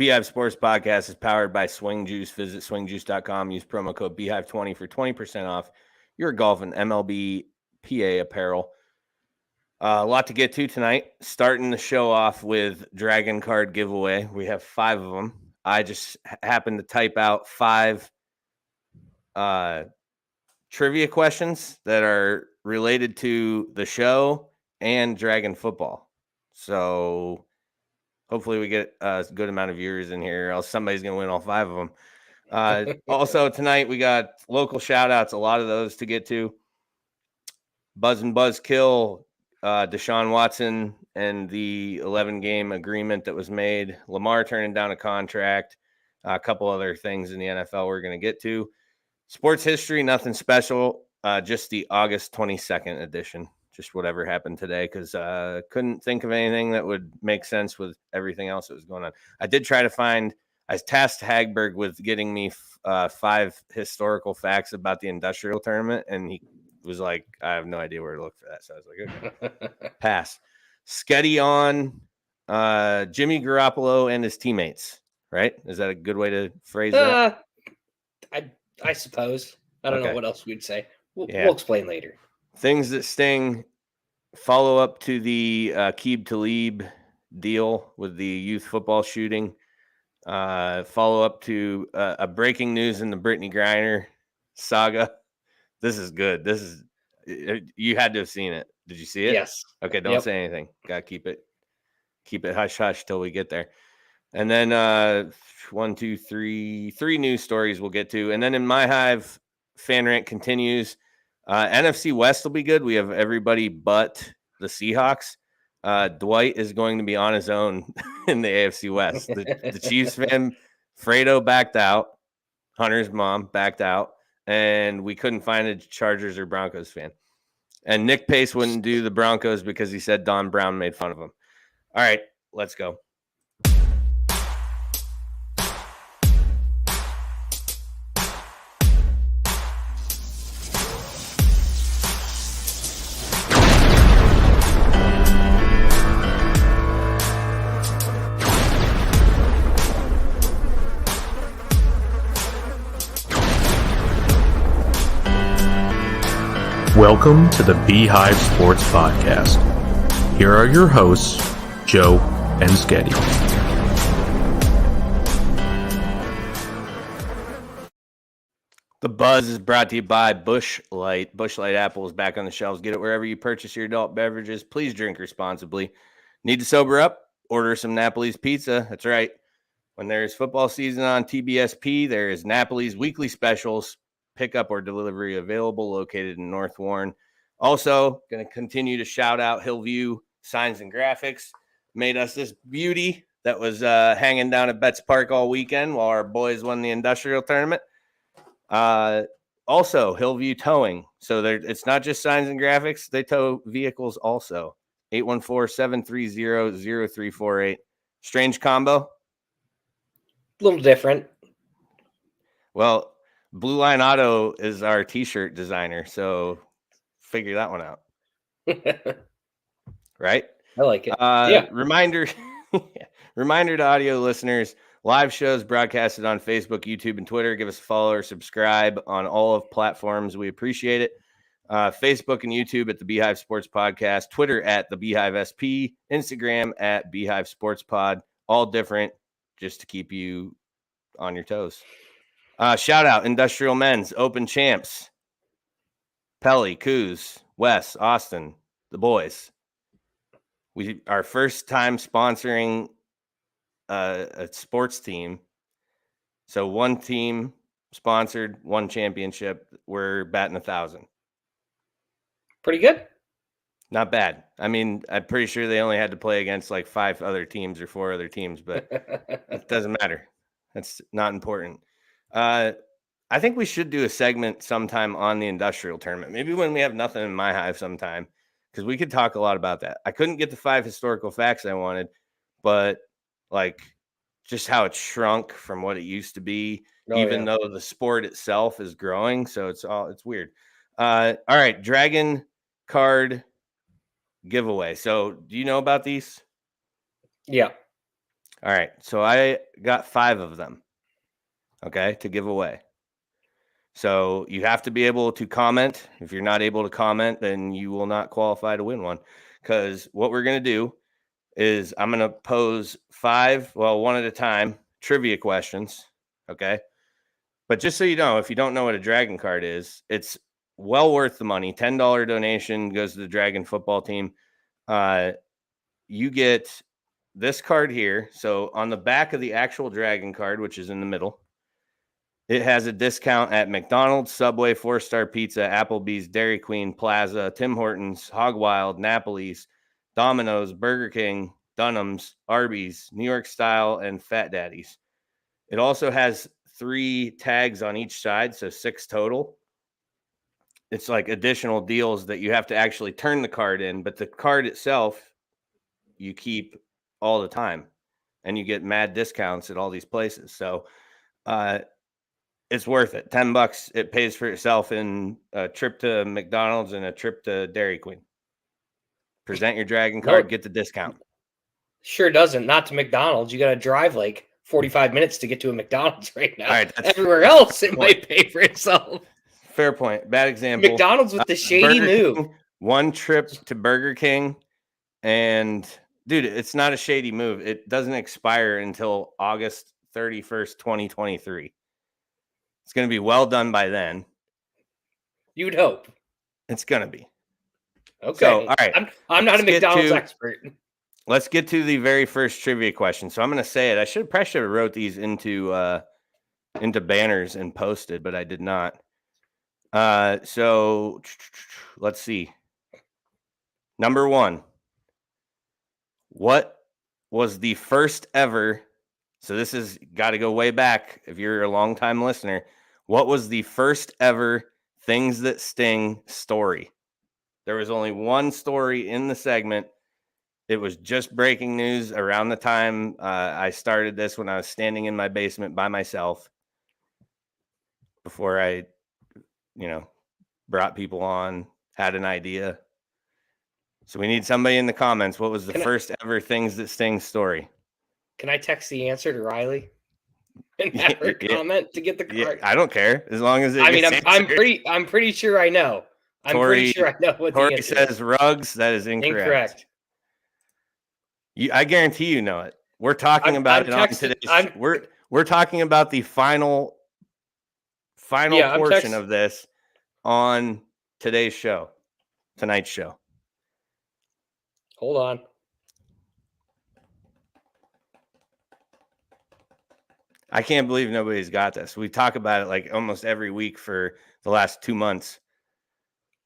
Beehive Sports Podcast is powered by Swing Juice. Visit swingjuice.com. Use promo code Beehive20 for 20% off your golf and MLB PA apparel. A lot to get to tonight. Starting the show off with Dragon Card giveaway. We have 5 of them. I just happened to type out 5 trivia questions that are related to the show and Dragon football. So hopefully we get a good amount of viewers in here, or else somebody's going to win all 5 of them. Also tonight we got local shout outs, a lot of those to get to. Buzz and Buzzkill, Deshaun Watson and the 11-game agreement that was made, Lamar turning down a contract, a couple other things in the NFL we're going to get to. Sports history, nothing special, just the August 22nd edition, just whatever happened today, because couldn't think of anything that would make sense with everything else that was going on. I did try to find, I tasked Hagberg with getting me 5 historical facts about the industrial tournament, and he was like, I have no idea where to look for that. So I was like, okay, pass. Sketty on Jimmy Garoppolo and his teammates, right? Is that a good way to phrase that? I suppose. I don't know what else we'd say. We'll explain later. Things that sting. Follow up to the Aqib Talib deal with the youth football shooting. Follow up to a breaking news in the Brittany Griner saga. This is good. You had to have seen it. Did you see it? Yes. Okay, don't say anything. Gotta keep it hush hush till we get there. And then 1, 2, 3 news stories we'll get to. And then in my hive, fan rant continues. NFC West will be good. We have everybody but the Seahawks. Dwight is going to be on his own in the AFC West. The Chiefs fan, Fredo backed out. Hunter's mom backed out. And we couldn't find a Chargers or Broncos fan. And Nick Pace wouldn't do the Broncos because he said Don Brown made fun of him. All right, let's go. Welcome to the Beehive Sports Podcast. Here are your hosts, Joe and Sketty. The buzz is brought to you by Busch Light. Busch Light Apple is back on the shelves. Get it wherever you purchase your adult beverages. Please drink responsibly. Need to sober up? Order some Napoli's pizza. That's right. When there's football season on Tbsp, there is Napoli's weekly specials. Pickup or delivery available, located in North Warren. Also, going to continue to shout out Hillview Signs and Graphics. Made us this beauty that was hanging down at Betts Park all weekend while our boys won the industrial tournament. Also, Hillview Towing. So it's not just signs and graphics. They tow vehicles also. 814-730-0348. Strange combo? A little different. Well, Blue Line Auto is our t-shirt designer, so figure that one out. Right? I like it. Yeah. Reminder to audio listeners, live shows broadcasted on Facebook, YouTube, and Twitter. Give us a follow or subscribe on all of platforms. We appreciate it. Facebook and YouTube at the Beehive Sports Podcast, Twitter at the Beehive SP, Instagram at Beehive Sports Pod. All different, just to keep you on your toes. Shout out Industrial Men's Open Champs. Pelly, Coos, Wes, Austin, the boys. Our first time sponsoring a sports team. So one team sponsored, one championship. We're batting 1,000. Pretty good. Not bad. I mean, I'm pretty sure they only had to play against like 5 other teams or 4 other teams, but it doesn't matter. That's not important. I think we should do a segment sometime on the industrial tournament. Maybe when we have nothing in my hive sometime, because we could talk a lot about that. I couldn't get the 5 historical facts I wanted, but like just how it shrunk from what it used to be, though the sport itself is growing. So it's weird. All right. Dragon card giveaway. So do you know about these? Yeah. All right. So I got 5 of them, okay, to give away. So you have to be able to comment. If you're not able to comment, then you will not qualify to win one. Because what we're going to do is I'm going to pose 5, one at a time, trivia questions, okay? But just so you know, if you don't know what a Dragon card is, it's well worth the money. $10 donation goes to the Dragon football team. You get this card here. So on the back of the actual Dragon card, which is in the middle, it has a discount at McDonald's, Subway, 4-Star Pizza, Applebee's, Dairy Queen, Plaza, Tim Hortons, Hog Wild, Napoli's, Domino's, Burger King, Dunham's, Arby's, New York Style, and Fat Daddy's. It also has 3 tags on each side, so 6 total. It's like additional deals that you have to actually turn the card in, but the card itself you keep all the time, and you get mad discounts at all these places. So it's worth it. $10. It pays for itself in a trip to McDonald's and a trip to Dairy Queen. Present your Dragon card, get the discount. Sure doesn't. Not to McDonald's. You got to drive like 45 minutes to get to a McDonald's right now. All right, everywhere else, it might pay for itself. Fair point. Bad example. McDonald's with the shady move. King, 1 trip to Burger King, and dude, it's not a shady move. It doesn't expire until August 31st, 2023. It's going to be well done by then. You'd hope. It's going to be. Okay. So, all right. I'm not a McDonald's expert. Let's get to the very first trivia question. So I'm going to say it. I should have wrote these into banners and posted, but I did not. So let's see. Number 1. What was the first ever? So this has got to go way back. If you're a longtime listener, what was the first ever Things That Sting story? There was only one story in the segment. It was just breaking news around the time I started this, when I was standing in my basement by myself before I, brought people on, had an idea. So we need somebody in the comments. What was the first ever Things That Sting story? Can I text the answer to Riley and have her comment to get the card? Yeah, I don't care, as long as it. I'm pretty sure I know. Pretty sure I know what Tori the answer says. is. Rugs. That is incorrect. I guarantee you know it. We're talking about it on today's. We're talking about the final portion of this on today's show, tonight's show. Hold on. I can't believe nobody's got this. We talk about it like almost every week for the last 2 months.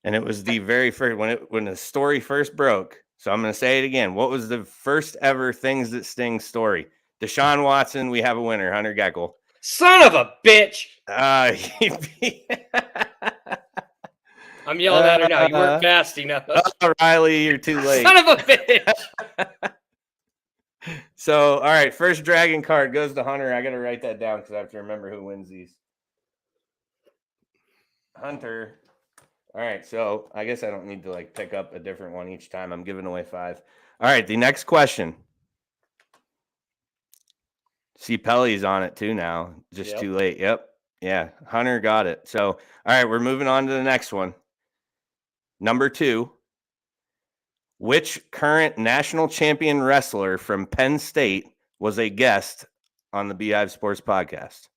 And it was the very first, when the story first broke. So I'm going to say it again. What was the first ever Things That Sting story? Deshaun Watson, we have a winner, Hunter Geckel. Son of a bitch. I'm yelling at her now. You weren't fast enough. Riley, you're too late. Son of a bitch. So, all right, first Dragon card goes to Hunter. I got to write that down because I have to remember who wins these. Hunter. All right, so I guess I don't need to pick up a different one each time. I'm giving away 5. All right, the next question. See, Pelly's on it too now. Just too late. Yep. Yeah, Hunter got it. So, all right, we're moving on to the next one. Number 2. Which current national champion wrestler from Penn State was a guest on the Beehive Sports Podcast?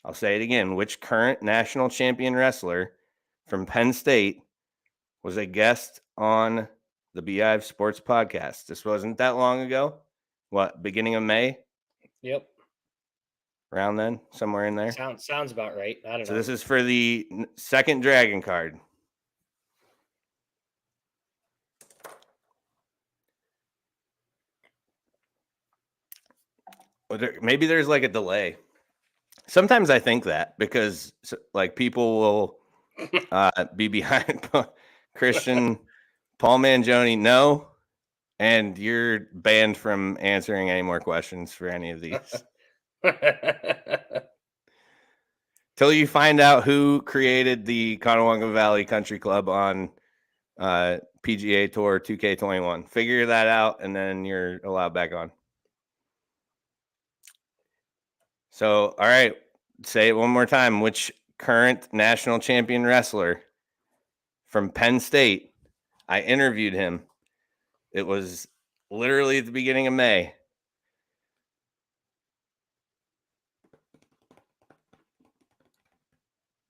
I'll say it again. Which current national champion wrestler from Penn State was a guest on the Beehive Sports Podcast? This wasn't that long ago. What, beginning of May? Yep. Around then, somewhere in there. Sounds about right. I don't know. So this is for the second Dragon card. Maybe there's a delay. Sometimes I think that because people will be behind Christian Paul Mangione. No, and you're banned from answering any more questions for any of these. Till you find out who created the Conowanga Valley Country Club on PGA Tour 2K21. Figure that out, and then you're allowed back on. So, all right, say it one more time. Which current national champion wrestler from Penn State? I interviewed him. It was literally at the beginning of May.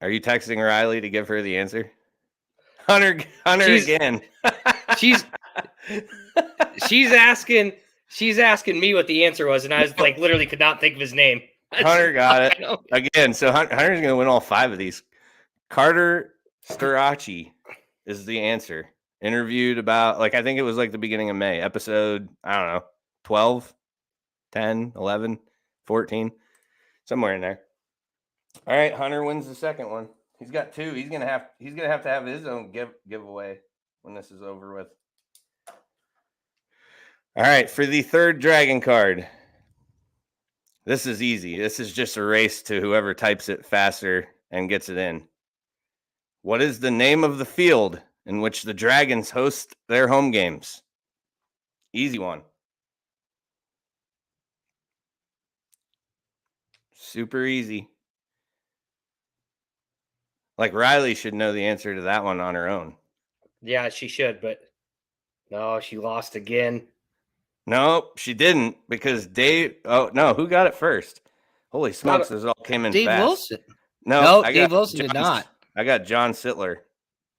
Are you texting Riley to give her the answer? Hunter again. She's asking me what the answer was, and I was like, literally could not think of his name. Hunter got it again. So Hunter's going to win all 5 of these. Carter Starachi is the answer. Interviewed about, I think it was the beginning of May, episode, I don't know, 12, 10, 11, 14, somewhere in there. All right, Hunter wins the second one. He's got 2. He's gonna have to have his own giveaway when this is over with. All right, for the third dragon card. This is easy. This is just a race to whoever types it faster and gets it in. What is the name of the field in which the Dragons host their home games? Easy one. Super easy. Riley should know the answer to that one on her own. Yeah, she should, but no, she lost again. Nope, she didn't, because Dave. Oh no, who got it first? Holy smokes, those all came in Dave fast. Wilson. No, Dave Wilson did not. I got John Sittler.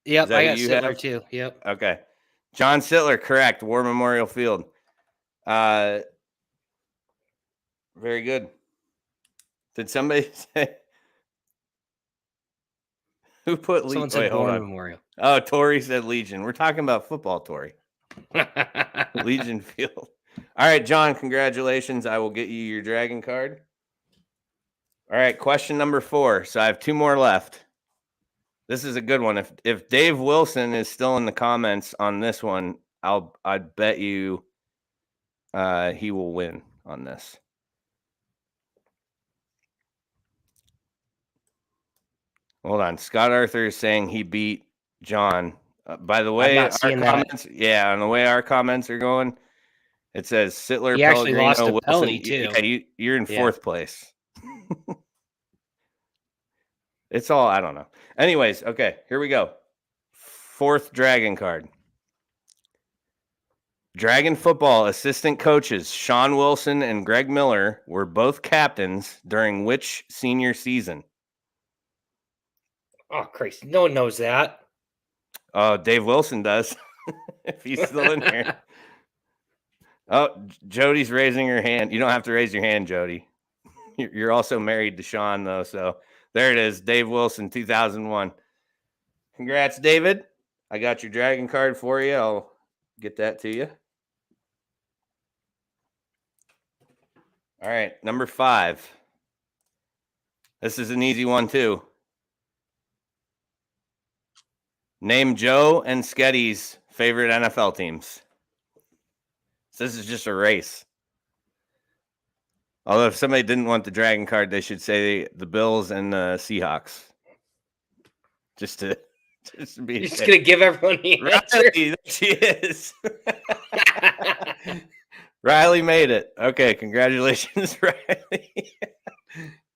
Yep, I got you Sittler have? too. Yep. Okay, John Sittler, correct. War Memorial Field. Very good. Did somebody say? Who put Someone Legion? said Wait, hold War on. Memorial. Oh, Tori said Legion. We're talking about football, Tori. Legion Field. All right, John, congratulations. I will get you your dragon card. All right, question number 4. So I have 2 more left. This is a good one. If Dave Wilson is still in the comments on this one, I'd bet you he will win on this. Hold on. Scott Arthur is saying he beat John. By the way, our comments, on the way our comments are going, it says Sittler, he actually Pellegrino, lost to Wilson. Pelly too. Yeah, you're in 4th place. It's all, I don't know. Anyways, okay, here we go. 4th dragon card. Dragon football assistant coaches Sean Wilson and Greg Miller were both captains during which senior season? Oh, Christ. No one knows that. Oh, Dave Wilson does. If he's still in here. Oh, Jody's raising her hand. You don't have to raise your hand, Jody. You're also married to Sean, though. So there it is. Dave Wilson, 2001. Congrats, David. I got your dragon card for you. I'll get that to you. All right, number 5. This is an easy one, too. Name Joe and Sketty's favorite NFL teams. So this is just a race. Although if somebody didn't want the dragon card, they should say the Bills and the Seahawks. Just to be. You're just gonna give everyone the answer. Riley, she is. Riley made it. Okay, congratulations, Riley.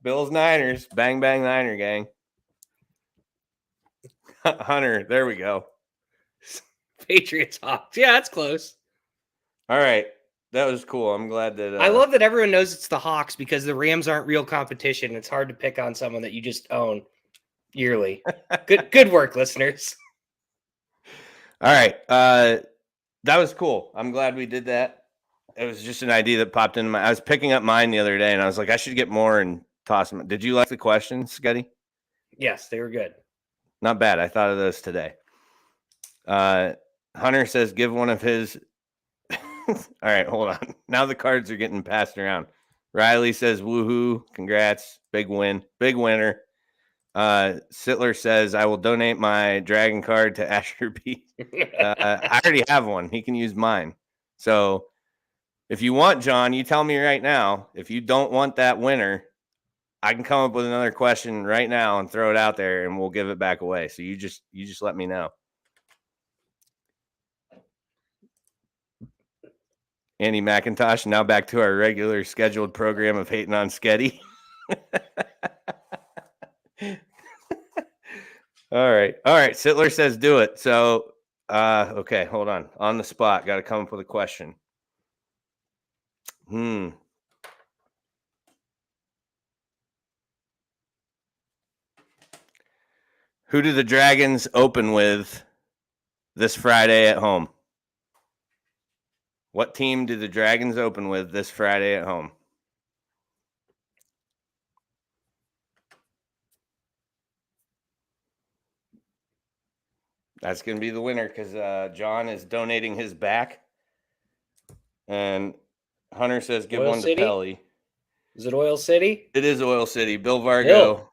Bills Niners, bang bang Niner gang. Hunter, there we go. Patriots Hawks. Yeah, that's close. All right. That was cool. I'm glad that I love that everyone knows it's the Hawks because the Rams aren't real competition. It's hard to pick on someone that you just own yearly. Good work, listeners. All right. That was cool. I'm glad we did that. It was just an idea that popped into I was picking up mine the other day and I was like, I should get more and toss them. Did you like the questions, Scotty? Yes, they were good. Not bad. I thought of those today. Hunter says, give one of his. All right, hold on. Now the cards are getting passed around. Riley says, woohoo, congrats, big win, big winner. Sittler says, I will donate my dragon card to Asher B. I already have one. He can use mine. So if you want, John, you tell me right now. If you don't want that winner, I can come up with another question right now and throw it out there and we'll give it back away. So you just let me know. Andy McIntosh, now back to our regular scheduled program of hating on Sketty. All right. Sittler says do it. So, okay, hold on. On the spot, got to come up with a question. Who do the Dragons open with this Friday at home? What team do the Dragons open with this Friday at home? That's going to be the winner because John is donating his back. And Hunter says give Oil one City? to Pelly. Is it Oil City? It is Oil City. Bill Vargo.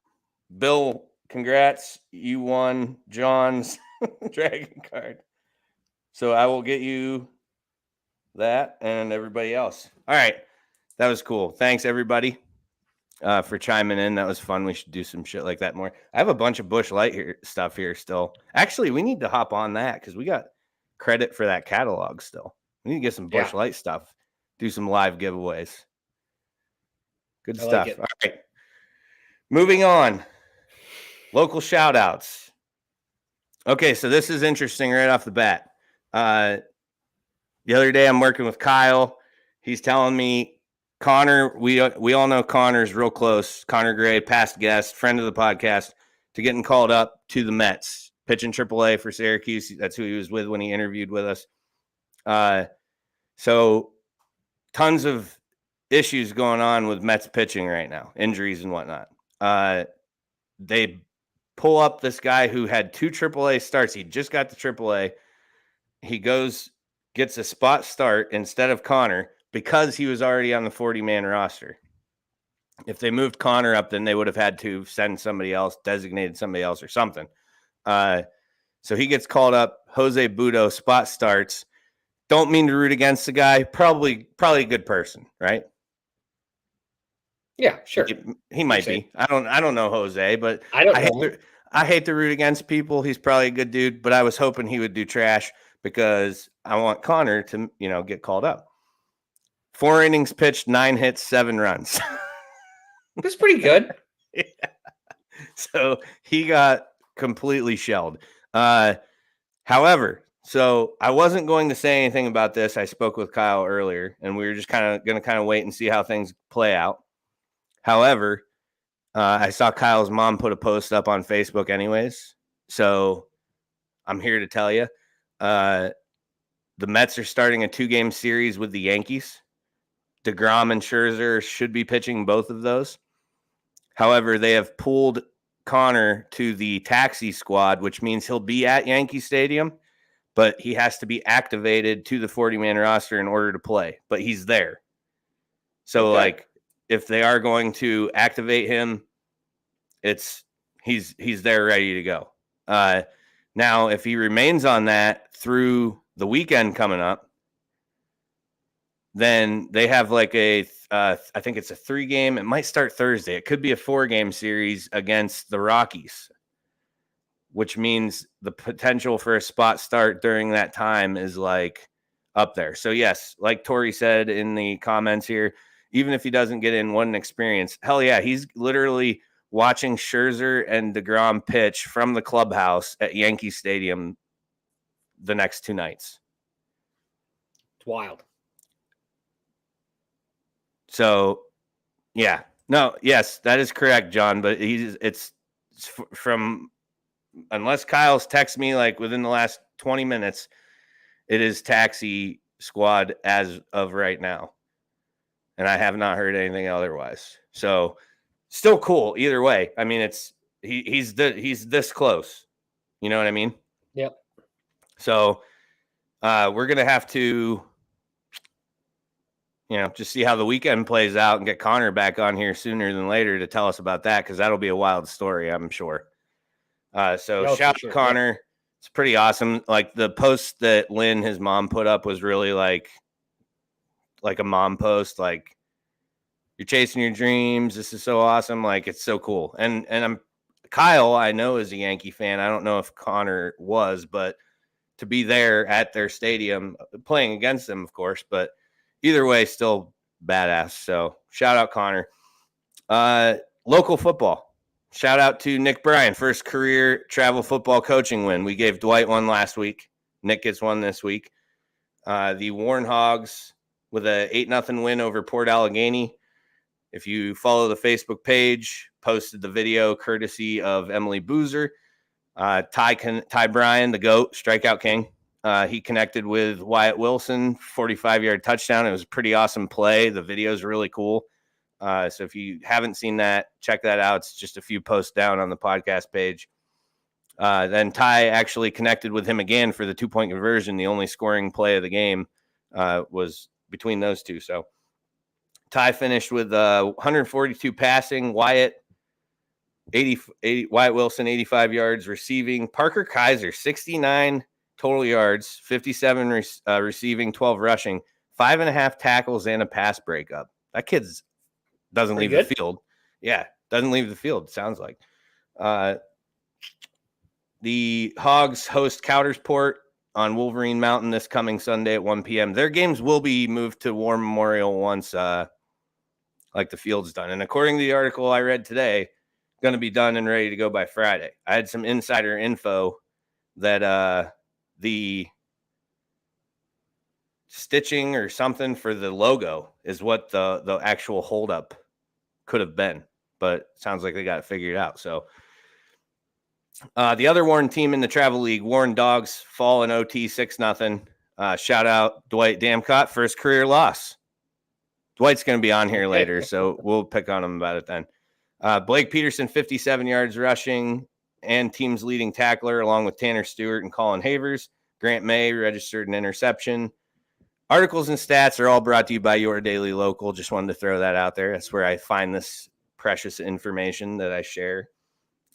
Bill, congrats. You won John's Dragon card. So I will get you that and everybody else. All right. That was cool. Thanks, everybody, for chiming in. That was fun. We should do some shit like that more. I have a bunch of Busch Light stuff here still. Actually, we need to hop on that because we got credit for that catalog still. We need to get some Busch Light stuff. Do some live giveaways. Good stuff. All right. Moving on. Local shout outs. Okay, so this is interesting right off the bat. The other day I'm working with Kyle. He's telling me Connor, we all know Connor's real close. Connor Gray, past guest, friend of the podcast, to getting called up to the Mets, pitching AAA for Syracuse. That's who he was with when he interviewed with us. So tons of issues going on with Mets pitching right now, injuries and whatnot. They pull up this guy who had 2 AAA starts. He just got to AAA. He gets a spot start instead of Connor because he was already on the 40-man roster. If they moved Connor up, then they would have had to send somebody else, designated somebody else or something. So he gets called up. Jose Budo spot starts. Don't mean to root against the guy. Probably a good person, right? Yeah, sure. He might be. I don't know Jose, but I hate to root against people. He's probably a good dude, but I was hoping he would do trash because I want Connor to, get called up. 4 innings pitched, 9 hits, 7 runs. That's pretty good. Yeah. So he got completely shelled. However, so I wasn't going to say anything about this. I spoke with Kyle earlier, and we were just going to wait and see how things play out. However, I saw Kyle's mom put a post up on Facebook anyways. So I'm here to tell you, the Mets are starting a 2-game series with the Yankees. DeGrom and Scherzer should be pitching both of those. However, they have pulled Connor to the taxi squad, which means he'll be at Yankee Stadium, but he has to be activated to the 40-man roster in order to play. But he's there. So, if they are going to activate him, he's there ready to go. Now, if he remains on that through the weekend coming up, then they have I think it's a 3-game. It might start Thursday. It could be a 4-game series against the Rockies, which means the potential for a spot start during that time is up there. So yes, like Tori said in the comments here, even if he doesn't get in, what an experience. Hell yeah, he's literally watching Scherzer and DeGrom pitch from the clubhouse at Yankee Stadium the next 2 nights. It's wild. So, yeah. No, yes, that is correct, John, but it's from, unless Kyle's texted me within the last 20 minutes, it is taxi squad as of right now. And I have not heard anything otherwise. So, still cool either way. I mean, he's this close. You know what I mean? Yep. So, we're going to have to just see how the weekend plays out and get Connor back on here sooner than later to tell us about that, because that'll be a wild story, I'm sure. Shout out to Connor. Yeah. It's pretty awesome. The post that Lynn, his mom, put up was really like a mom post. You're chasing your dreams. This is so awesome. It's so cool. And Kyle, I know, is a Yankee fan. I don't know if Connor was, but to be there at their stadium, playing against them, of course, but either way, still badass. So shout out Connor. local football. Shout out to Nick Bryan, first career travel football coaching win. We gave Dwight one last week. Nick gets one this week. The Warren Hogs with a 8-0 win over Port Allegheny. If you follow the Facebook page, posted the video courtesy of Emily Boozer. Ty Bryan, the GOAT, strikeout king. He connected with Wyatt Wilson, 45-yard touchdown. It was a pretty awesome play. The video is really cool. So if you haven't seen that, check that out. It's just a few posts down on the podcast page. Then Ty actually connected with him again for the 2-point conversion. The only scoring play of the game was between those two. So Ty finished with 142 passing. Wyatt Wilson, 85 yards receiving. Parker Kaiser, 69 total yards, 57 receiving, 12 rushing, 5.5 tackles, and a pass breakup. That kid's doesn't leave the field. Yeah, doesn't leave the field, sounds like. The Hogs host Coudersport on Wolverine Mountain this coming Sunday at 1 p.m. Their games will be moved to War Memorial once like the field's done. And according to the article I read today, going to be done and ready to go by Friday. I had some insider info that the stitching or something for the logo is what the actual holdup could have been, but sounds like they got it figured out. So the other Warren team in the Travel League, Warren Dogs, fall in OT 6-0. Shout out Dwight Damcott, first career loss. Dwight's going to be on here later, so we'll pick on him about it then. Blake Peterson, 57 yards rushing and team's leading tackler, along with Tanner Stewart and Colin Havers. Grant May registered an interception. Articles and stats are all brought to you by Your Daily Local. Just wanted to throw that out there. That's where I find this precious information that I share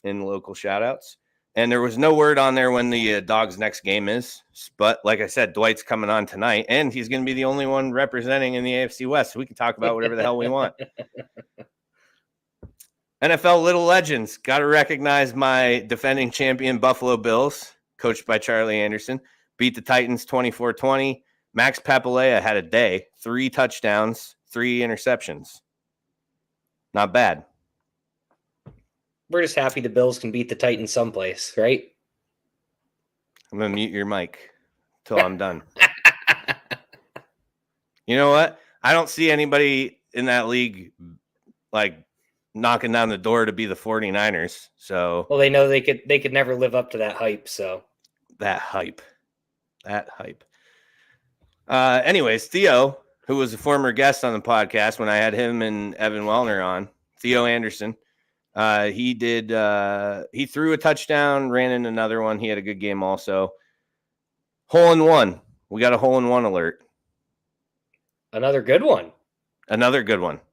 in local shout-outs. And there was no word on there when the Dogs' next game is. But like I said, Dwight's coming on tonight, and he's going to be the only one representing in the AFC West. So we can talk about whatever the hell we want. NFL Little Legends. Got to recognize my defending champion Buffalo Bills, coached by Charlie Anderson. Beat the Titans 24-20. Max Papalea had a day. 3 touchdowns, 3 interceptions. Not bad. We're just happy the Bills can beat the Titans someplace, right? I'm going to mute your mic till I'm done. You know what? I don't see anybody in that league like knocking down the door to be the 49ers. So well, they know they could never live up to that hype. So that hype. Anyways, Theo, who was a former guest on the podcast when I had him and Evan Wellner on, Theo Anderson, he threw a touchdown, ran in another one. He had a good game also. Hole in one. We got a hole in one alert. Another good one.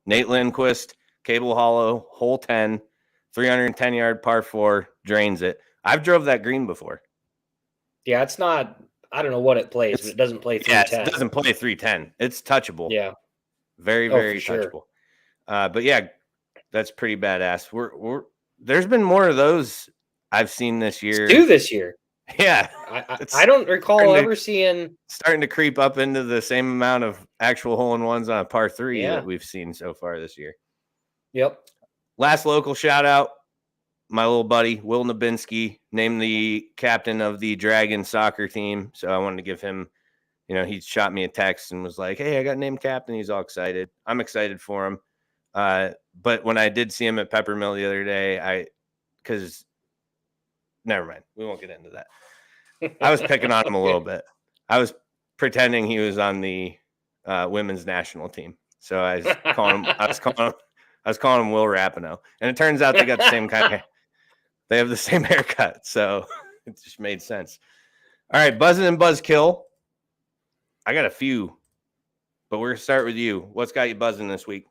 Nate Lindquist, Cable Hollow, hole 10, 310-yard par 4, drains it. I've drove that green before. Yeah, it's not, I don't know what it plays, but it doesn't play 310. Yeah, it doesn't play 310. It's touchable. Yeah. Very, very touchable. Sure. But yeah, that's pretty badass. There's been more of those I've seen this year. It's 2 this year. Yeah. I don't recall ever seeing. Starting to creep up into the same amount of actual hole-in-ones on a par 3 that we've seen so far this year. Yep. Last local shout out, my little buddy, Will Nabinski, named the captain of the Dragon soccer team. So I wanted to give him, he shot me a text and was like, hey, I got named captain. He's all excited. I'm excited for him. But when I did see him at Peppermill the other day, because never mind, we won't get into that. I was picking on him a little bit. I was pretending he was on the women's national team. So I was calling him Will Rapinoe. And it turns out they got the same kind of, they have the same haircut. So it just made sense. All right, Buzzin' and Buzzkill. I got a few, but we're going to start with you. What's got you buzzing this week?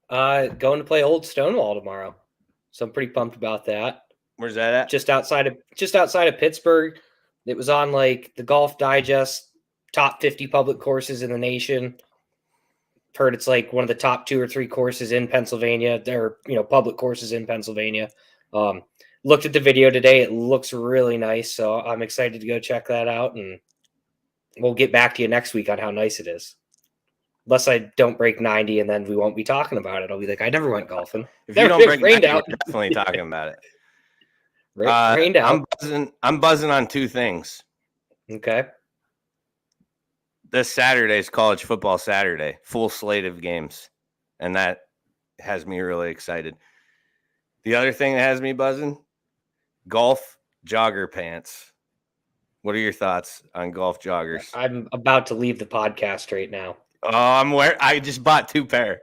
Going to play Old Stonewall tomorrow. So I'm pretty pumped about that. Where's that at? Just outside of Pittsburgh. It was on like the Golf Digest top 50 public courses in the nation. Heard it's like one of the top 2 or 3 courses in Pennsylvania. They're, public courses in Pennsylvania. Looked at the video today. It looks really nice. So I'm excited to go check that out. And we'll get back to you next week on how nice it is. Unless I don't break 90, and then we won't be talking about it. I'll be like, I never went golfing. If you don't break rained 90, out. we're definitely talking about it. Rained out. I'm buzzing on two things. Okay. This Saturday is college football Saturday, full slate of games, and that has me really excited. The other thing that has me buzzing, golf jogger pants. What are your thoughts on golf joggers? I'm about to leave the podcast right now. Oh, I just bought 2 pair.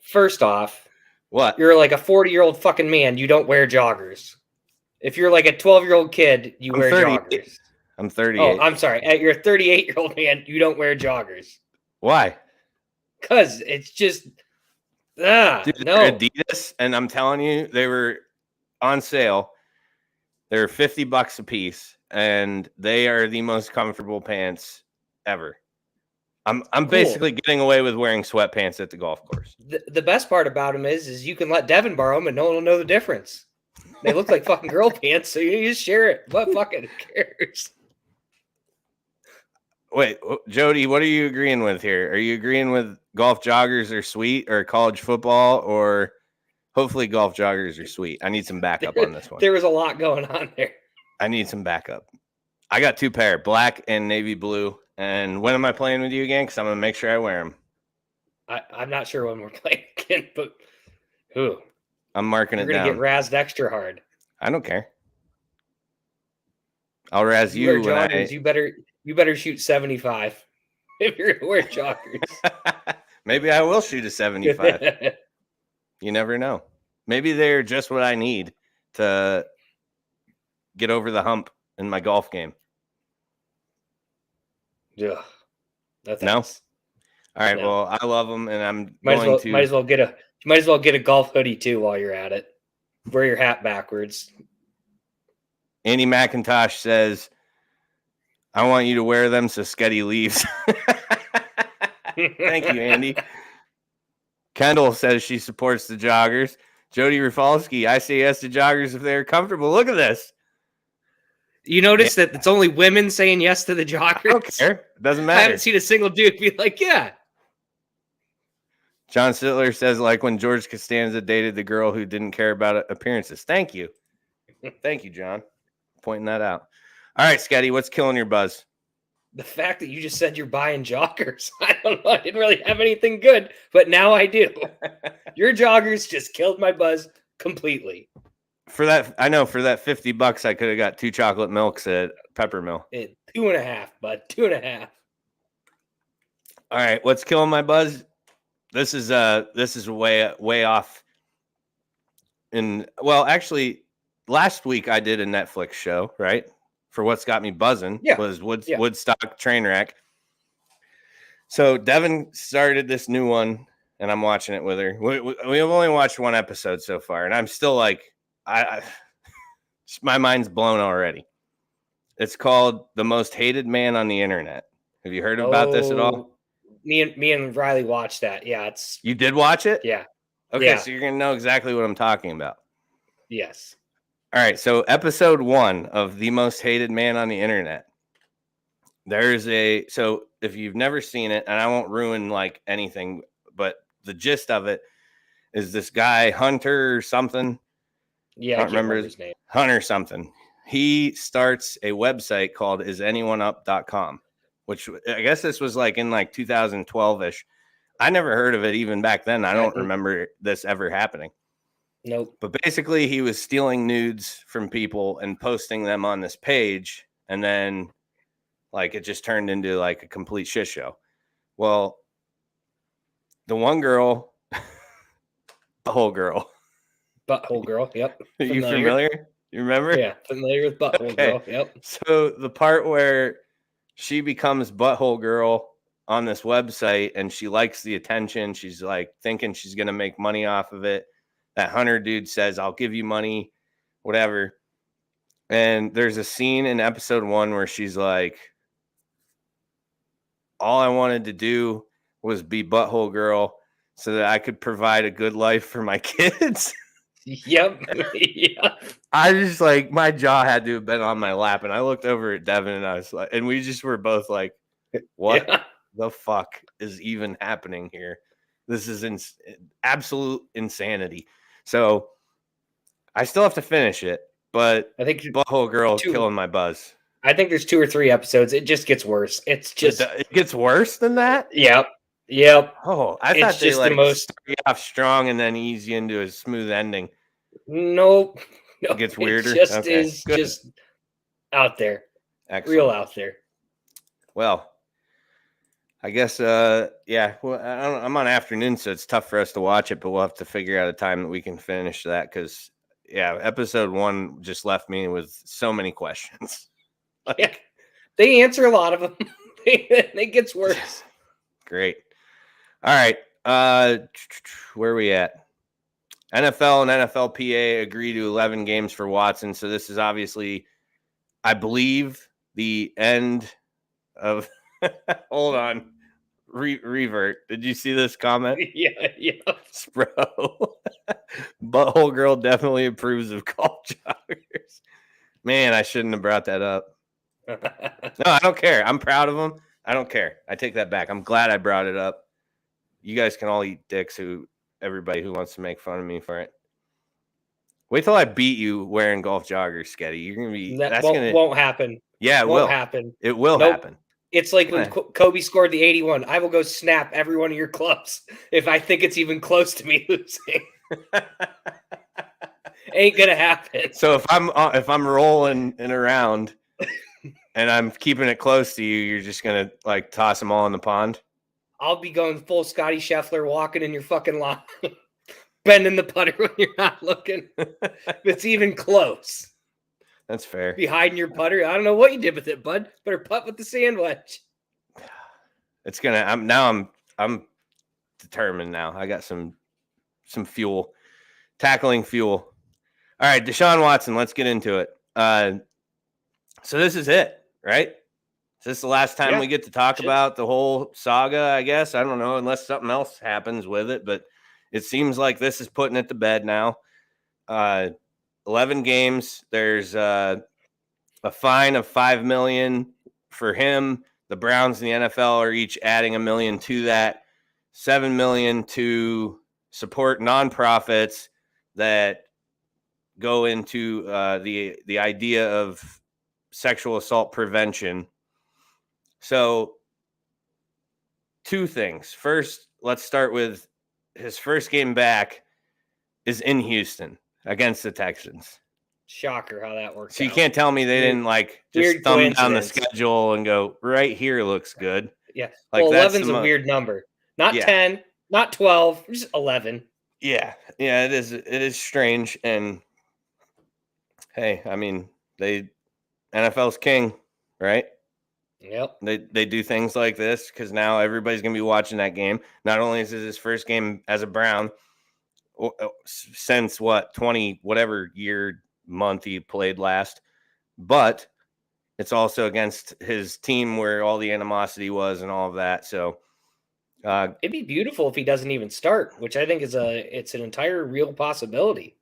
First off, What? you're like a 40-year-old fucking man. You don't wear joggers. If you're like a 12-year-old kid, you wear 38. joggers. I'm 38. Oh, I'm sorry. You're a 38-year-old man. You don't wear joggers. Why? Because it's just, Dude, no. they're Adidas, and I'm telling you, they were on sale. They're $50 a piece, and they are the most comfortable pants ever. I'm Cool. basically getting away with wearing sweatpants at the golf course. The best part about them is you can let Devin borrow them, and no one will know the difference. They look like fucking girl pants, so you just share it. What fucking cares? Wait, Jody, what are you agreeing with here? Are you agreeing with golf joggers are sweet, or college football, or hopefully golf joggers are sweet? I need some backup on this one. There was a lot going on there. I need some backup. I got 2 pair, black and navy blue. And when am I playing with you again? Because I'm going to make sure I wear them. I'm not sure when we're playing again, but I'm marking you're it gonna down. get razzed extra hard. I don't care. I'll razz You wear you when joggers, you better shoot 75 if you're gonna wear joggers. Maybe I will shoot a 75. You never know. Maybe they're just what I need to get over the hump in my golf game. Yeah. No? All right. No. Well, I love them, and I'm Might going as well get a golf hoodie too while you're at it. Wear your hat backwards. Andy McIntosh says, I want you to wear them so Sketty leaves. Thank you, Andy. Kendall says she supports the joggers. Jody Rafalski, I say yes to joggers if they're comfortable. Look at this. You notice that it's only women saying yes to the joggers? I don't care. It doesn't I matter. haven't seen a single dude be like, yeah. John Sittler says, like when George Costanza dated the girl who didn't care about appearances. Thank you. Thank you, John. Pointing that out. All right, Sketty, what's killing your buzz? The fact that you just said you're buying joggers. I don't know. I didn't really have anything good, but now I do. Your joggers just killed my buzz completely. For that, I know for that $50, I could have got 2 chocolate milks at Peppermill. 2.5, bud. 2.5. All right, what's killing my buzz? This is way off. And well, actually, last week I did a Netflix show, right? For what's got me buzzing was Woodstock Trainwreck. So Devin started this new one, and I'm watching it with her. We've only watched 1 episode so far, and I'm still like, my mind's blown already. It's called The Most Hated Man on the Internet. Have you heard about this at all? Me and Riley watched that. Yeah, You did watch it? Yeah. Okay, Yeah. so you're gonna know exactly what I'm talking about. Yes. All right, so episode 1 of The Most Hated Man on the Internet. So if you've never seen it, and I won't ruin like anything, but the gist of it is this guy, Hunter or something. Yeah, I don't remember his name. Hunter something. He starts a website called isanyoneup.com, which I guess this was like in like 2012-ish. I never heard of it even back then. I don't remember this ever happening. Nope. But basically, he was stealing nudes from people and posting them on this page. And then, like, it just turned into, like, a complete shit show. Well, the one girl, Butthole Girl. Butthole Girl, yep. Are you familiar? You remember? Yeah, familiar with Butthole Girl, yep. So the part where she becomes Butthole Girl on this website and she likes the attention, she's, like, thinking she's going to make money off of it. That Hunter dude says, I'll give you money, whatever. And there's a scene in episode 1 where she's like, all I wanted to do was be Butthole Girl so that I could provide a good life for my kids. Yep. Yeah. I just like, my jaw had to have been on my lap. And I looked over at Devin and I was like, and we just were both like, what? Yeah. the fuck is even happening here? This is absolute insanity. So I still have to finish it, but I think Butthole Girl killing my buzz. I think there's 2 or 3 episodes. It just gets worse. It's just it gets worse than that. Yep. Oh, I thought they like start you off strong and then ease you into a smooth ending. Nope. It gets weirder. It just is just out there. Excellent. Real out there. Well, I guess yeah. Well, I'm on afternoon, so it's tough for us to watch it, but we'll have to figure out a time that we can finish that because episode 1 just left me with so many questions. Yeah, they answer a lot of them. It gets worse. Great. All right. Where are we at? NFL and NFLPA agree to 11 games for Watson. So this is obviously, I believe, the end of. Hold on. Revert. Did you see this comment? Yeah. Bro. Butthole Girl definitely approves of golf joggers. Man, I shouldn't have brought that up. No, I don't care. I'm proud of them. I don't care. I take that back. I'm glad I brought it up. You guys can all eat dicks, everybody who wants to make fun of me for it. Wait till I beat you wearing golf joggers, Sketty. You're gonna be won't happen. Yeah, it won't will happen. It will happen. It's like when Kobe scored the 81. I will go snap every one of your clubs if I think it's even close to me losing. Ain't gonna happen. So if I'm rolling in around and I'm keeping it close to you, you're just gonna like toss them all in the pond. I'll be going full Scotty Scheffler, walking in your fucking line, bending the putter when you're not looking. If it's even close. That's fair. Be hiding your putter. I don't know what you did with it, bud. Better putt with the sand wedge. It's gonna. I'm determined now. I got some fuel, tackling fuel. All right, Deshaun Watson. Let's get into it. So this is it, right? Is this the last time we get to talk about the whole saga? I guess I don't know, unless something else happens with it. But it seems like this is putting it to bed now. 11 games. There's a fine of $5 million for him. The Browns and the NFL are each adding $1 million to that. $7 million to support nonprofits that go into the idea of sexual assault prevention. So, 2 things. First, let's start with his first game back is in Houston against the Texans. Shocker how that works. So you can't tell me they didn't just thumb down the schedule and go right here looks good. Yeah, like 11's a weird number. Not 10, not 12, just 11. Yeah, it is. It is strange. And hey, I mean, NFL's king, right? Yep. They do things like this because now everybody's gonna be watching that game. Not only is it his first game as a Brown since 20 whatever month he played last, but it's also against his team where all the animosity was and all of that. So it'd be beautiful if he doesn't even start, which I think it's an entire real possibility.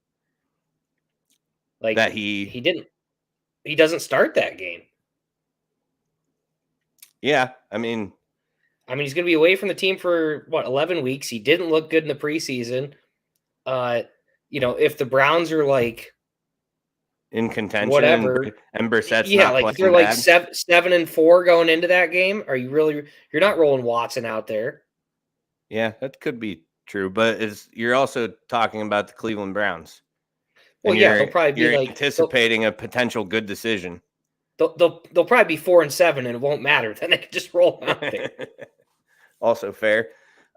Like that he doesn't start that game. Yeah, I mean he's going to be away from the team for 11 weeks. He didn't look good in the preseason. If the Browns are like in contention, whatever, and Brissett's if they're like 7-4 going into that game, you're not rolling Watson out there? Yeah, that could be true, but you're also talking about the Cleveland Browns. Well, they'll probably be anticipating a potential good decision. They'll probably be 4-7, and it won't matter. Then they can just roll out there. Also fair.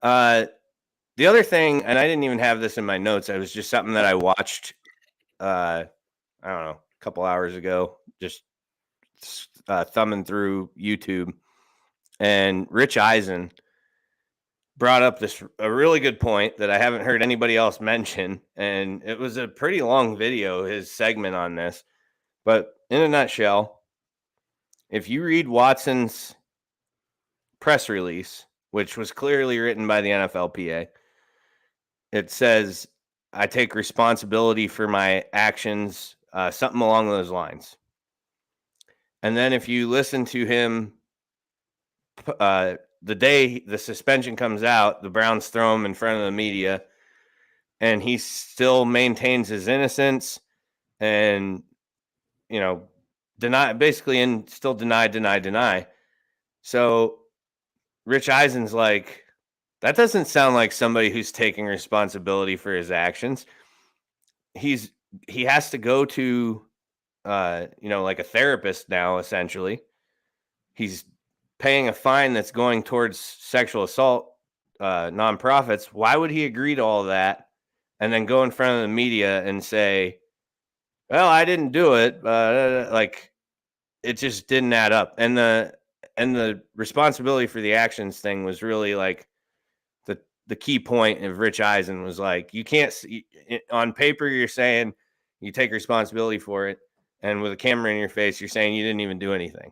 The other thing, and I didn't even have this in my notes. It was just something that I watched. I don't know, a couple hours ago. Just thumbing through YouTube, and Rich Eisen brought up a really good point that I haven't heard anybody else mention, and it was a pretty long video, his segment on this. But in a nutshell, if you read Watson's press release, which was clearly written by the NFLPA, it says, I take responsibility for my actions, something along those lines. And then if you listen to him the day the suspension comes out, the Browns throw him in front of the media, and he still maintains his innocence and, still deny. So Rich Eisen's like, that doesn't sound like somebody who's taking responsibility for his actions. He has to go to, like a therapist now, essentially. He's paying a fine that's going towards sexual assault nonprofits. Why would he agree to all that and then go in front of the media and say, well, I didn't do it. Like, it just didn't add up. And the responsibility for the actions thing was really like the key point of Rich Eisen was like, you can't see on paper, you're saying you take responsibility for it. And with a camera in your face, you're saying you didn't even do anything.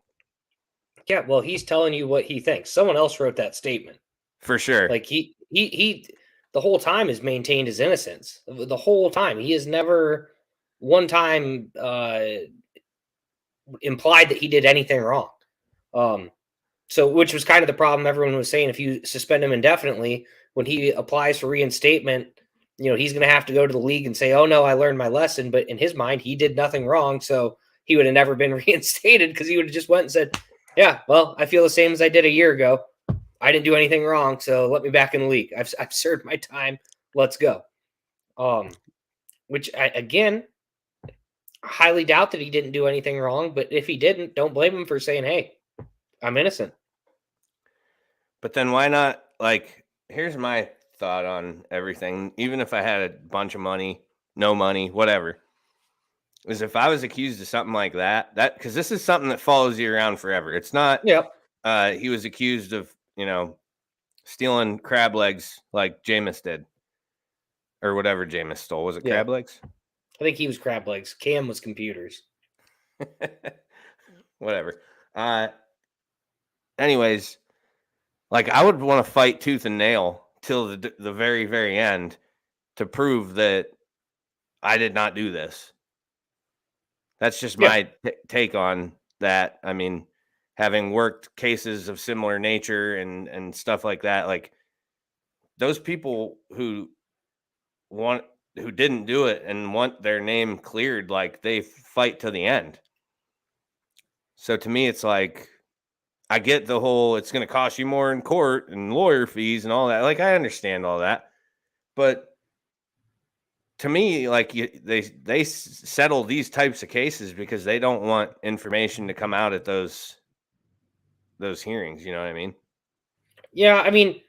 Yeah, well, he's telling you what he thinks. Someone else wrote that statement. For sure. Like he the whole time has maintained his innocence. The whole time. He has never one time implied that he did anything wrong. So which was kind of the problem everyone was saying, if you suspend him indefinitely, when he applies for reinstatement, he's going to have to go to the league and say, oh no, I learned my lesson. But in his mind, he did nothing wrong. So he would have never been reinstated because he would have just went and said, yeah, well, I feel the same as I did a year ago. I didn't do anything wrong. So let me back in the league. I've served my time. Let's go. Which again, highly doubt that he didn't do anything wrong. But if he didn't, don't blame him for saying, hey, I'm innocent. But then why not, like, here's my thought on everything. Even if I had a bunch of money, no money, whatever, is if I was accused of something like that, because this is something that follows you around forever. It's not, he was accused of, stealing crab legs like Jameis did or whatever Jameis stole. Was it crab legs? I think he was crab legs. Cam was computers. Whatever. Anyways, like, I would want to fight tooth and nail till the very, very end to prove that I did not do this. That's just my take on that. I mean, having worked cases of similar nature and stuff like that, like, those people who didn't do it and want their name cleared, like, they fight to the end. So to me, it's like, I get the whole, it's going to cost you more in court and lawyer fees and all that. Like, I understand all that. But to me, like, they settle these types of cases because they don't want information to come out at those hearings. You know what I mean? Yeah, I mean,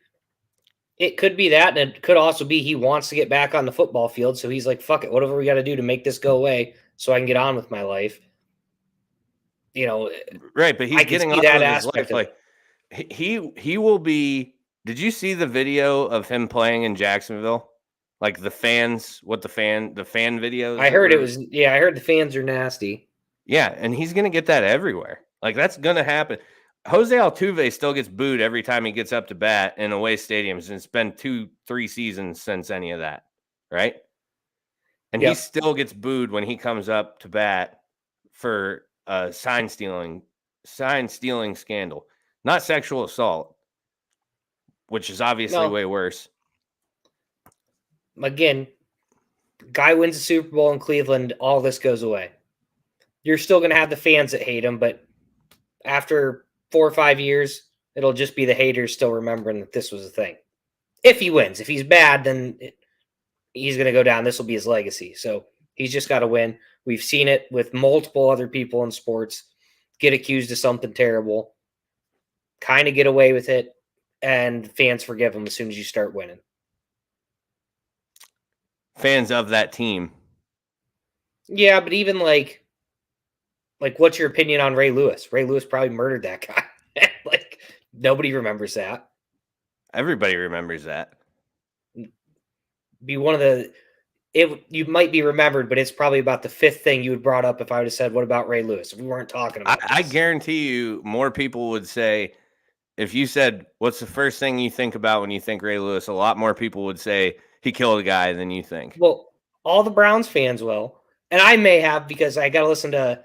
it could be that, and it could also be he wants to get back on the football field, so he's like, fuck it, whatever we got to do to make this go away so I can get on with my life. Right, but he's getting on with his life. Like, he will be. Did you see the video of him playing in Jacksonville? Like, the fans, the fan videos. I heard it was. Yeah, I heard the fans are nasty. Yeah, and he's gonna get that everywhere. Like, that's gonna happen. Jose Altuve still gets booed every time he gets up to bat in away stadiums, and it's been 2-3 seasons since any of that, right? And he still gets booed when he comes up to bat for sign stealing scandal, not sexual assault, which is obviously way worse. Again, guy wins the Super Bowl in Cleveland, all this goes away. You're still going to have the fans that hate him, but after 4 or 5 years, it'll just be the haters still remembering that this was a thing. If he wins. If he's bad, then he's going to go down. This will be his legacy. So he's just got to win. We've seen it with multiple other people in sports get accused of something terrible, kind of get away with it, and fans forgive them as soon as you start winning. Fans of that team. Yeah, but even like what's your opinion on Ray Lewis? Ray Lewis probably murdered that guy. Like, nobody remembers that. Everybody remembers that. Be one of the... you might be remembered, but it's probably about the 5th thing you would brought up if I would have said, what about Ray Lewis? If we weren't talking about I guarantee you more people would say, if you said, what's the first thing you think about when you think Ray Lewis? A lot more people would say he killed a guy than you think. Well, all the Browns fans will. And I may have, because I got to listen to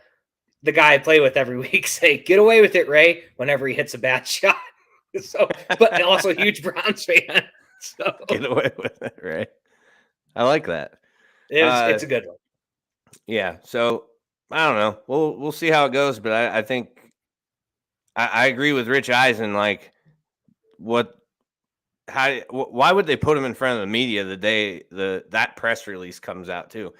the guy I play with every week say, get away with it, Ray, whenever he hits a bad shot. So, but also a huge Browns fan. So Get away with it, right? I like that. it's a good one. Yeah. So I don't know. We'll see how it goes, but I think I agree with Rich Eisen. Like, why would they put him in front of the media the day that press release comes out too?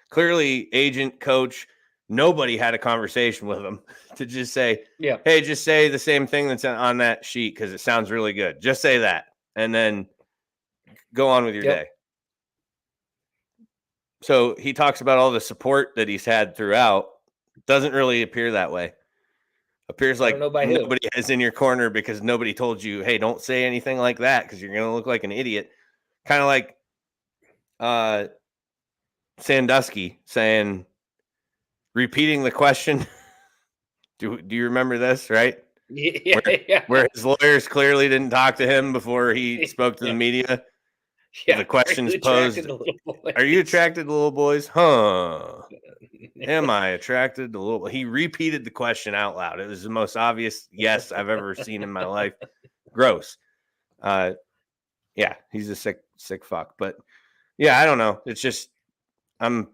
Clearly, agent, coach, nobody had a conversation with him to just say, Yeah, hey, just say the same thing that's on that sheet because it sounds really good. Just say that, and then go on with your day. So he talks about all the support that he's had throughout. Doesn't really appear that way. Appears like nobody is in your corner because nobody told you, hey, don't say anything like that because you're going to look like an idiot. Kind of like Sandusky saying, repeating the question. Do you remember this, right? Yeah. Where his lawyers clearly didn't talk to him before he spoke to the media. Yeah. The questions posed. Are you attracted to little boys? Huh. Am I attracted to little? He repeated the question out loud. It was the most obvious yes I've ever seen in my life. Gross. Yeah, he's a sick fuck. But yeah, I don't know. It's just I'm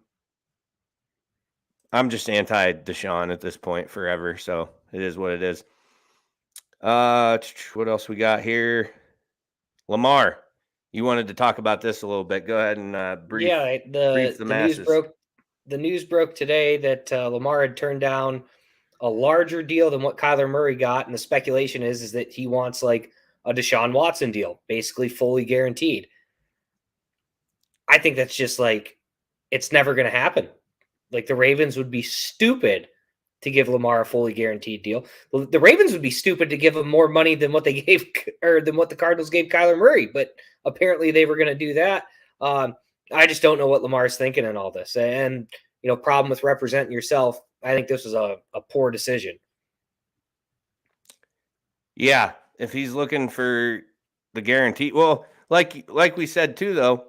just anti Deshaun at this point forever. So it is what it is. What else we got here? Lamar, you wanted to talk about this a little bit. Go ahead and brief. Yeah, brief the masses. The news broke today that Lamar had turned down a larger deal than what Kyler Murray got, and the speculation is that he wants like a Deshaun Watson deal, basically fully guaranteed. I think that's just like it's never going to happen. Like the Ravens would be stupid to give Lamar a fully guaranteed deal. The Ravens would be stupid to give him more money than what they gave or than what the Cardinals gave Kyler Murray, but apparently they were going to do that. I just don't know what Lamar's thinking in all this. And, problem with representing yourself. I think this was a poor decision. Yeah. If he's looking for the guarantee, well, like we said too, though,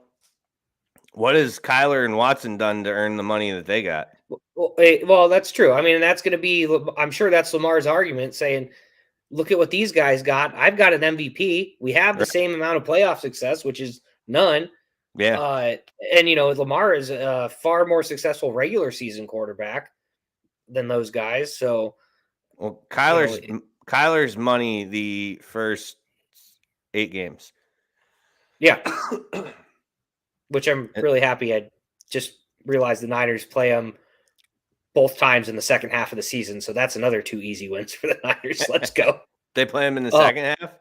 what has Kyler and Watson done to earn the money that they got? Well, that's true. I mean, that's going to be, I'm sure that's Lamar's argument saying, look at what these guys got. I've got an MVP. We have the same amount of playoff success, which is none. Yeah. And, Lamar is a far more successful regular season quarterback than those guys. So, well, Kyler's money the first 8 games. Yeah. Which I'm really happy. I just realized the Niners play them both times in the second half of the season. So that's another 2 easy wins for the Niners. Let's go. They play them in the second half?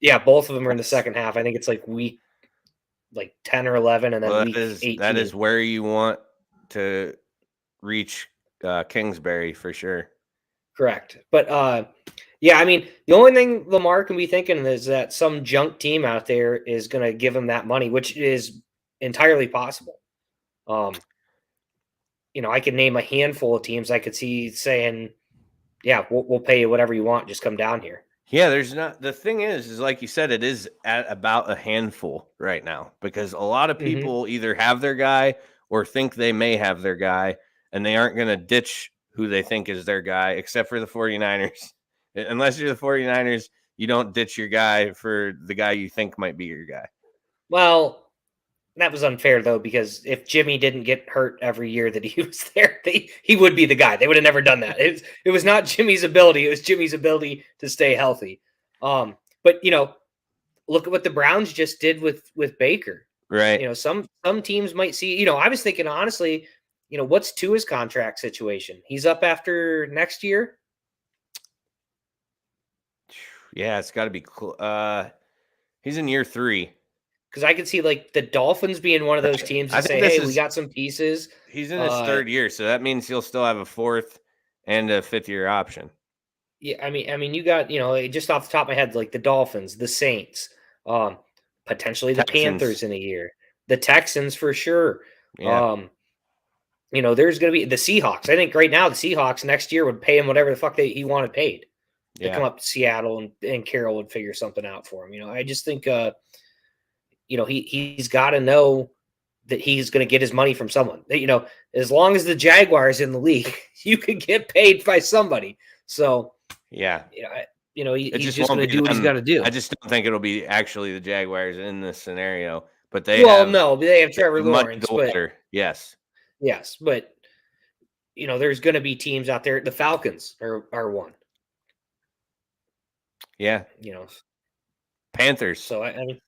Yeah, both of them are in the second half. I think it's like week 10 or 11 and then week 18. That is where you want to reach Kingsbury for sure. Correct. But yeah, I mean, the only thing Lamar can be thinking is that some junk team out there is going to give him that money, which is entirely possible. I could name a handful of teams I could see saying, yeah, we'll pay you whatever you want. Just come down here. Yeah, the thing is like you said, it is at about a handful right now because a lot of people either have their guy or think they may have their guy, and they aren't going to ditch who they think is their guy, except for the 49ers. Unless you're the 49ers, you don't ditch your guy for the guy you think might be your guy. Well, that was unfair, though, because if Jimmy didn't get hurt every year that he was there, he would be the guy. They would have never done that. It was not Jimmy's ability. It was Jimmy's ability to stay healthy. But, look at what the Browns just did with Baker. Right. Some teams might see, I was thinking, honestly, what's Tua's contract situation? He's up after next year. Yeah, it's got to be he's in year 3. Because I could see the Dolphins being one of those teams that say, hey, we got some pieces. He's in his 3rd year, so that means he'll still have a 4th and a 5th year option. Yeah, I mean, you got, just off the top of my head, the Dolphins, the Saints, potentially the Panthers in a year, the Texans for sure. Yeah. There's going to be the Seahawks. I think right now the Seahawks next year would pay him whatever the fuck he wanted paid to come up to Seattle, and Carroll would figure something out for him. I just think, he's got to know that he's going to get his money from someone. As long as the Jaguars in the league, you can get paid by somebody. So yeah, he's just going to do what he's got to do. I just don't think it'll be actually the Jaguars in this scenario. But they have Trevor Lawrence. Yes. Yes, but there's going to be teams out there. The Falcons are one. Yeah. Panthers. So I mean,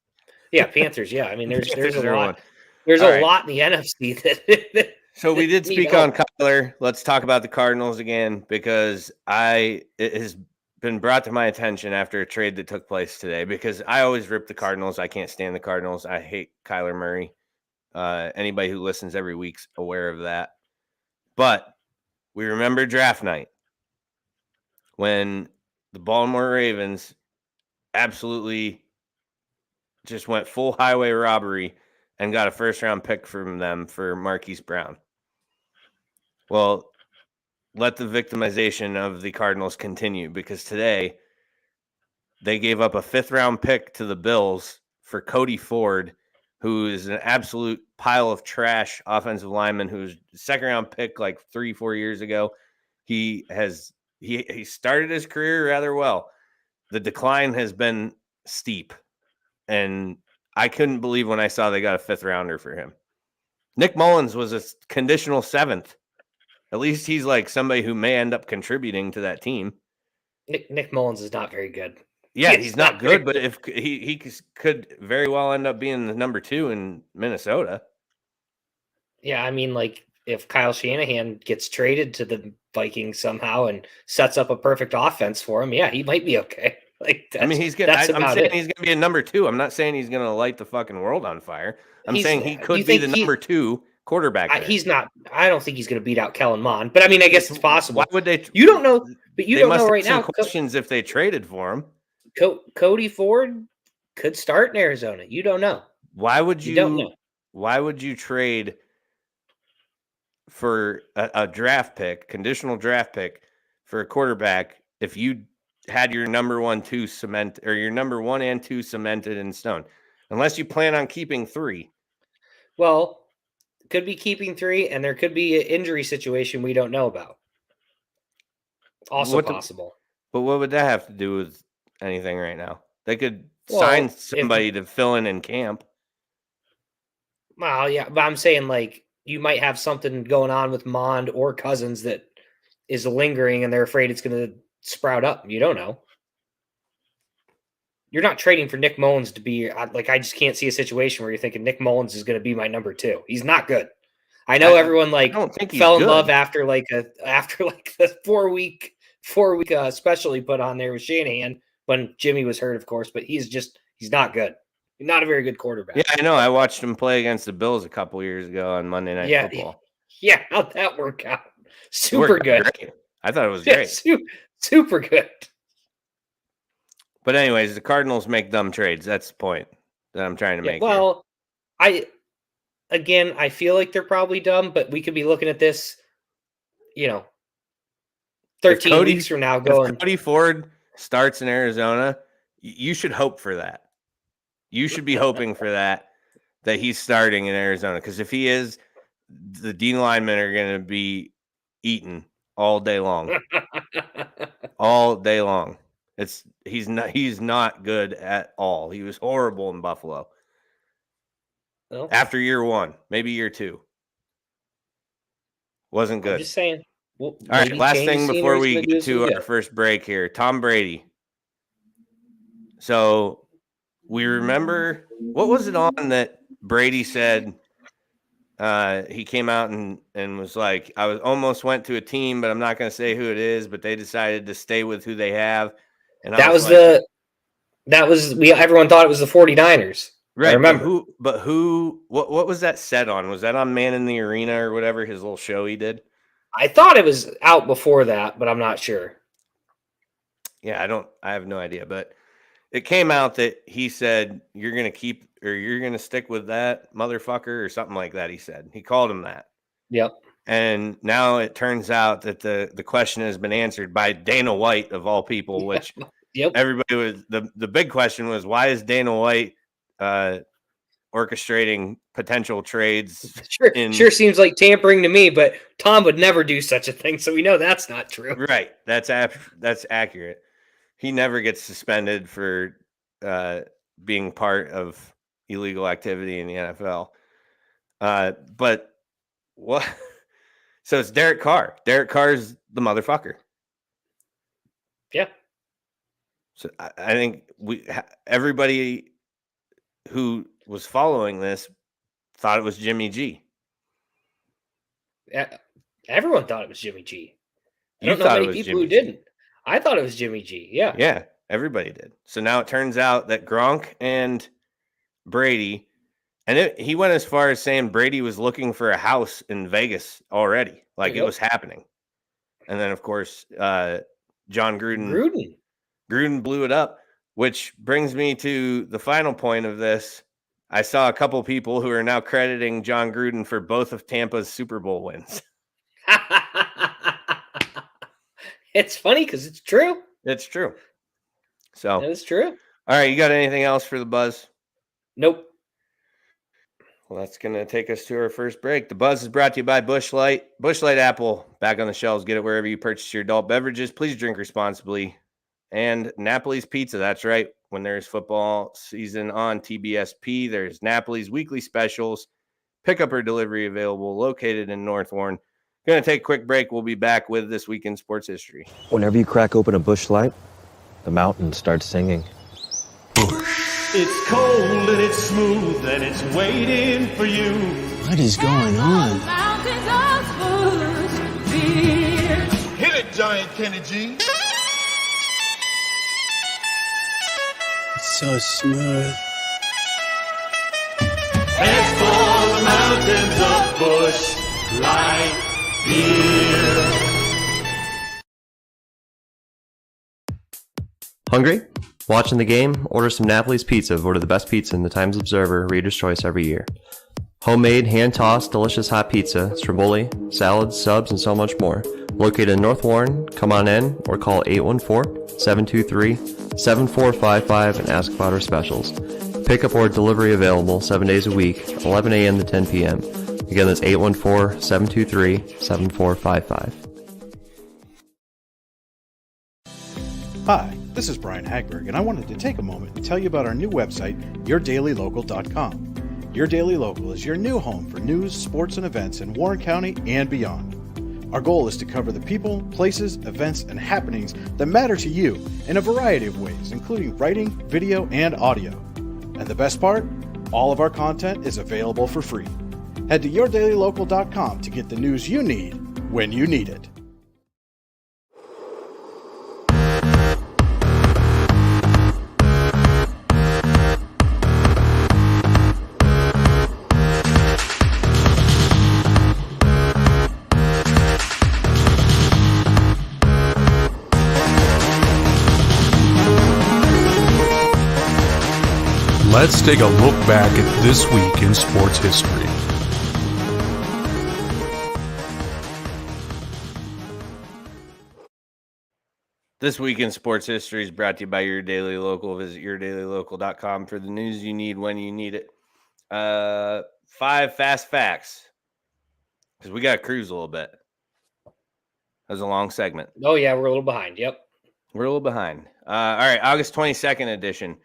Panthers. Yeah, I mean, there's a lot. There's a lot in the NFC that so we did speak on Kyler. Let's talk about the Cardinals again, because it has been brought to my attention after a trade that took place today, because I always rip the Cardinals. I can't stand the Cardinals. I hate Kyler Murray. Anybody who listens every week's aware of that. But we remember draft night when the Baltimore Ravens absolutely just went full highway robbery and got a first-round pick from them for Marquise Brown. Well, let the victimization of the Cardinals continue, because today they gave up a fifth-round pick to the Bills for Cody Ford, who is an absolute pile of trash offensive lineman who's second-round pick like 3-4 years ago. He started his career rather well. The decline has been steep, and I couldn't believe when I saw they got a fifth-rounder for him. Nick Mullins was a conditional seventh. At least he's like somebody who may end up contributing to that team. Nick Mullins is not very good. Yeah, he's not good, but if he could very well end up being the number 2 in Minnesota. Yeah, I mean, like, if Kyle Shanahan gets traded to the Vikings somehow and sets up a perfect offense for him, he might be okay. Like, I'm saying he's going to be a number 2. I'm not saying he's going to light the fucking world on fire. I'm saying he could be the number 2 quarterback. He's not. I don't think he's going to beat out Kellen Mond, but I mean, I guess it's possible. Why would they? You don't know, but you don't know right now. Questions if they traded for him. Cody Ford could start in Arizona. You don't know. Why would you? Don't know. Why would you trade for a draft pick, conditional draft pick, for a quarterback if you had your number 1, 2 cement, or your number 1 and 2 cemented in stone? Unless you plan on keeping 3. Well, could be keeping 3, and there could be an injury situation we don't know about. Also possible. But what would that have to do with anything right now? They could sign somebody to fill in camp. Well, yeah, but I'm saying, like, you might have something going on with Mond or Cousins that is lingering, and they're afraid it's going to sprout up. You don't know. You're not trading for Nick Mullins to be like, I just can't see a situation where you're thinking Nick Mullins is going to be my number 2. He's not good. I know everyone fell in love after the 4-week special he put on there with Shanahan when Jimmy was hurt, of course, but he's not good. He's not a very good quarterback. Yeah, I know. I watched him play against the Bills a couple years ago on Monday Night Football. Yeah, how'd that work out? Super good. Great. I thought it was great. Super good. But anyways, the Cardinals make dumb trades. That's the point that I'm trying to make. Well, here. I feel like they're probably dumb, but we could be looking at this, 13 weeks from now going. If Cody Ford starts in Arizona, you should hope for that. You should be hoping for that he's starting in Arizona. Because if he is, the D linemen are going to be eaten all day long. All day long. He's not good at all. He was horrible in Buffalo. Well, after year 1, maybe year 2. Wasn't good. I'm just saying. All right, last thing before we get to our first break here. Tom Brady. So we remember, what was it on that Brady said? He came out and was like, I almost went to a team, but I'm not going to say who it is, but they decided to stay with who they have. And everyone thought it was the 49ers. Right. I remember. What was that set on? Was that on Man in the Arena or whatever, his little show he did? I thought it was out before that, but I'm not sure. Yeah, I have no idea, but it came out that he said, you're going to stick with that motherfucker or something like that. He said, he called him that. Yep. And now it turns out that the question has been answered by Dana White of all people, which everybody was, the big question was, why is Dana White orchestrating potential trades? Sure seems like tampering to me, but Tom would never do such a thing. So we know that's not true. Right. That's accurate. he never gets suspended for being part of illegal activity in the NFL. But what? So it's Derek Carr. Derek Carr's the motherfucker. Yeah. So I think everybody who was following this thought it was Jimmy G. Everyone thought it was Jimmy G. I You don't know thought it many was people Jimmy who G. didn't. I thought it was Jimmy G. Yeah. Yeah, everybody did. So now it turns out that Gronk and Brady, and he went as far as saying Brady was looking for a house in Vegas already. Like it was happening. And then, of course, John Gruden blew it up, which brings me to the final point of this. I saw a couple people who are now crediting John Gruden for both of Tampa's Super Bowl wins. It's funny because it's true. It's true. So it's true. All right, you got anything else for the buzz? Nope. Well, that's going to take us to our first break. The buzz is brought to you by Busch Light. Busch Light Apple, back on the shelves. Get it wherever you purchase your adult beverages. Please drink responsibly. And Napoli's Pizza, that's right. When there's football season on TBSP, there's Napoli's weekly specials. Pickup or delivery available, located in North Warren. Going to take a quick break. We'll be back with This Week in Sports History. Whenever you crack open a Busch Light, the mountain starts singing. It's cold and it's smooth and it's waiting for you. What is going on? Hit it, Giant Kenny G. It's so smooth. Head for the mountains of Busch Light Beer. Hungry? Watching the game? Order some Napoli's Pizza, voted the best pizza in the Times Observer Reader's Choice every year. Homemade, hand-tossed, delicious hot pizza, stromboli, salads, subs, and so much more. Located in North Warren, come on in or call 814-723-7455 and ask about our specials. Pickup or delivery available 7 days a week, 11 a.m. to 10 p.m. Again, that's 814-723-7455. Hi, this is Brian Hagberg, and I wanted to take a moment to tell you about our new website, yourdailylocal.com. Your Daily Local is your new home for news, sports, and events in Warren County and beyond. Our goal is to cover the people, places, events, and happenings that matter to you in a variety of ways, including writing, video, and audio. And the best part? All of our content is available for free. Head to yourdailylocal.com to get the news you need when you need it. Let's take a look back at this week in sports history. This Week in Sports History is brought to you by Your Daily Local. Visit yourdailylocal.com for the news you need when you need it. 5 fast facts, because we got to cruise a little bit. That was a long segment. Oh, yeah, we're a little behind. Yep. We're a little behind. All right, August 22nd edition.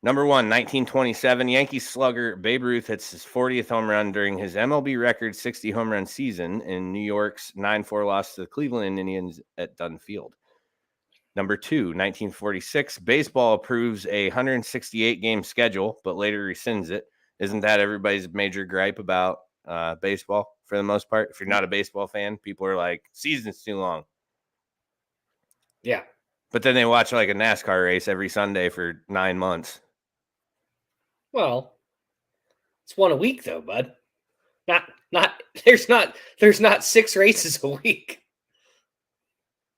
Number 1, 1927, Yankees slugger Babe Ruth hits his 40th home run during his MLB record 60 home run season in New York's 9-4 loss to the Cleveland Indians at Dunn Field. Number 2, 1946, baseball approves a 168-game schedule, but later rescinds it. Isn't that everybody's major gripe about baseball for the most part? If you're not a baseball fan, people are like, season's too long. Yeah. But then they watch like a NASCAR race every Sunday for 9 months. Well, it's one a week though, bud. There's not 6 races a week.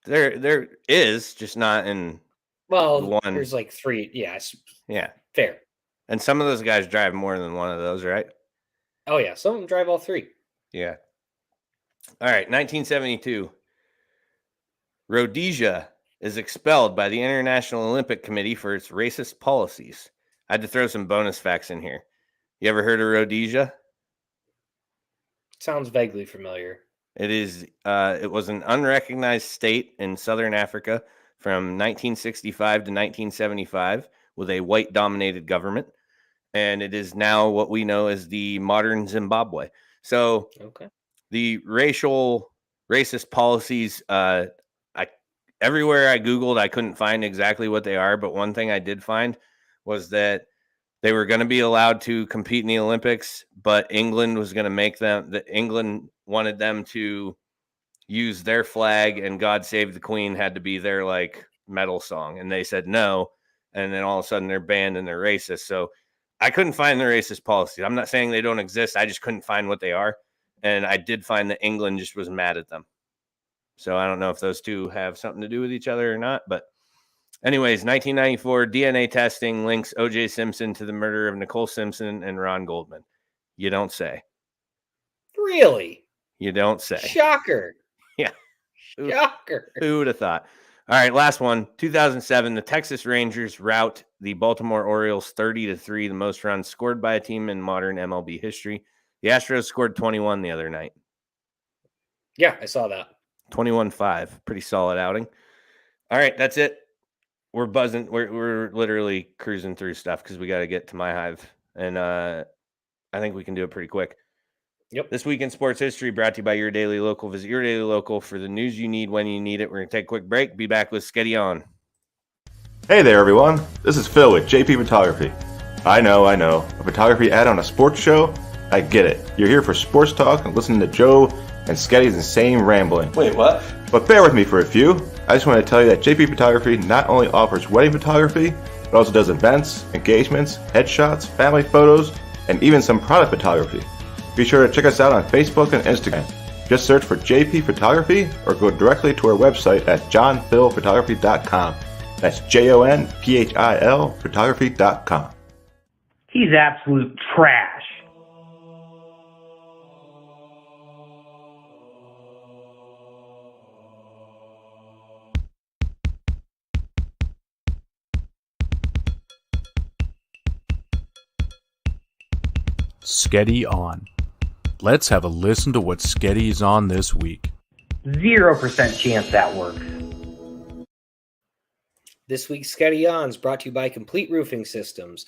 There is, just not in one. There's like 3. Yeah. Yeah. Fair. And some of those guys drive more than one of those, right? Oh yeah, some of them drive all 3. Yeah. All right, 1972. Rhodesia is expelled by the International Olympic Committee for its racist policies. I had to throw some bonus facts in here. You ever heard of Rhodesia? Sounds vaguely familiar. It was an unrecognized state in southern Africa, from 1965 to 1975 with a white-dominated government, and it is now what we know as the modern Zimbabwe. So the racist policies, everywhere I Googled, I couldn't find exactly what they are, but one thing I did find was that they were going to be allowed to compete in the Olympics, but England was going to make them, that England wanted them to use their flag, and God Save the Queen had to be their like medal song. And they said no. And then all of a sudden they're banned and they're racist. So I couldn't find the racist policies. I'm not saying they don't exist. I just couldn't find what they are. And I did find that England just was mad at them. So I don't know if those two have something to do with each other or not. But anyways, 1994 DNA testing links O.J. Simpson to the murder of Nicole Simpson and Ron Goldman. You don't say. Really? You don't say. Shocker. Yeah. Shocker. Who would have thought? All right, last one. 2007, the Texas Rangers rout the Baltimore Orioles 30-3, the most runs scored by a team in modern MLB history. The Astros scored 21 the other night. Yeah, I saw that. 21-5. Pretty solid outing. All right, that's it. We're buzzing. We're literally cruising through stuff because we got to get to my hive. And I think we can do it pretty quick. Yep. This week in sports history brought to you by Your Daily Local. Visit Your Daily Local for the news you need when you need it. We're going to take a quick break. Be back with Sketty On. Hey there, everyone. This is Phil with JP Photography. I know. A photography ad on a sports show? I get it. You're here for sports talk and listening to Joe and Sketty's insane rambling. Wait, what? But bear with me for a few. I just want to tell you that JP Photography not only offers wedding photography, but also does events, engagements, headshots, family photos, and even some product photography. Be sure to check us out on Facebook and Instagram. Just search for JP Photography or go directly to our website at johnphilphotography.com. That's JONPHIL photography.com. He's absolute trash. Sketty On. Let's have a listen to what Sketty is on this week. 0% chance that works. This week's Sketty On is brought to you by Complete Roofing Systems.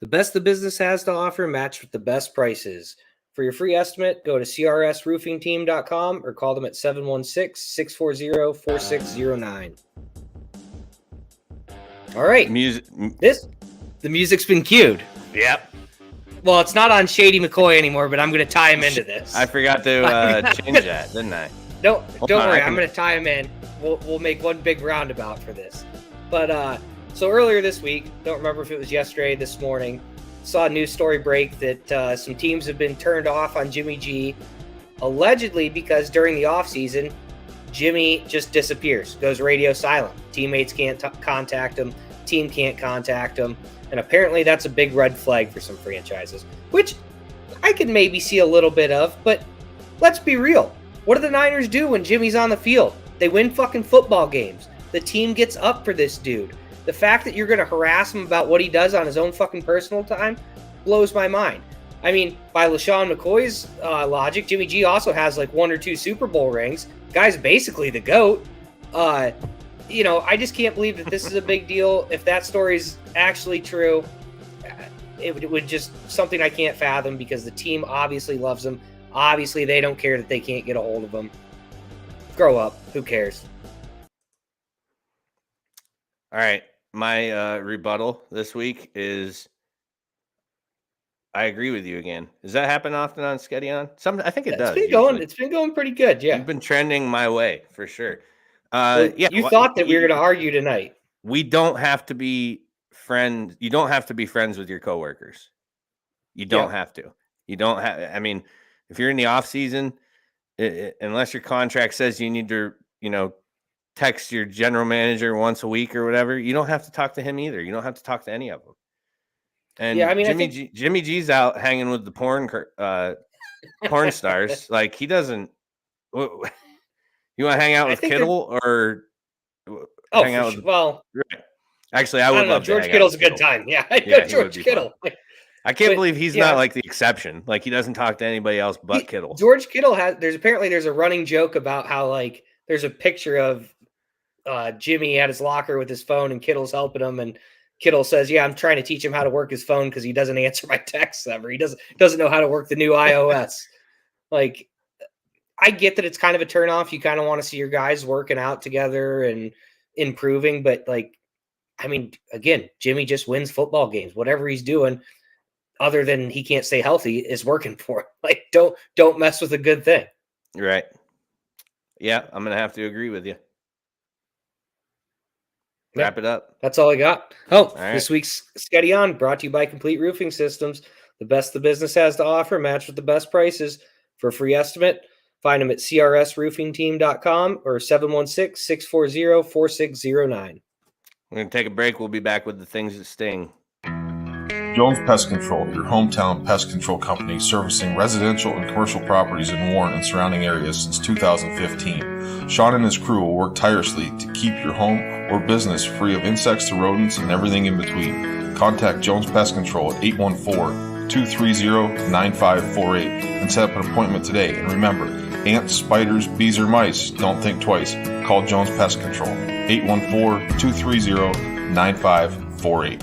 The best the business has to offer, matched with the best prices. For your free estimate, go to crsroofingteam.com or call them at 716-640-4609. All right. The music's been cued. Yep. Well, it's not on Shady McCoy anymore, but I'm going to tie him into this. I forgot to change that, didn't I? Don't worry. I'm going to tie him in. We'll make one big roundabout for this. But so earlier this week, don't remember if it was yesterday, this morning, saw a news story break that some teams have been turned off on Jimmy G, allegedly because during the offseason, Jimmy just disappears, goes radio silent. Teammates can't contact him. Team can't contact him. And apparently that's a big red flag for some franchises, which I could maybe see a little bit of, but let's be real. What do the Niners do when Jimmy's on the field? They win fucking football games. The team gets up for this dude. The fact that you're going to harass him about what he does on his own fucking personal time blows my mind. I mean, by LaShawn McCoy's logic, Jimmy G also has like 1 or 2 Super Bowl rings. Guy's basically the GOAT. I just can't believe that this is a big deal. If that story's actually true, it would just something I can't fathom because the team obviously loves him. Obviously, they don't care that they can't get a hold of him. Grow up. Who cares? All right. My rebuttal this week is I agree with you again. Does that happen often on Sketty On? I think it does. It's been going pretty good. Yeah. You've been trending my way for sure. You thought that we were going to argue tonight. We don't have to be friends. You don't have to be friends with your coworkers. You don't have to. You don't have. I mean, if you're in the off season, unless your contract says you need to, text your general manager once a week or whatever, you don't have to talk to him either. You don't have to talk to any of them. And Jimmy G's out hanging with the porn stars. Like he doesn't. You want to hang out with Kittle or hang out with? Well, right. Actually, I would love George Kittle's a good time. Yeah, George Kittle. I can't believe he's not like the exception. Like he doesn't talk to anybody else but Kittle. George Kittle there's a running joke about how like there's a picture of Jimmy at his locker with his phone and Kittle's helping him, and Kittle says, "Yeah, I'm trying to teach him how to work his phone because he doesn't answer my texts ever. He doesn't know how to work the new iOS." Like, I get that it's kind of a turnoff. You kind of want to see your guys working out together and improving, but like, I mean, again, Jimmy just wins football games. Whatever he's doing, other than he can't stay healthy, is working for him. Like, don't mess with a good thing. Right. Yeah, I'm gonna have to agree with you. Wrap it up. That's all I got. Oh, All right. This week's Sketty On brought to you by Complete Roofing Systems. The best the business has to offer, matched with the best prices. For a free estimate, find them at crsroofingteam.com or 716-640-4609. We're going to take a break. We'll be back with the things that sting. Jones Pest Control, your hometown pest control company servicing residential and commercial properties in Warren and surrounding areas since 2015. Sean and his crew will work tirelessly to keep your home or business free of insects to rodents and everything in between. Contact Jones Pest Control at 814-230-9548 and set up an appointment today. And remember, ants, spiders, bees, or mice, don't think twice. Call Jones Pest Control, 814-230-9548.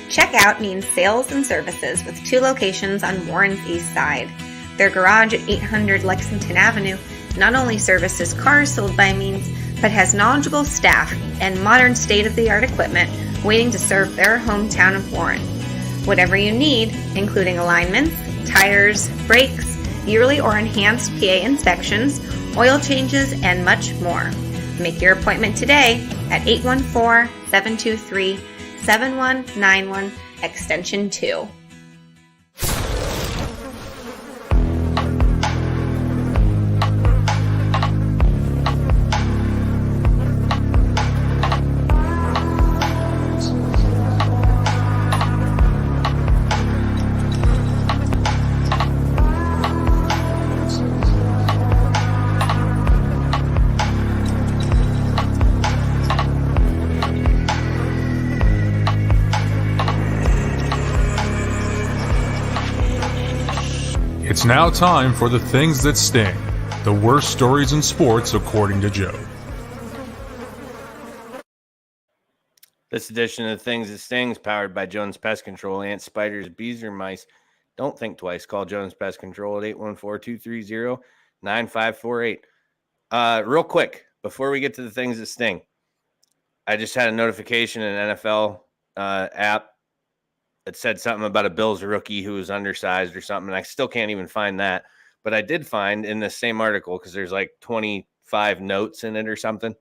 Checkout means sales and services with 2 locations on Warren's East Side. Their garage at 800 Lexington Avenue not only services cars sold by Means, but has knowledgeable staff and modern state-of-the-art equipment waiting to serve their hometown of Warren. Whatever you need, including alignments, tires, brakes, yearly or enhanced PA inspections, oil changes, and much more. Make your appointment today at 814-723-7191, extension 2. It's now time for the things that sting. The worst stories in sports, according to Joe. This edition of Things That Stings, powered by Jones Pest Control. Ants, spiders, bees, or mice, don't think twice. Call Jones Pest Control at 814-230-9548. Real quick, before we get to the things that sting, I just had a notification in an NFL app. It said something about a Bills rookie who was undersized or something, and I still can't even find that. But I did find in this same article, because there's like 25 notes in it or something.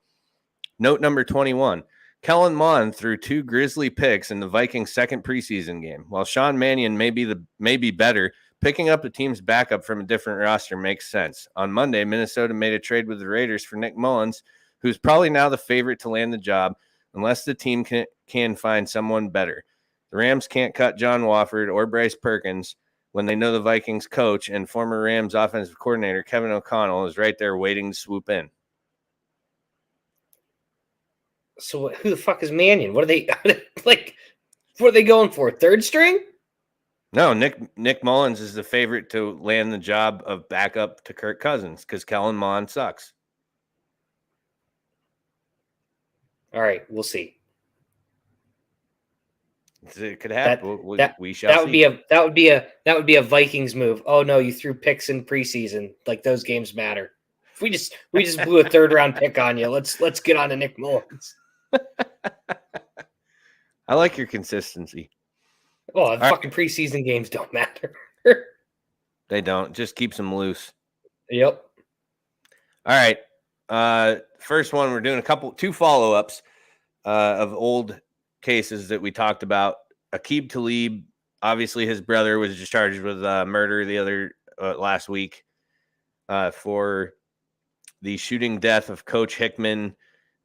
Note number 21. Kellen Mond threw 2 Grizzly picks in the Vikings' second preseason game. While Sean Mannion may be better, picking up the team's backup from a different roster makes sense. On Monday, Minnesota made a trade with the Raiders for Nick Mullins, who's probably now the favorite to land the job, unless the team can find someone better. The Rams can't cut John Wofford or Bryce Perkins when they know the Vikings coach and former Rams offensive coordinator Kevin O'Connell is right there waiting to swoop in. So who the fuck is Mannion? What are they like? What are they going for? Third string? No, Nick Mullins is the favorite to land the job of backup to Kirk Cousins because Kellen Mond sucks. All right, we'll see. It could happen. We shall that see. Would be a Vikings move. Oh no, you threw picks in preseason. Like, those games matter. If we just blew a 3rd round pick on you. Let's get on to Nick Mullins. I like your consistency. Well, fucking preseason games don't matter. They don't. Just keeps them loose. Yep. All right. First one, we're doing 2 follow-ups of old cases that we talked about. Aqib Talib, obviously his brother was just charged with murder the other last week for the shooting death of Coach Hickman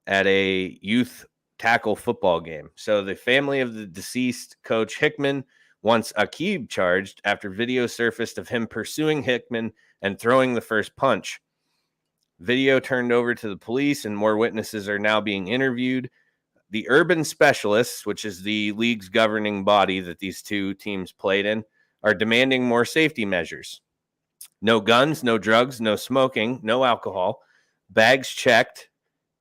at a youth tackle football game. So the family of the deceased Coach Hickman wants Aqib charged after video surfaced of him pursuing Hickman and throwing the first punch. Video turned over to the police and more witnesses are now being interviewed. The Urban Specialists, which is the league's governing body that these 2 teams played in, are demanding more safety measures. No guns, no drugs, no smoking, no alcohol, bags checked,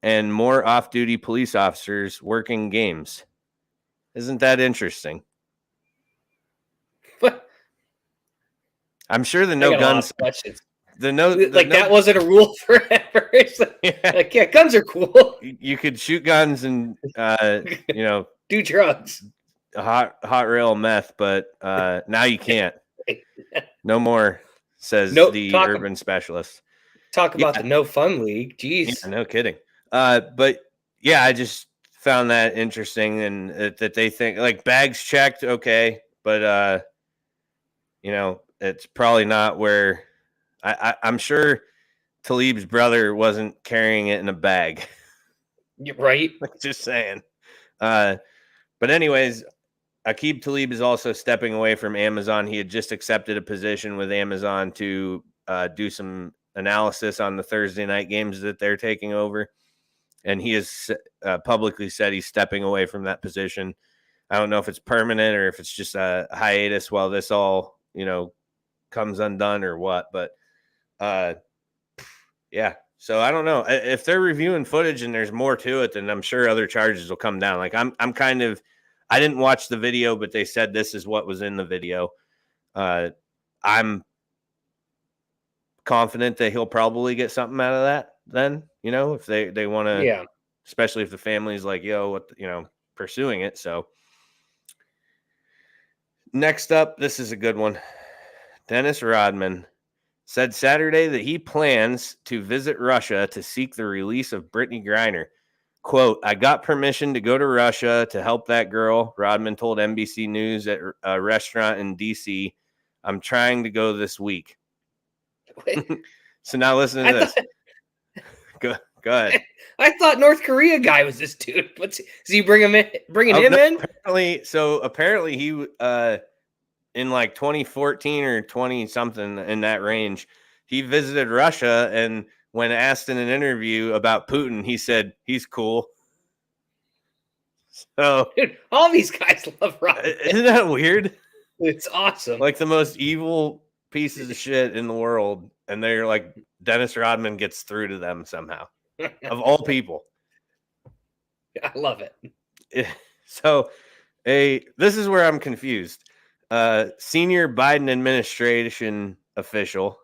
and more off-duty police officers working games. Isn't that interesting? I'm sure the no guns questions. That wasn't a rule forever. Yeah, guns are cool. You could shoot guns and do drugs, hot rail meth, but now you can't. No more, says the urban specialist. Talk about the no fun league. Jeez, no kidding. But yeah, I just found that interesting, and that they think like bags checked, okay, but it's probably not where I'm sure Talib's brother wasn't carrying it in a bag. Right? Just saying. But anyways, Aqib Talib is also stepping away from Amazon. He had just accepted a position with Amazon to do some analysis on the Thursday night games that they're taking over. And he has publicly said he's stepping away from that position. I don't know if it's permanent or if it's just a hiatus while this all, comes undone or what. But yeah. So I don't know if they're reviewing footage and there's more to it, then I'm sure other charges will come down. Like I'm kind of, I didn't watch the video, but they said this is what was in the video. I'm confident that he'll probably get something out of that then, if they want to, especially if the family's like, pursuing it. So next up, this is a good one. Dennis Rodman said Saturday that he plans to visit Russia to seek the release of Brittany Griner. Quote, I got permission to go to Russia to help that girl, Rodman told NBC News at a restaurant in D.C. I'm trying to go this week. So now listen to this. Go ahead. I thought North Korea guy was this dude. Does he bringing him in? Apparently he in like 2014 or 20 something in that range, he visited Russia, and when asked in an interview about Putin, he said he's cool. So dude, all these guys love Rodman. Isn't that weird? It's awesome. Like the most evil pieces of shit in the world, and they're like, Dennis Rodman gets through to them somehow. Of all people. I love it. So this is where I'm confused. Senior Biden administration official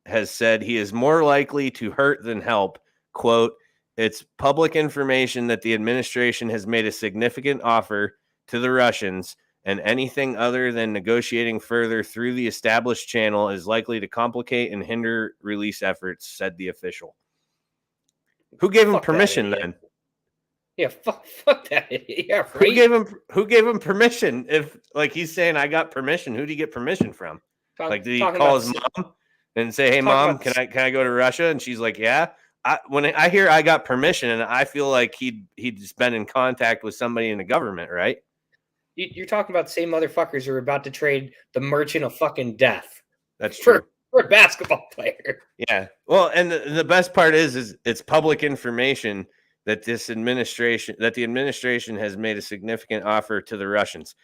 has said he is more likely to hurt than help. Quote, it's public information that the administration has made a significant offer to the Russians, and anything other than negotiating further through the established channel is likely to complicate and hinder release efforts, said the official. Who gave him permission then? Yeah, fuck that idiot. Yeah, right? Who gave him permission? If like he's saying I got permission, who did he get permission from? Did he call his mom and say, "Hey mom, can I go to Russia?" And she's like, "Yeah." When I hear I got permission, and I feel like he'd just been in contact with somebody in the government, right? You're talking about the same motherfuckers who are about to trade the merchant of fucking death. That's true. For a basketball player. Yeah. Well, and the best part is it's public information that the administration has made a significant offer to the Russians.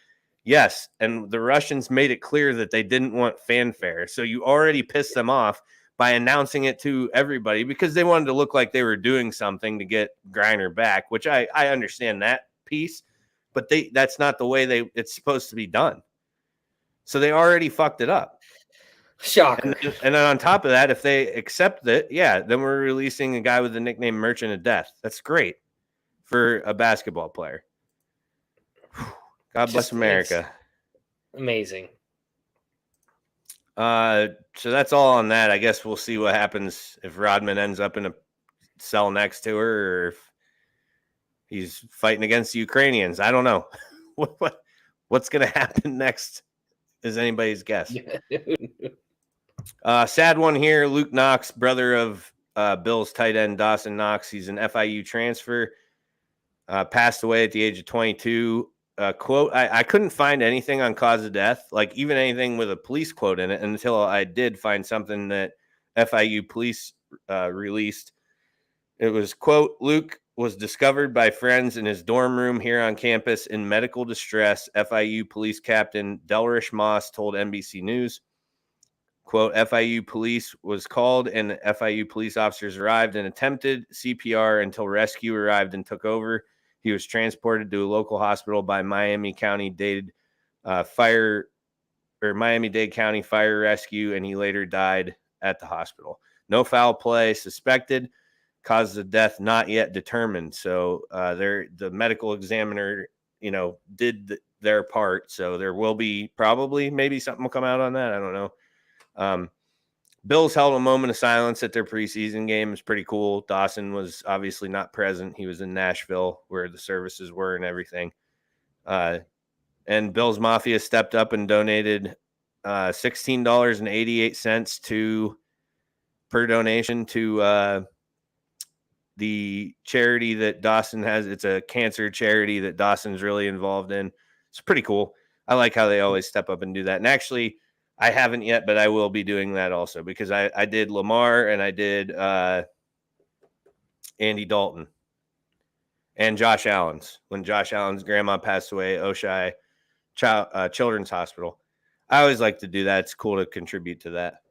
Yes, and the Russians made it clear that they didn't want fanfare. So you already pissed them off by announcing it to everybody because they wanted to look like they were doing something to get Griner back, which I understand that piece, but that's not the way it's supposed to be done. So they already fucked it up. Shocker. And then on top of that, if they accept it, then we're releasing a guy with the nickname Merchant of Death. That's great for a basketball player. God bless America. Amazing. So that's all on that. I guess we'll see what happens if Rodman ends up in a cell next to her or if he's fighting against the Ukrainians. I don't know. What's going to happen next is anybody's guess. Sad one here. Luke Knox, brother of Bills tight end Dawson Knox. He's an FIU transfer. Passed away at the age of 22. Quote, I couldn't find anything on cause of death, like even anything with a police quote in it, until I did find something that FIU police released. It was, quote, Luke was discovered by friends in his dorm room here on campus in medical distress. FIU police captain Delrish Moss told NBC News. quote, FIU police was called and FIU police officers arrived and attempted CPR until rescue arrived and took over. He was transported to a local hospital by Miami-Dade County Fire Rescue, and he later died at the hospital. No foul play suspected. Cause of death not yet determined. So the medical examiner, did their part. So there will be maybe something will come out on that. I don't know. Bills held a moment of silence at their preseason game. It's pretty cool. Dawson was obviously not present. He was in Nashville where the services were and everything. And Bills Mafia stepped up and donated $16.88 per donation to the charity that Dawson has. It's a cancer charity that Dawson's really involved in. It's pretty cool. I like how they always step up and do that. And actually, I haven't yet, but I will be doing that also because I did Lamar and I did Andy Dalton and Josh Allen's. When Josh Allen's grandma passed away, Oshai Children's Hospital. I always like to do that. It's cool to contribute to that.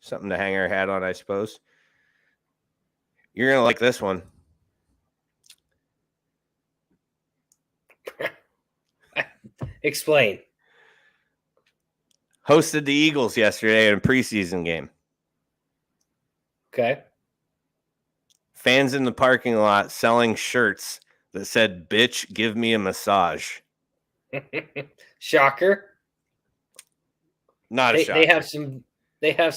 Something to hang our hat on, I suppose. You're gonna like this one. Explain. Hosted the Eagles yesterday in a preseason game. Okay. Fans in the parking lot selling shirts that said, "Bitch, give me a massage." Shocker. Not a shocker. They have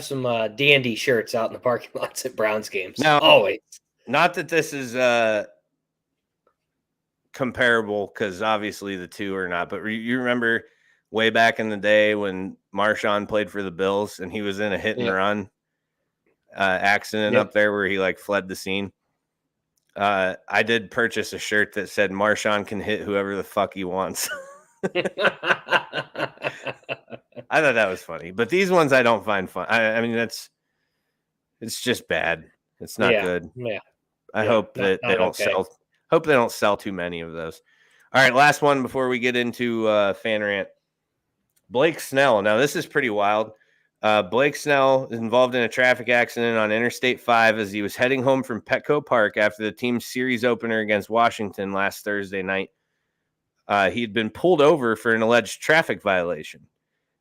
some dandy shirts out in the parking lots at Browns games. Now, always. Not that this is comparable, because obviously the two are not. But you remember way back in the day when Marshawn played for the Bills and he was in a hit and run accident up there where he fled the scene. I did purchase a shirt that said Marshawn can hit whoever the fuck he wants. I thought that was funny, but these ones I don't find fun. I mean, it's just bad. It's not good. Yeah. I hope that they don't sell. Hope they don't sell too many of those. All right, last one before we get into fan rant. Blake Snell. Now this is pretty wild. Blake Snell is involved in a traffic accident on Interstate 5 as he was heading home from Petco Park after the team's series opener against Washington last Thursday night. He had been pulled over for an alleged traffic violation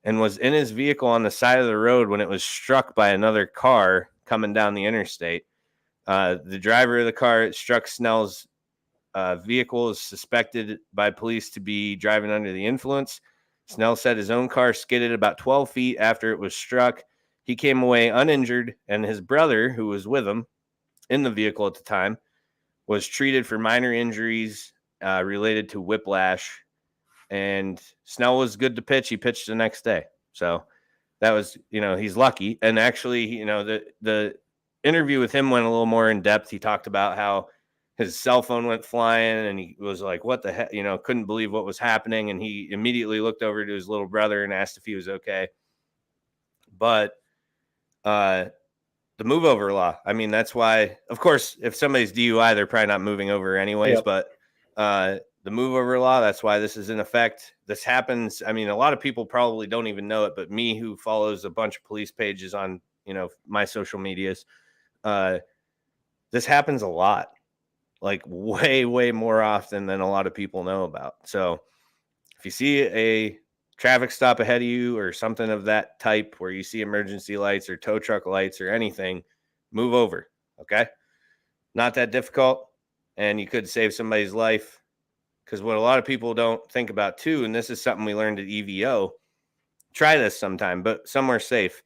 and was in his vehicle on the side of the road when it was struck by another car coming down the interstate. The driver of the car that struck Snell's vehicle is suspected by police to be driving under the influence. Snell said his own car skidded about 12 feet after it was struck. He came away uninjured, and his brother, who was with him in the vehicle at the time, was treated for minor injuries related to whiplash. And Snell was good to pitch. He pitched the next day. So that was, he's lucky. And actually, the interview with him went a little more in depth. He talked about how his cell phone went flying and he was like, what the heck, couldn't believe what was happening. And he immediately looked over to his little brother and asked if he was okay. But the move over law, I mean, that's why, of course, if somebody's DUI, they're probably not moving over anyways, but the move over law, that's why this is in effect. This happens. I mean, a lot of people probably don't even know it, but me, who follows a bunch of police pages on, my social medias, this happens a lot. Like way, way more often than a lot of people know about. So if you see a traffic stop ahead of you or something of that type where you see emergency lights or tow truck lights or anything, move over. Okay. Not that difficult. And you could save somebody's life. Because what a lot of people don't think about too, and this is something we learned at EVO, try this sometime, but somewhere safe.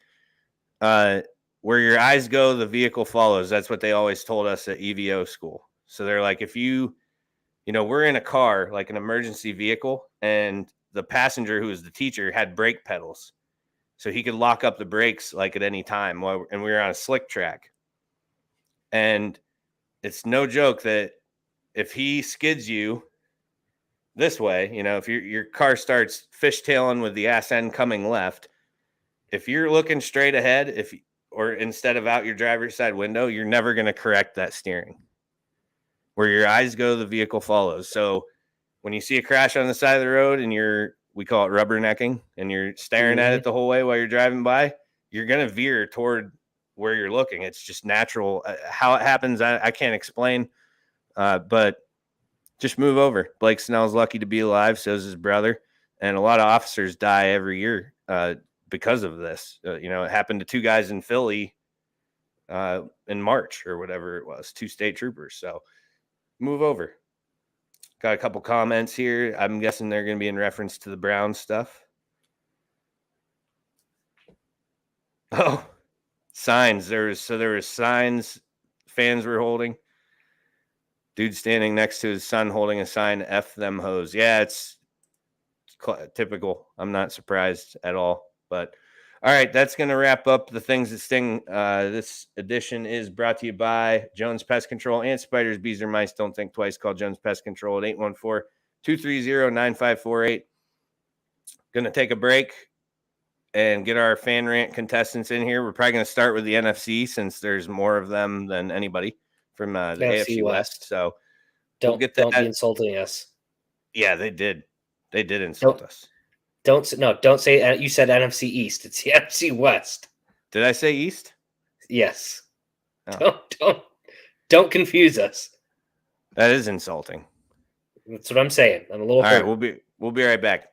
Where your eyes go, the vehicle follows. That's what they always told us at EVO school. So they're like, if we're in a car, like an emergency vehicle, and the passenger, who was the teacher, had brake pedals. So he could lock up the brakes like at any time. And we were on a slick track. And it's no joke that if he skids you this way, if your car starts fishtailing with the ass end coming left, if you're looking straight ahead, or instead of out your driver's side window, you're never going to correct that steering. Where your eyes go, the vehicle follows. So when you see a crash on the side of the road and we call it rubbernecking, and you're staring at it the whole way while you're driving by, you're going to veer toward where you're looking. It's just natural. How it happens, I can't explain, but just move over. Blake Snell's lucky to be alive. So is his brother. And a lot of officers die every year because of this. It happened to 2 guys in Philly in March or whatever it was, 2 state troopers. So move over. Got a couple comments here. I'm guessing they're going to be in reference to the Browns stuff. Oh, signs. There was signs fans were holding. Dude standing next to his son holding a sign, F them hoes. Yeah, it's typical. I'm not surprised at all. But all right, that's going to wrap up the things that sting. This edition is brought to you by Jones Pest Control and Spiders, Bees, or Mice. Don't think twice. Call Jones Pest Control at 814-230-9548. Going to take a break and get our fan rant contestants in here. We're probably going to start with the NFC since there's more of them than anybody from the AFC West. So don't be insulting us. Yeah, they did. They did insult us. Don't say you said NFC East. It's the NFC West. Did I say East? Yes. Oh. Don't confuse us. That is insulting. That's what I'm saying. I'm a little hurt. All right, we'll be right back.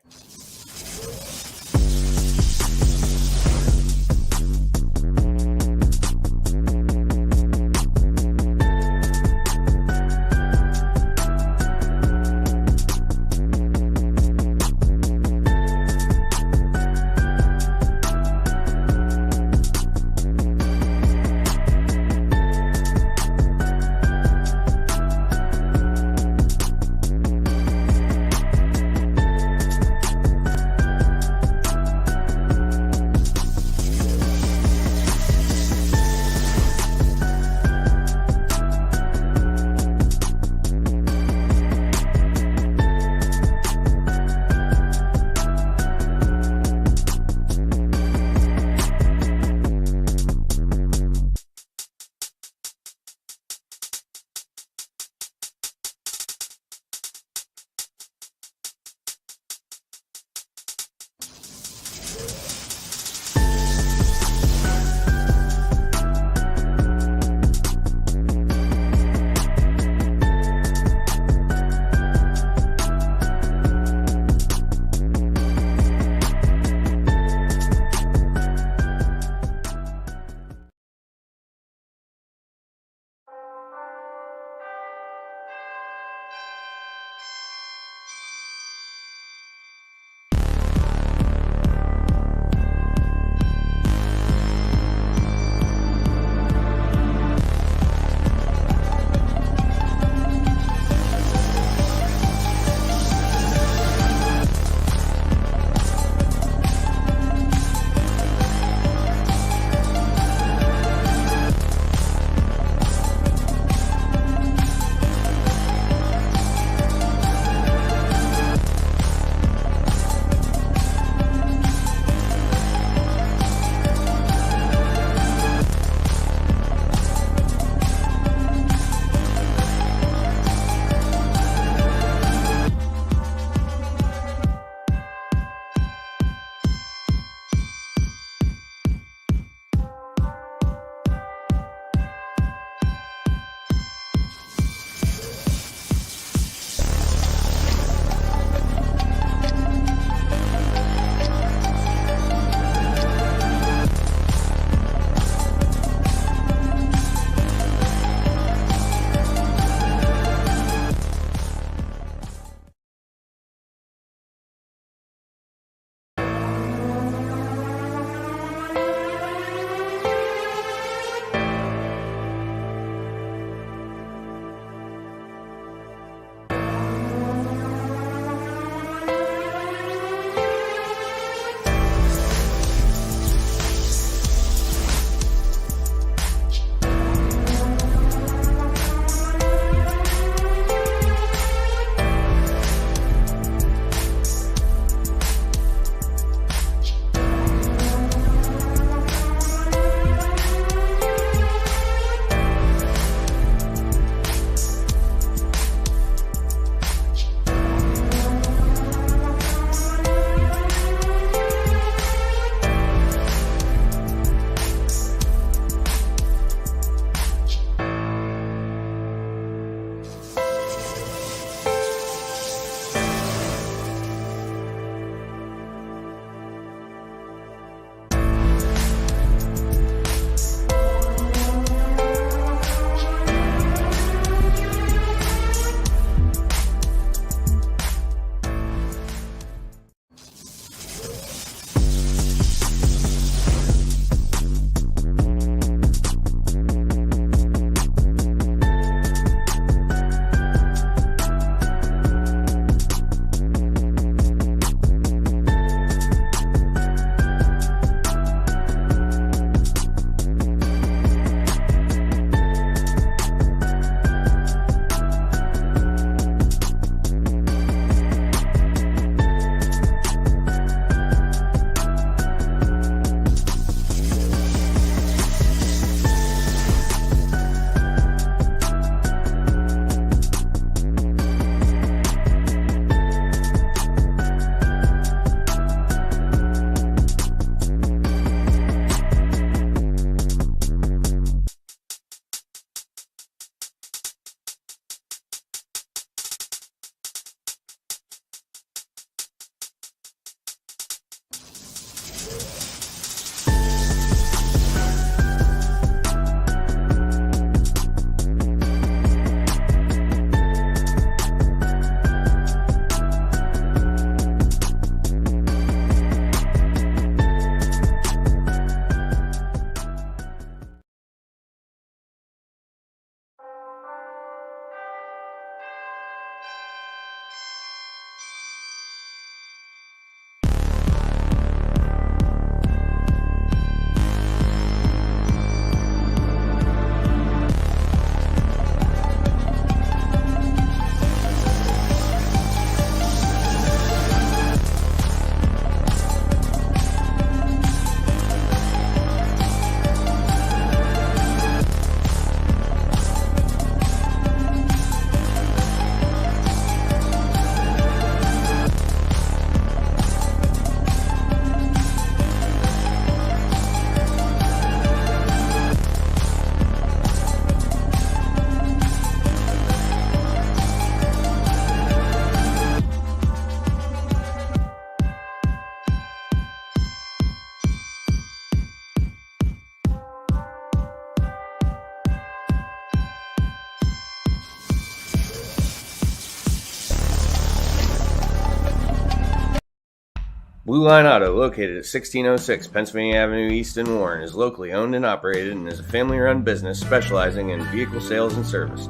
Blue Line Auto, located at 1606 Pennsylvania Avenue East in Warren, is locally owned and operated and is a family-run business specializing in vehicle sales and service.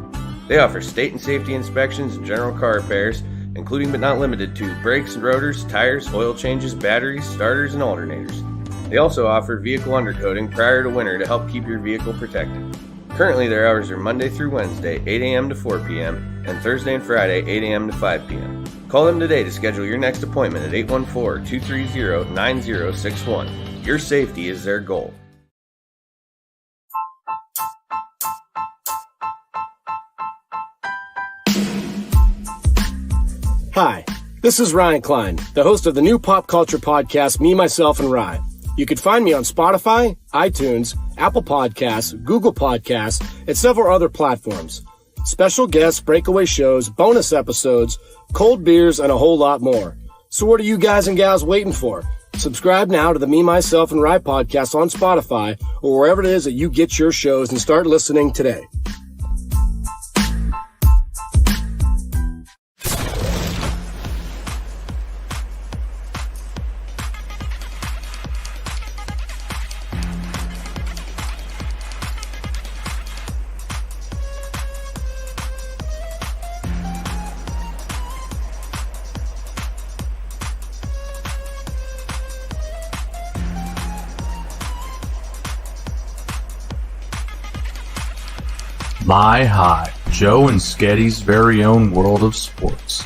They offer state and safety inspections and general car repairs, including but not limited to brakes and rotors, tires, oil changes, batteries, starters, and alternators. They also offer vehicle undercoating prior to winter to help keep your vehicle protected. Currently, their hours are Monday through Wednesday, 8 a.m. to 4 p.m., and Thursday and Friday, 8 a.m. to 5 p.m. Call them today to schedule your next appointment at 814-230-9061. Your safety is their goal. Hi, this is Ryan Klein, the host of the new pop culture podcast, Me, Myself, and Rye. You can find me on Spotify, iTunes, Apple Podcasts, Google Podcasts, and several other platforms. Special guests, breakaway shows, bonus episodes, cold beers, and a whole lot more. So what are you guys and gals waiting for? Subscribe now to the Me, Myself, and Rye podcast on Spotify or wherever it is that you get your shows and start listening today. My High, Joe and Sketty's very own world of sports.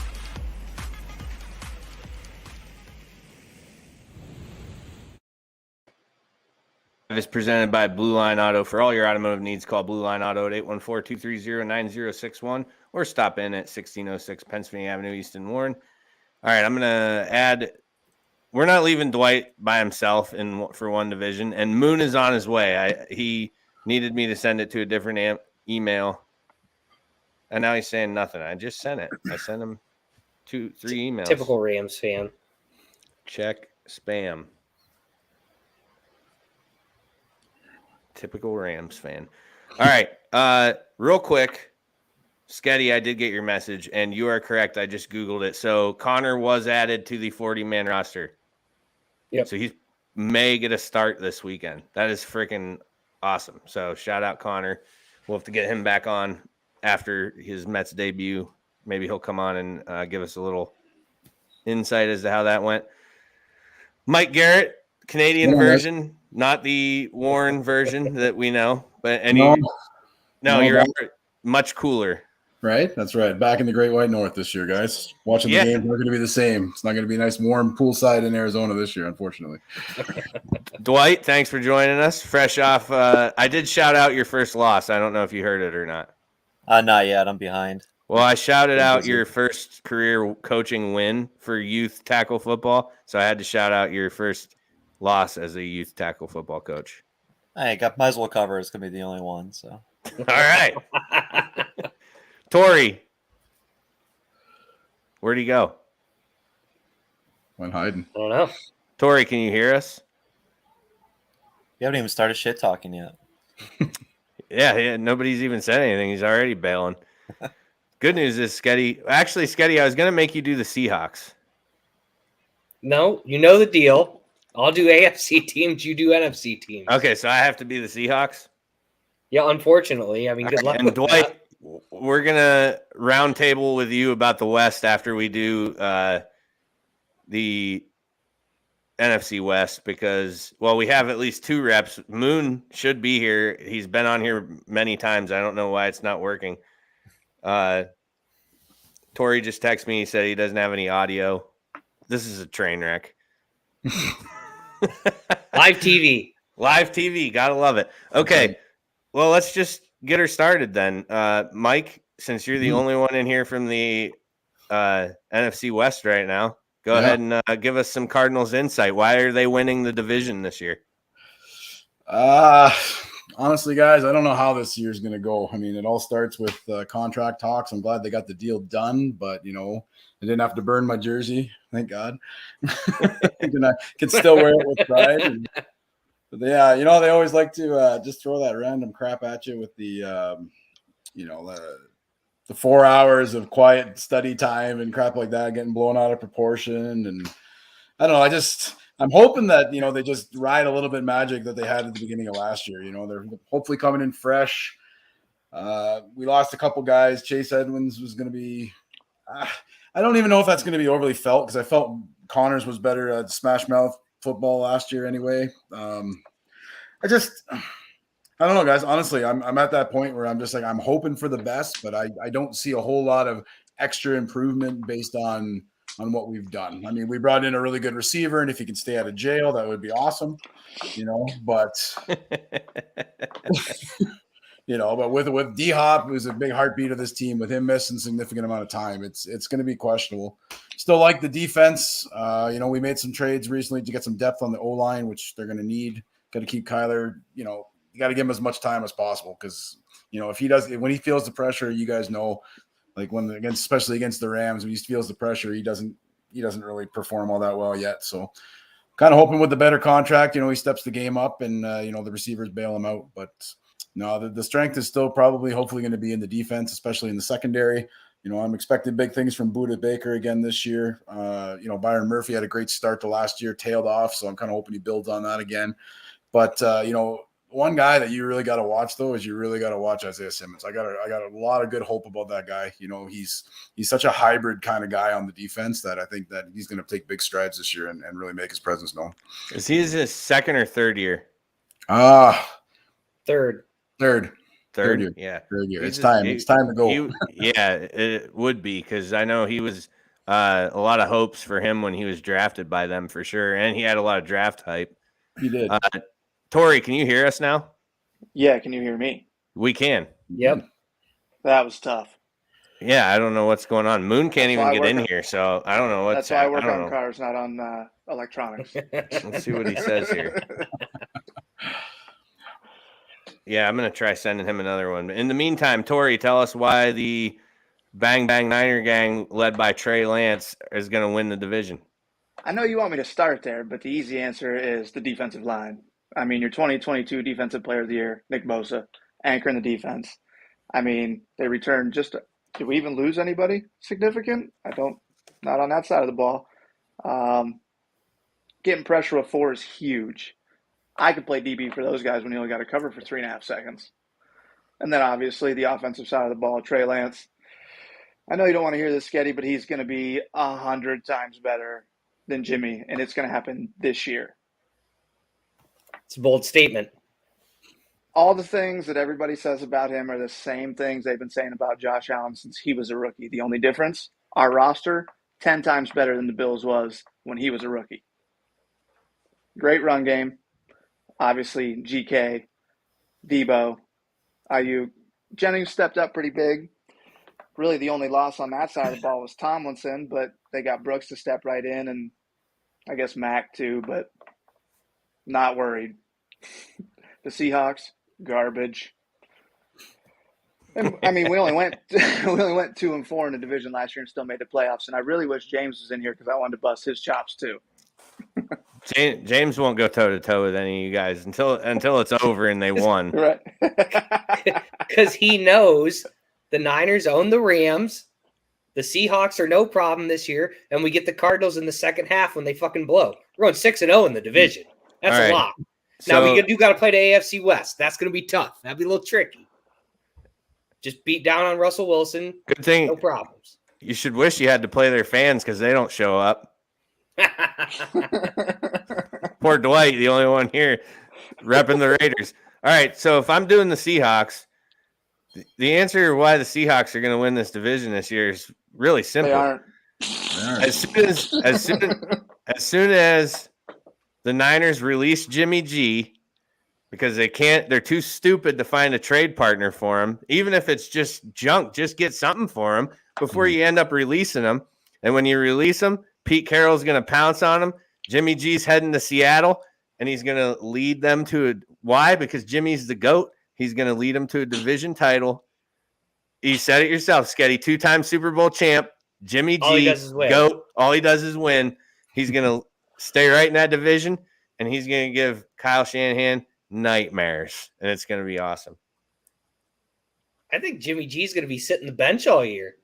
Is presented by Blue Line Auto. For all your automotive needs, call Blue Line Auto at 814-230-9061 or stop in at 1606 Pennsylvania Avenue East in Warren. All right, I'm going to add, we're not leaving Dwight by himself for one division, and Moon is on his way. He needed me to send it to a different email, and now he's saying nothing. I just sent it. I sent him 2-3 emails. Typical Rams fan. Check spam. Typical Rams fan. All right. Real quick, Sketty, I did get your message, and you are correct. I just Googled it. So Connor was added to the 40-man roster. Yep. So he may get a start this weekend. That is freaking awesome. So shout out Connor. We'll have to get him back on after his Mets debut. Maybe he'll come on and give us a little insight as to how that went. Mike Garrett, Canadian version, not the Warren version that we know, but you're much cooler. Right? That's right. Back in the Great White North this year, guys. Watching the games, we're going to be the same. It's not going to be nice, warm poolside in Arizona this year, unfortunately. Dwight, thanks for joining us. Fresh off, I did shout out your first loss. I don't know if you heard it or not. Not yet. I'm behind. Well, I shouted out your first career coaching win for youth tackle football, so I had to shout out your first loss as a youth tackle football coach. I might as well cover. It's going to be the only one. So, all right. Tori, where'd he go? Went hiding. I don't know. Tori, can you hear us? You haven't even started shit talking yet. Yeah, nobody's even said anything. He's already bailing. Good news is, Sketty. Actually, Sketty, I was going to make you do the Seahawks. No, you know the deal. I'll do AFC teams. You do NFC teams. Okay, so I have to be the Seahawks? Yeah, unfortunately. I mean, good luck with Dwight, that. We're going to round table with you about the West after we do the NFC West because, well, we have at least 2 reps. Moon should be here. He's been on here many times. I don't know why it's not working. Tori just texted me. He said he doesn't have any audio. This is a train wreck. Live TV. Live TV. Gotta love it. Okay. Well, let's just get her started then. Mike, since you're the only one in here from the NFC West right now, go ahead and give us some Cardinals insight. Why are they winning the division this year? Honestly, guys, I don't know how this year's going to go. I mean, it all starts with contract talks. I'm glad they got the deal done, but, I didn't have to burn my jersey. Thank God. I can still wear it with pride. But yeah, they always like to just throw that random crap at you with the 4 hours of quiet study time and crap like that getting blown out of proportion. And I don't know. I'm hoping that, they just ride a little bit magic that they had at the beginning of last year. They're hopefully coming in fresh. We lost a couple guys. Chase Edmonds was going to be, I don't even know if that's going to be overly felt, because I felt Connors was better at smash mouth football last year anyway. I don't know, guys. Honestly, I'm at that point where I'm just like, I'm hoping for the best, but I don't see a whole lot of extra improvement based on what we've done. I mean, we brought in a really good receiver, and if he can stay out of jail, that would be awesome. But but with D-Hop, who's a big heartbeat of this team, with him missing a significant amount of time, it's going to be questionable. Still like the defense. We made some trades recently to get some depth on the O-line, which they're going to need. Got to keep Kyler, you got to give him as much time as possible, because, when he feels the pressure, you guys know, like especially against the Rams, when he feels the pressure, he doesn't really perform all that well yet. So kind of hoping with the better contract, he steps the game up, and, the receivers bail him out. But no, the strength is still hopefully going to be in the defense, especially in the secondary. I'm expecting big things from Budda Baker again this year. Byron Murphy had a great start to last year, tailed off, so I'm kind of hoping he builds on that again. But, one guy that you really got to watch, though, is you really got to watch Isaiah Simmons. I got a lot of good hope about that guy. He's such a hybrid kind of guy on the defense that I think that he's going to take big strides this year and really make his presence known. Is he his second or third year? Third year. Yeah. Third year. It's time to go. Yeah, it would be, because I know he was a lot of hopes for him when he was drafted by them, for sure. And he had a lot of draft hype. He did. Tori, can you hear us now? Yeah, can you hear me? We can. Yep. That was tough. Yeah, I don't know what's going on. Moon can't even get in here, so I don't know what's happening. That's why I work on cars, not on electronics. Let's see what he says here. Yeah, I'm going to try sending him another one. In the meantime, Tori, tell us why the Bang Bang Niner gang, led by Trey Lance, is going to win the division. I know you want me to start there, but the easy answer is the defensive line. I mean, your 2022 Defensive Player of the Year, Nick Bosa, anchoring the defense. I mean, they returned did we even lose anybody significant? Not on that side of the ball. Getting pressure with 4 is huge. I could play DB for those guys when you only got to cover for 3.5 seconds. And then obviously the offensive side of the ball, Trey Lance. I know you don't want to hear this, Sketty, but he's going to be 100 times better than Jimmy, and it's going to happen this year. It's a bold statement. All the things that everybody says about him are the same things they've been saying about Josh Allen since he was a rookie. The only difference, our roster, 10 times better than the Bills was when he was a rookie. Great run game. Obviously, GK, Debo, Ayuk. Jennings stepped up pretty big. Really, the only loss on that side of the ball was Tomlinson, but they got Brooks to step right in, and I guess Mac too, but not worried. The Seahawks, garbage. And, I mean, we only went 2-4 in the division last year and still made the playoffs. And I really wish James was in here because I wanted to bust his chops too. James won't go toe to toe with any of you guys until it's over and they won. Right. Because he knows the Niners own the Rams. The Seahawks are no problem this year, and we get the Cardinals in the second half when they fucking blow. We're going 6-0 in the division. That's a lot. Now we do got to play the AFC West. That's going to be tough. That'd be a little tricky. Just beat down on Russell Wilson. Good thing. No problems. You should wish you had to play their fans because they don't show up. Poor Dwight, the only one here repping the Raiders. All right, so if I'm doing the Seahawks, the answer why the Seahawks are going to win this division this year is really simple. They aren't. As soon as the Niners release Jimmy G, because they're too stupid to find a trade partner for him. Even if it's just junk, just get something for him before you end up releasing him. And when you release him, Pete Carroll's going to pounce on him. Jimmy G's heading to Seattle, and he's going to lead them to why? Because Jimmy's the GOAT. He's going to lead them to a division title. You said it yourself, Sketty. 2-time Super Bowl champ. Jimmy G, GOAT. All he does is win. He's going to stay right in that division, and he's going to give Kyle Shanahan nightmares, and it's going to be awesome. I think Jimmy G's going to be sitting the bench all year.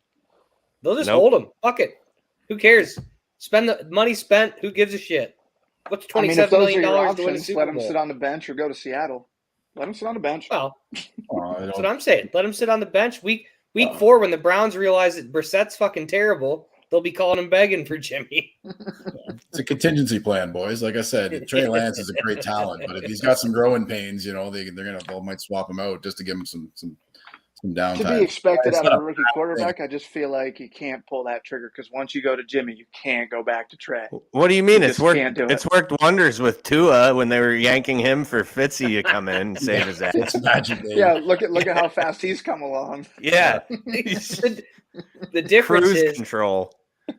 They'll just hold him. Fuck it. Who cares? Spend the money spent. Who gives a shit? What's I mean, if $27 those are million your to win a options, Super let him Bowl? sit on the bench or go to Seattle. Let him sit on the bench. Well, Oh, that's what I'm saying. Let him sit on the bench. Week 4, when the Browns realize that Brissett's fucking terrible, they'll be calling him begging for Jimmy. It's a contingency plan, boys. Like I said, Trey Lance is a great talent, but if he's got some growing pains, they might swap him out just to give him some downtime. To be expected It's out of not a rookie quarterback, I just feel like you can't pull that trigger because once you go to Jimmy, you can't go back to Trey. What do you mean? You It's just worked. can't do it. It's worked wonders with Tua when they were yanking him for Fitzy to come in and save his ass. It's magic, baby. Yeah, look at how fast he's come along. Yeah, the difference cruise is control.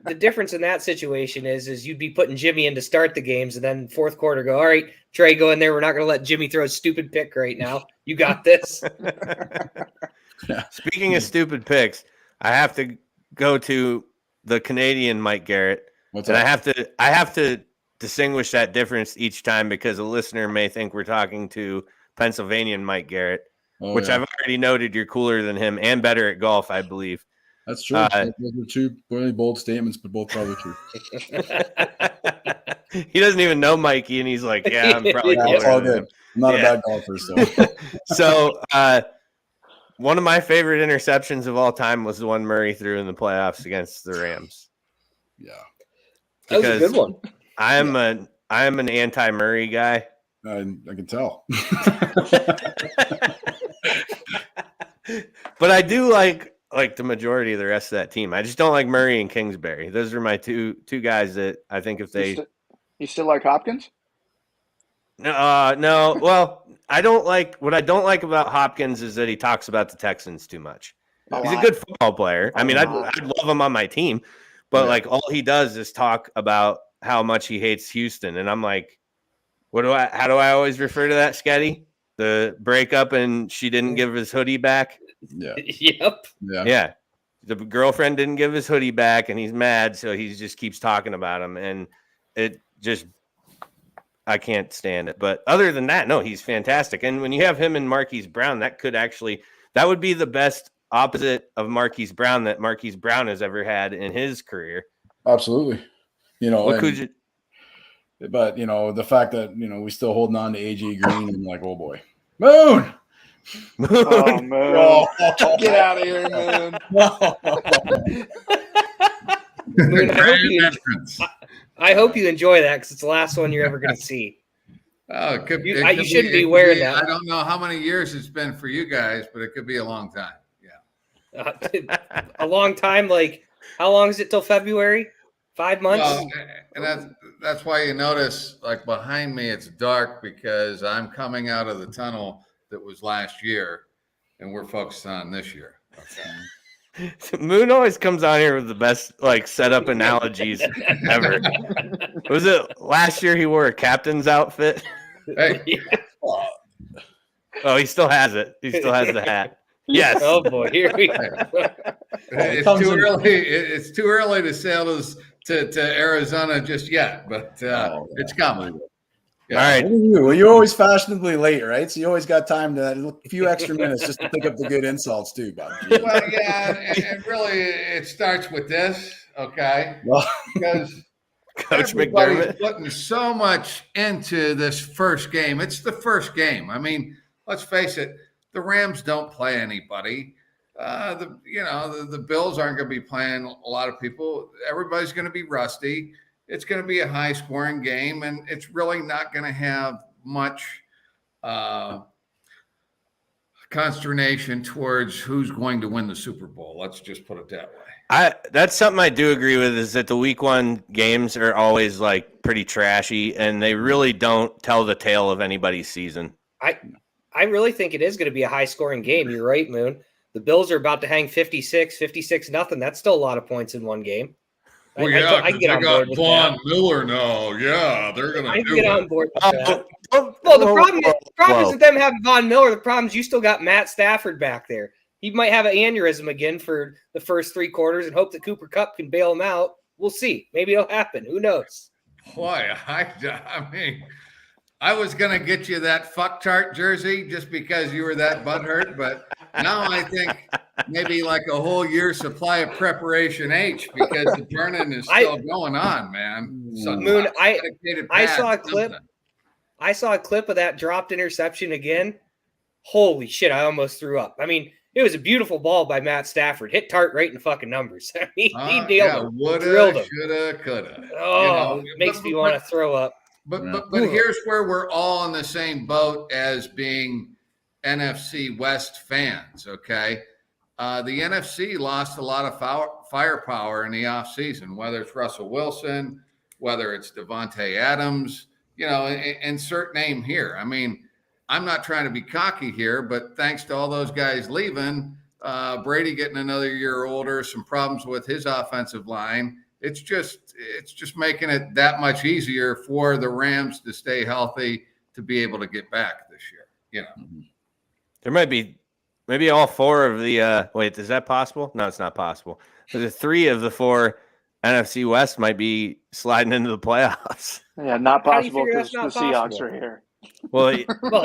the difference in that situation is you'd be putting Jimmy in to start the games, and then fourth quarter go, all right, Trey, go in there. We're not going to let Jimmy throw a stupid pick right now. You got this. Speaking of stupid picks, I have to go to the Canadian Mike Garrett. What's and up? I have to distinguish that difference each time because a listener may think we're talking to Pennsylvanian Mike Garrett, which I've already noted you're cooler than him and better at golf, I believe. That's true. Those are two really bold statements, but both probably true. He doesn't even know Mikey, and he's like, "Yeah, I'm probably cooler it's all than good. him." I'm not a bad golfer, so. So, one of my favorite interceptions of all time was the one Murray threw in the playoffs against the Rams. Yeah, that was a good one. I am an anti-Murray guy. I can tell. But I do like the majority of the rest of that team. I just don't like Murray and Kingsbury. Those are my two guys that I think if they. You still like Hopkins? No. Well, I don't like what I don't like about Hopkins is that he talks about the Texans too much. He's a good football player. I mean, I'd love him on my team, but like all he does is talk about how much he hates Houston, and I'm like, how do I always refer to that, Sketty? The breakup and she didn't give his hoodie back. Yeah. Yep. Yeah. The girlfriend didn't give his hoodie back, and he's mad, so he just keeps talking about him, and it just. I can't stand it. But other than that, no, he's fantastic. And when you have him and Marquise Brown, that would be the best opposite of Marquise Brown that Marquise Brown has ever had in his career. Absolutely. But the fact that we still holding on to AJ Green and like, oh boy. Moon. Oh, Moon. Oh. Get out of here, Moon. Moon, I hope you enjoy that because it's the last one you're ever going to see. Oh, it could, you shouldn't be wearing that. I don't know how many years it's been for you guys, but it could be a long time. Yeah. A long time. Like, how long is it till February? 5 months? Well, and that's why you notice, like, behind me, it's dark because I'm coming out of the tunnel that was last year, and we're focused on this year. Okay. Moon always comes on here with the best setup analogies ever. Was it last year he wore a captain's outfit? Hey. Oh, he still has it. He still has the hat. Yes. Oh boy, here we go. It's too early. It's too early to sail to Arizona just yet, but it's coming. Yeah. All right. Well, you're always fashionably late, right? So you always got time to a few extra minutes just to pick up the good insults too, Bob. Well, yeah, and really it starts with this, okay? Because Coach everybody's McDermott putting so much into this first game. It's the first game. I mean, let's face it, the Rams don't play anybody. The Bills aren't going to be playing a lot of people. Everybody's going to be rusty. It's going to be a high-scoring game, and it's really not going to have much consternation towards who's going to win the Super Bowl. Let's just put it that way. That's something I do agree with is that the week one games are always pretty trashy, and they really don't tell the tale of anybody's season. I really think it is going to be a high-scoring game. You're right, Moon. The Bills are about to hang 56-0. That's still a lot of points in one game. Well, yeah, I get on board with Von Miller now. Yeah, they're going to get on board with that. Well, the problem isn't them having Von Miller. The problem is you still got Matt Stafford back there. He might have an aneurysm again for the first 3 quarters and hope that Cooper Kupp can bail him out. We'll see. Maybe it'll happen. Who knows? Boy, I mean, I was gonna get you that fuck chart jersey just because you were that butthurt, but now I think maybe like a whole year's supply of preparation H because the burning is still going on, man. Moon, I saw a clip. Something. I saw a clip of that dropped interception again. Holy shit! I almost threw up. I mean, it was a beautiful ball by Matt Stafford. Hit Tart right in the fucking numbers. I mean, he nailed him. Drilled Woulda, him. shoulda, coulda. Oh, makes me want to throw up. But here's where we're all in the same boat as being NFC West fans, okay? The NFC lost a lot of firepower in the offseason, whether it's Russell Wilson, whether it's Devontae Adams, insert name here. I mean, I'm not trying to be cocky here, but thanks to all those guys leaving, Brady getting another year older, some problems with his offensive line, it's just making it that much easier for the Rams to stay healthy to be able to get back this year. There might be maybe all four of the wait, is that possible? No, it's not possible. The 3 of the 4 NFC West might be sliding into the playoffs. Yeah, not How do you possible figure because that's the not Seahawks possible? are here. Well,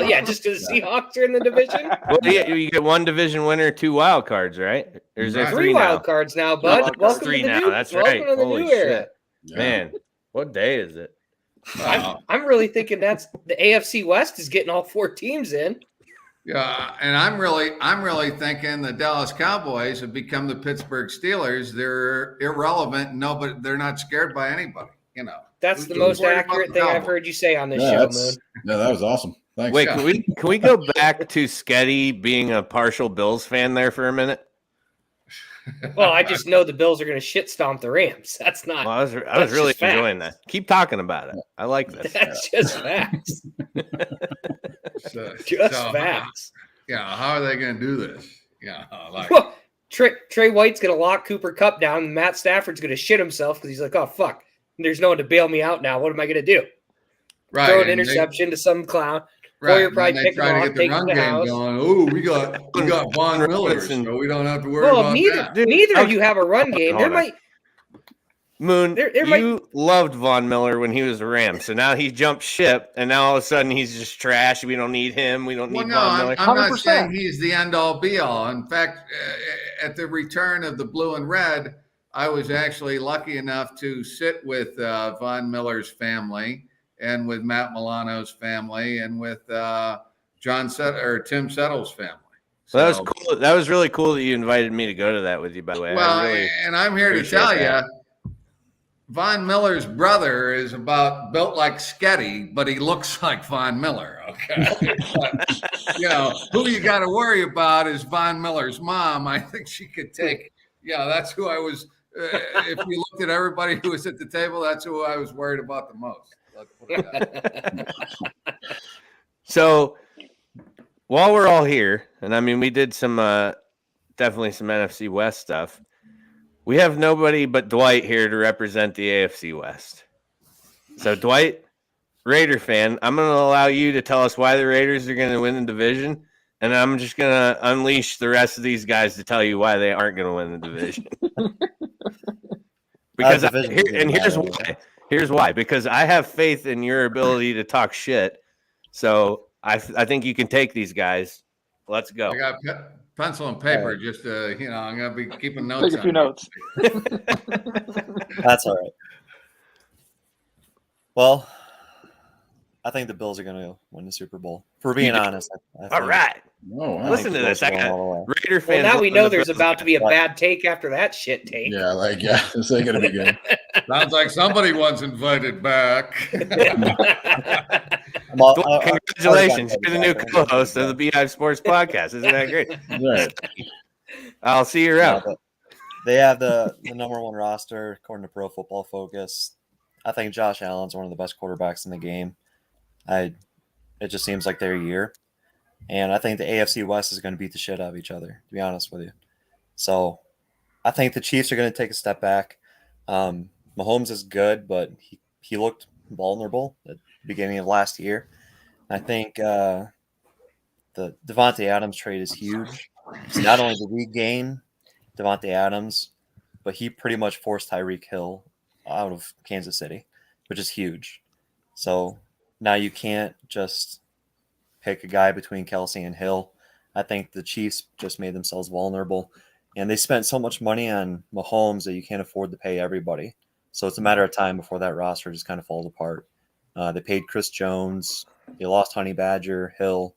yeah, just because the Seahawks are in the division. Well, you get 1 division winner, 2 wild cards, right? Or is there 3 3 wild now? cards now, bud. It's Welcome 3 to the now. new. That's welcome right. to the Holy new shit, era. man! What day is it? I'm really thinking that's the AFC West is getting all 4 teams in. Yeah, and I'm really thinking the Dallas Cowboys have become the Pittsburgh Steelers. They're irrelevant. No, but they're not scared by anybody. That's the most accurate thing I've heard you say on this show, Moon. Yeah, that was awesome. Thanks. Wait, can we go back to Sketty being a partial Bills fan there for a minute? Well, I just know the Bills are going to shit stomp the Rams. That's not. Well, I was really enjoying that. Keep talking about it. I like this. That's just facts. Facts. How are they going to do this? Well, Trey White's going to lock Cooper Kupp down, and Matt Stafford's going to shit himself because he's like, "Oh fuck, there's no one to bail me out now. What am I going to do? Right, Throw an interception to some clown." Right, Or probably they pick try him to off, get the take him run to the game house. going. Oh, we got Von Miller, so we don't have to worry about that. Neither of you have a run game. There might. Moon, there you loved Von Miller when he was a Ram, so now he jumped ship, and now all of a sudden he's just trash. We don't need him. We don't need Von Miller. I'm not saying he's the end-all, be-all. In fact, at the return of the blue and red, I was actually lucky enough to sit with Von Miller's family and with Matt Milano's family and with Tim Settle's family. So that was cool. That was really cool that you invited me to go to that with you, by the way. Well, really and I'm here to tell you, Von Miller's brother is about built like Sketty, but he looks like Von Miller. Okay, but, who you got to worry about is Von Miller's mom. I think she could take. That's who I was. If you looked at everybody who was at the table, that's who I was worried about the most. Let's put it that way. So while we're all here, and I mean, we did some definitely some NFC West stuff. We have nobody but Dwight here to represent the AFC West. So, Dwight, Raider fan, I'm going to allow you to tell us why the Raiders are going to win the division, and I'm just going to unleash the rest of these guys to tell you why they aren't going to win the division. Because here's why. Here's why. Because I have faith in your ability to talk shit. So, I think you can take these guys. Let's go. I got pencil and paper. Just I'm gonna be keeping notes. Take a few notes. That's all right. Well, I think the Bills are going to win the Super Bowl. For being honest, I think, all right. Oh, wow. Listen to this. I got Raider fans. Well, now we know there's about to be a bad take after that shit take. Yeah, this ain't gonna be good. Sounds like somebody once invited back. Congratulations, you're the new co-host of the Beehive Sports Podcast. Isn't that great? Right. I'll see you around. They have the number 1 roster according to Pro Football Focus. I think Josh Allen's one of the best quarterbacks in the game. It just seems like their year. And I think the AFC West is going to beat the shit out of each other, to be honest with you. So I think the Chiefs are going to take a step back. Mahomes is good, but he looked vulnerable at the beginning of last year. I think the Devontae Adams trade is huge. So not only did we gain Devontae Adams, but he pretty much forced Tyreek Hill out of Kansas City, which is huge. So Now you can't just pick a guy between Kelsey and Hill. I think the Chiefs just made themselves vulnerable, and they spent so much money on Mahomes that you can't afford to pay everybody. So it's a matter of time before that roster just kind of falls apart. They paid Chris Jones. They lost Honey Badger, Hill.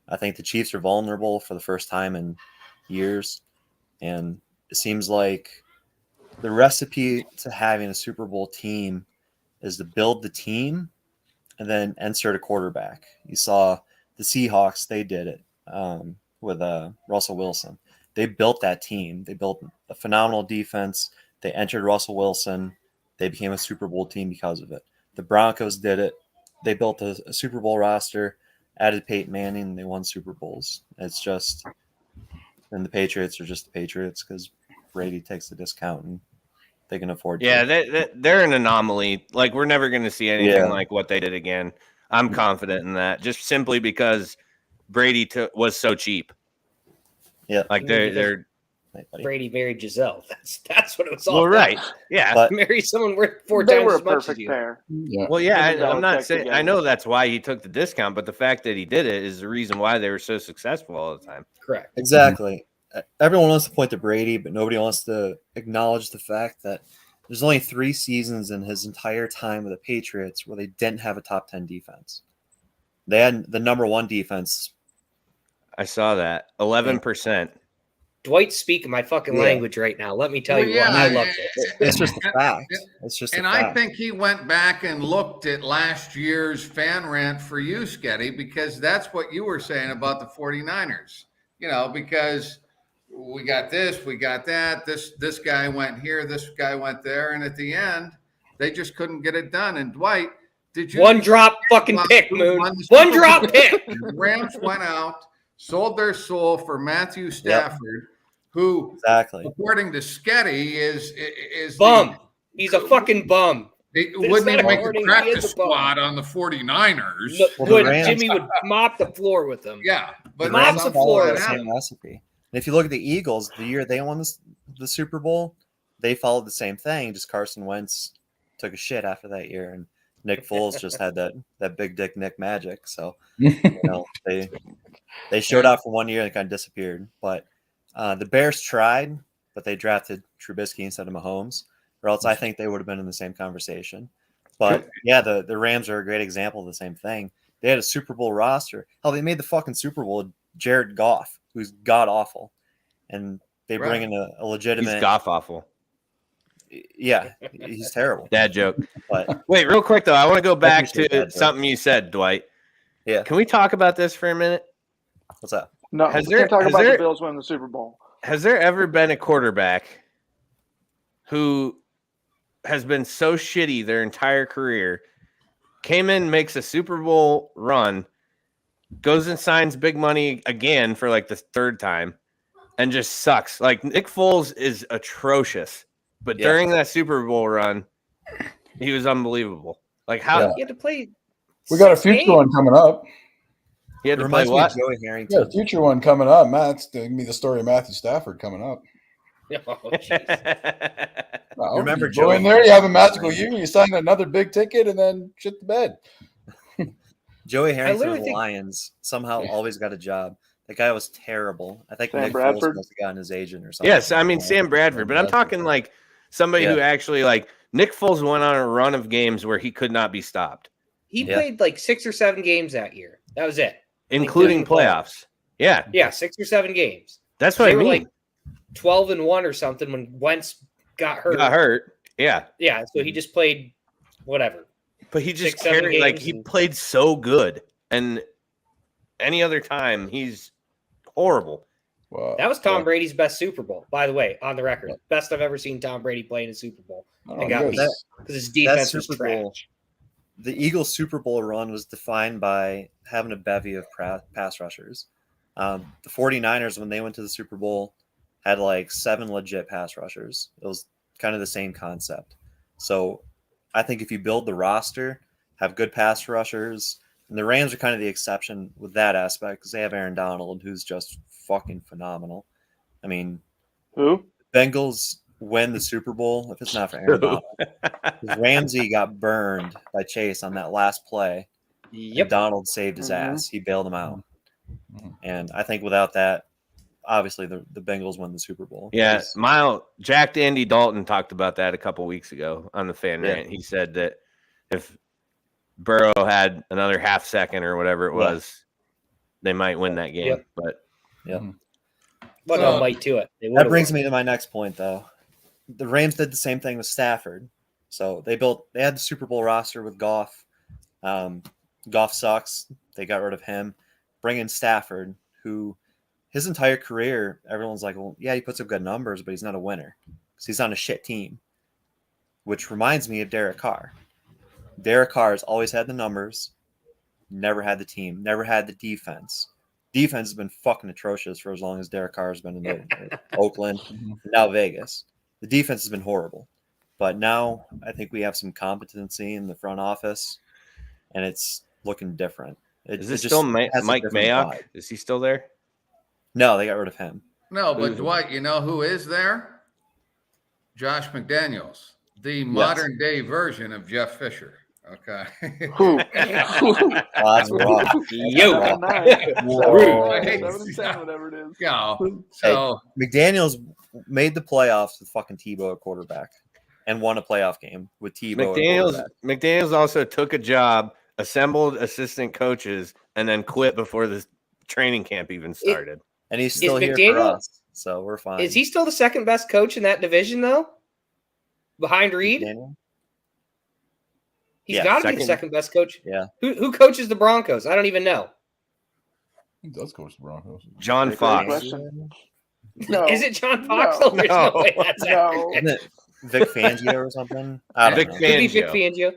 I think the Chiefs are vulnerable for the first time in years, and it seems like the recipe to having a Super Bowl team is to build the team and then insert a quarterback. You saw the Seahawks, they did it with Russell Wilson. They built that team. They built a phenomenal defense. They entered Russell Wilson. They became a Super Bowl team because of it. The Broncos did it. They built a Super Bowl roster, added Peyton Manning, and they won Super Bowls. It's just, and the Patriots are just the Patriots because Brady takes the discount and they can afford to. Yeah, they're an anomaly. Like, we're never going to see anything like what they did again. I'm confident in that, just simply because Brady was so cheap. Yeah, like they're Brady married Giselle. That's what it was all. Well, about. right, yeah. But marry someone worth 4 They times were a as much as perfect you. pair. Yeah. Well, yeah, Him and I'm not Belichick saying together. I know that's why he took the discount, but the fact that he did it is the reason why they were so successful all the time. Correct. Exactly. Everyone wants to point to Brady, but nobody wants to acknowledge the fact that there's only 3 seasons in his entire time with the Patriots where they didn't have a top 10 defense. They had the number 1 defense. I saw that 11%. Dwight's speaking my fucking language right now. Let me tell you what. I love it. It's just a fact. It's just and a fact. I think he went back and looked at last year's fan rant for you, Sketty, because that's what you were saying about the 49ers. You know, because we got this, we got that. This guy went here, this guy went there, and at the end, they just couldn't get it done. And Dwight, did you one drop fucking pick, Moon? One drop pick. The Rams went out, sold their soul for Matthew Stafford, who, according to Sketty, is bum. He's a fucking bum. He wouldn't even make the practice squad on the 49ers. Jimmy would mop the floor with them. Yeah, but the Rams the follow the same recipe. And if you look at the Eagles, the year they won the Super Bowl, they followed the same thing. Just Carson Wentz took a shit after that year, and Nick Foles just had that big dick Nick magic. So they showed out for 1 year and kind of disappeared. But the Bears tried, but they drafted Trubisky instead of Mahomes, or else I think they would have been in the same conversation. But yeah, the Rams are a great example of the same thing. They had a Super Bowl roster. Hell, they made the fucking Super Bowl with Jared Goff, who's god awful, and they bring in a legitimate. He's Goff awful. Yeah, he's terrible. Dad joke. But wait, real quick though, I want to go back to something you said, Dwight. Yeah. Can we talk about this for a minute? What's that? No, we can't talk about the Bills winning the Super Bowl. Has there ever been a quarterback who has been so shitty their entire career, came in, makes a Super Bowl run, goes and signs big money again for like the 3rd time, and just sucks? Like, Nick Foles is atrocious, but during that Super Bowl run, he was unbelievable. Like, how he had to play? We got a future one coming up. He had to play what? Joey Harrington. Yeah, a future one coming up. Matt's giving me the story of Matthew Stafford coming up. Oh, Remember, you go Joey in there, you have a magical year, you sign another big ticket, and then shit the bed. Joey Harrington of the Lions somehow always got a job. That guy was terrible. I think Sam Nick Bradford Foles must have gotten his agent or something. Yes, I mean Sam Bradford, but I'm talking like somebody who actually, like, Nick Foles went on a run of games where he could not be stopped. He played like 6 or 7 games that year. That was it, including playoffs. Yeah, 6 or 7 games. That's what I mean. Like 12-1 or something when Wentz got hurt. Yeah. Yeah. So he just played whatever. But he just 6, 7 carried, like, games he played so good. And any other time, he's horrible. Wow. That was Tom Brady's best Super Bowl, by the way, on the record. Best I've ever seen Tom Brady play in a Super Bowl. It got me because his defense was trash. The Eagles' Super Bowl run was defined by having a bevy of pass rushers. The 49ers, when they went to the Super Bowl, had like 7 legit pass rushers. It was kind of the same concept. So I think if you build the roster, have good pass rushers, and the Rams are kind of the exception with that aspect because they have Aaron Donald, who's just fucking phenomenal. I mean, who? Bengals win the Super Bowl if it's not for Aaron Donald. Ramsey got burned by Chase on that last play. Yep. And Donald saved his ass. He bailed him out. And I think without that, obviously the Bengals win the Super Bowl. Yeah, Jack Andy Dalton talked about that a couple weeks ago on the Fan Rant. He said that if Burrow had another half second or whatever it was, they might win that game. Yep. But But no might to it. That brings me to my next point, though. The Rams did the same thing with Stafford. So they had the Super Bowl roster with Goff. Goff sucks. They got rid of him. Bring in Stafford, who his entire career, everyone's like, well, yeah, he puts up good numbers, but he's not a winner because he's on a shit team. Which reminds me of Derek Carr. Derek Carr has always had the numbers, never had the team, never had the defense. Defense has been fucking atrocious for as long as Derek Carr has been in Oakland, now Vegas. The defense has been horrible. But now I think we have some competency in the front office, and it's looking different. Is this still Mike Mayock? Is he still there? No, they got rid of him. No, but Dwight, you know who is there? Josh McDaniels, the modern day version of Jeff Fisher. Okay. Who? That's rough. Yo. Whatever it is. So McDaniels made the playoffs with fucking Tebow at quarterback and won a playoff game with Tebow. McDaniels also took a job, assembled assistant coaches, and then quit before the training camp even started. And he's still here for us, so we're fine. Is he still the second best coach in that division, though? Behind Reed? McDaniel? He's got to be the second best coach. Yeah. Who coaches the Broncos? I don't even know. He does coach the Broncos. John Fox. No. Is it John Fox? No. There's no way that's accurate. Isn't it Vic Fangio or something? Vic Fangio.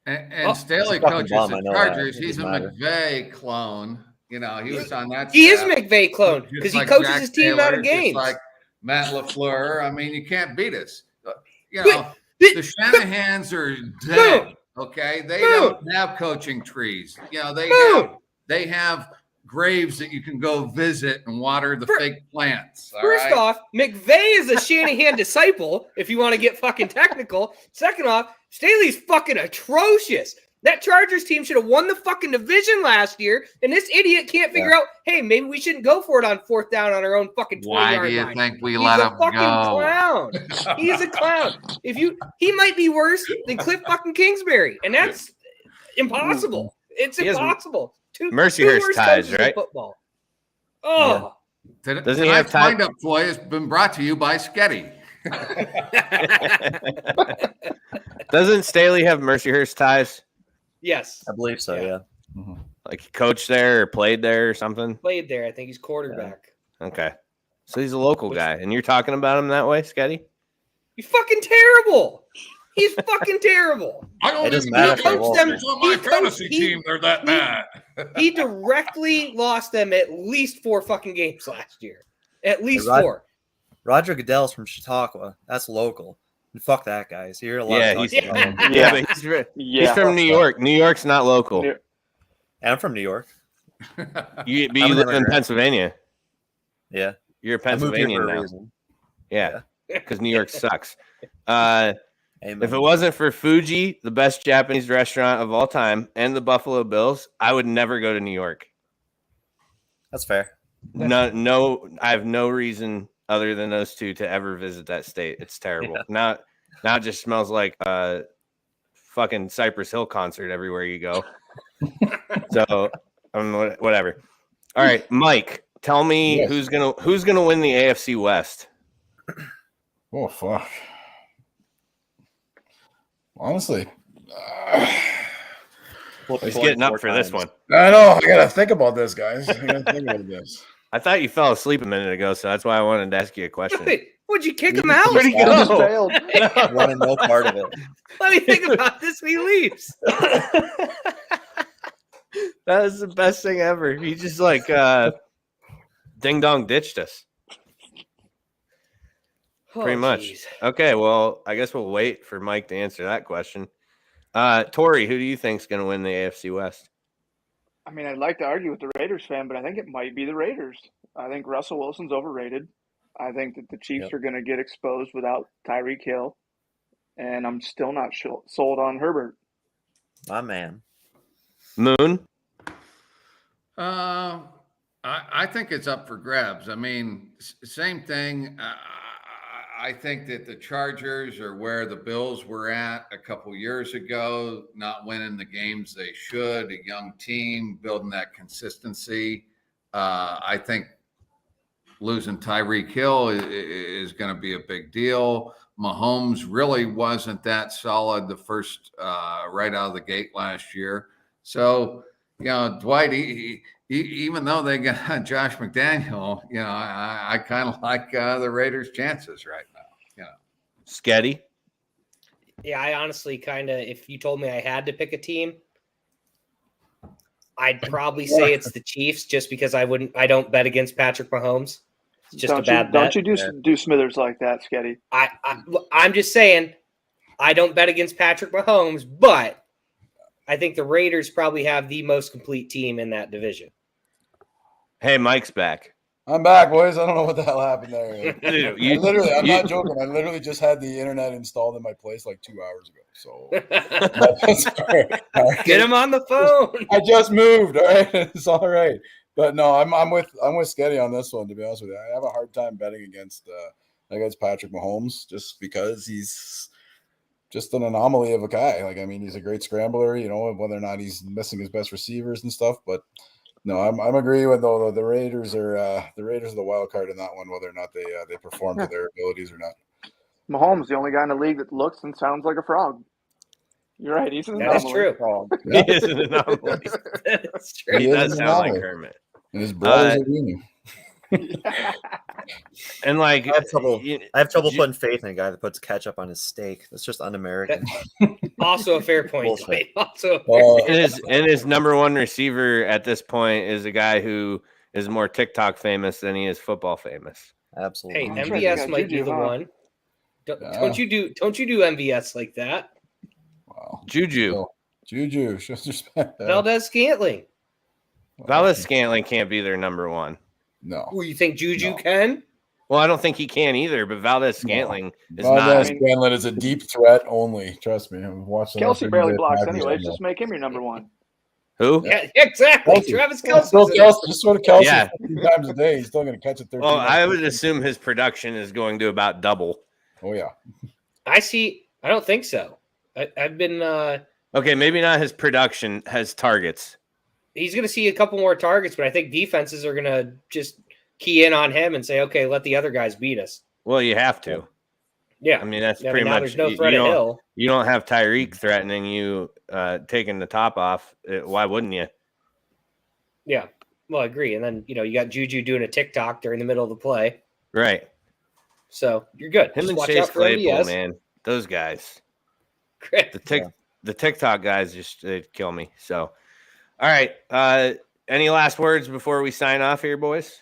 And Staley coaches the Chargers. He's a McVay clone. You know, he was on that. He is McVay clone because he coaches his team out of games. Like Matt LaFleur. I mean, you can't beat us. You know, the Shanahans are dead. Okay, they don't have coaching trees. You know, they have graves that you can go visit and water the fake plants. First off, McVay is a Shanahan disciple, if you want to get fucking technical. Second off, Staley's fucking atrocious. That Chargers team should have won the fucking division last year, and this idiot can't figure out, hey, maybe we shouldn't go for it on fourth down on our own fucking 20-yard line. Why do you think we let him go? He's a fucking clown. He's a clown. He might be worse than Cliff fucking Kingsbury, and that's impossible. It's impossable. Mercyhurst ties, right? Football. Oh. Yeah. Doesn't he have time? Wind-up play has been brought to you by Sketty. Doesn't Staley have Mercyhurst ties? Yes. I believe so, yeah. Mm-hmm. Like he coached there or played there or something? Played there. I think he's quarterback. Yeah. Okay. So he's a local guy, and you're talking about him that way, Sketty? He's fucking terrible. He's fucking terrible. I don't even coach them on my fantasy team. They're that bad. He directly lost them at least 4 fucking games last year. At least 4. Roger Goodell's from Chautauqua. That's local. And fuck that guy. So you're allowed to talk about him. But he's from New York. New York's not local. And I'm from New York. You live in Pennsylvania. Yeah. You're a Pennsylvanian now. Yeah. Because New York sucks. If it wasn't for Fuji, the best Japanese restaurant of all time, and the Buffalo Bills, I would never go to New York. That's fair. No, I have no reason other than those two to ever visit that state. It's terrible. Yeah. Now it just smells like fucking Cypress Hill concert everywhere you go. So whatever. All right, Mike, tell me who's gonna win the AFC West. Oh fuck. Honestly, he's getting up for this one. I know. I gotta think about this, guys. I thought you fell asleep a minute ago, so that's why I wanted to ask you a question. Wait, would you kick him out? Where'd he go? I want to know part of it. Let me think about this when he leaves. That is the best thing ever. He just like ding dong ditched us. Pretty much. Geez. Okay, well, I guess we'll wait for Mike to answer that question. Tori, who do you think's going to win the AFC West? I mean, I'd like to argue with the Raiders fan, but I think it might be the Raiders. I think Russell Wilson's overrated. I think that the Chiefs are going to get exposed without Tyreek Hill, and I'm still not sold on Herbert. My man. Moon? I think it's up for grabs. I mean, same thing. I think that the Chargers are where the Bills were at a couple years ago, not winning the games they should, a young team, building that consistency. I think losing Tyreek Hill is going to be a big deal. Mahomes really wasn't that solid the first right out of the gate last year. So, Dwight, even though they got Josh McDaniel, I kind of like the Raiders' chances right now. Sketty? Yeah, I honestly kind of, if you told me I had to pick a team, I'd probably say it's the Chiefs, just because I don't bet against Patrick Mahomes. It's just a bad bet. Don't you do Smithers like that, Sketty? I'm just saying, I don't bet against Patrick Mahomes, but I think the Raiders probably have the most complete team in that division. Hey, Mike's back. I'm back, boys. I don't know what the hell happened there. Dude, I'm not joking. I literally just had the internet installed in my place like 2 hours ago. So Get him on the phone. I just moved. All right, it's all right. But no, I'm with Sketty on this one. To be honest with you, I have a hard time betting against Patrick Mahomes just because he's just an anomaly of a guy. Like, I mean, he's a great scrambler. Whether or not he's missing his best receivers and stuff, but. No, I'm agreeing with though the Raiders are the wild card in that one, whether or not they perform to their abilities or not. Mahomes, the only guy in the league that looks and sounds like a frog. You're right. He's an anomaly. That's true. He is an anomaly. That's true. He does sound like Kermit. And his brothers are winning. And like, I have trouble putting faith in a guy that puts ketchup on his steak. That's just un-American. Also a fair point. And his number one receiver at this point is a guy who is more TikTok famous than he is football famous. Absolutely. Hey, MVS might be the one. Don't you do MVS like that? Wow. Juju. Shows respect. Valdez-Scantling. Valdez-Scantling can't be their number one. No. Well, you think Juju can? Well, I don't think he can either, but Valdez-Scantling is Valdez-Scantling is a deep threat only. Trust me. I'm watching. Kelsey barely blocks anyways. Just make him your number one. Who? Yeah, exactly. Travis Kelce. Just sort of Kelsey 15 times a day. He's still going to catch it 13. Well, I would assume his production is going to about double. Oh, yeah. I don't think so. I've been okay, maybe not his production, his targets. He's going to see a couple more targets, but I think defenses are going to just key in on him and say, okay, let the other guys beat us. Well, you have to. Yeah. I mean, that's pretty much. There's no threat at Hill. You don't have Tyreek threatening you, taking the top off. Why wouldn't you? Yeah. Well, I agree. And then, you got Juju doing a TikTok during the middle of the play. Right. So you're good. Him just and watch Chase out for Claypool, MVS. man. Those guys. Great. The TikTok guys they'd kill me. So, all right. Any last words before we sign off here, boys?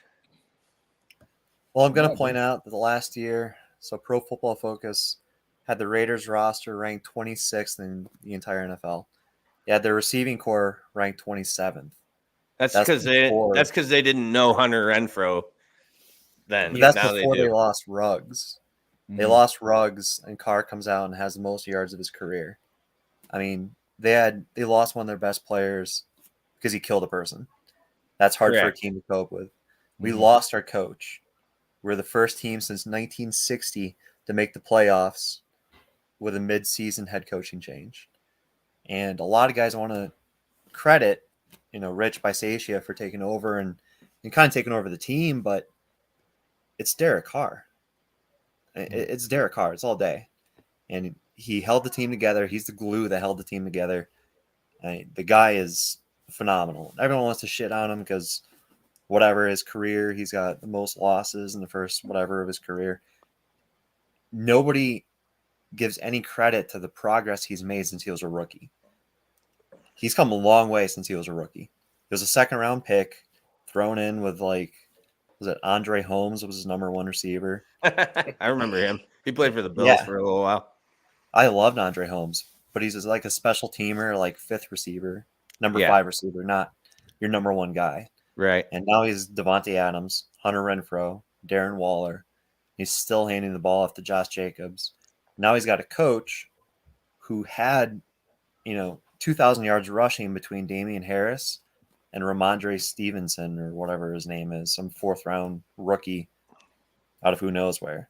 Well, I'm going to point out that the last year, so Pro Football Focus had the Raiders roster ranked 26th in the entire NFL. They had their receiving core ranked 27th. That's because they didn't know Hunter Renfrow then. But that's before they lost Ruggs. Mm-hmm. They lost Ruggs, and Carr comes out and has the most yards of his career. I mean, they lost one of their best players because he killed a person. That's hard for a team to cope with. We lost our coach. We're the first team since 1960 to make the playoffs with a mid-season head coaching change. And a lot of guys want to credit, Rich Bisaccia for taking over and kind of taking over the team, but it's Derek Carr. It's Derek Carr. It's all day. And he held the team together. He's the glue that held the team together. The guy is phenomenal. Everyone wants to shit on him because whatever his career, he's got the most losses in the first whatever of his career. Nobody gives any credit to the progress he's made since he was a rookie. He's come a long way since he was a rookie. He was a second-round pick thrown in with, was it Andre Holmes was his number one receiver? I remember him. He played for the Bills for a little while. I loved Andre Holmes, but he's like a special teamer, like fifth receiver, number 5 receiver, not your number one guy. Right. And now he's Devontae Adams, Hunter Renfrow, Darren Waller. He's still handing the ball off to Josh Jacobs. Now he's got a coach who had, 2 2,000 yards rushing between Damian Harris and Ramondre Stevenson, or whatever his name is, some 4th-round rookie out of who knows where.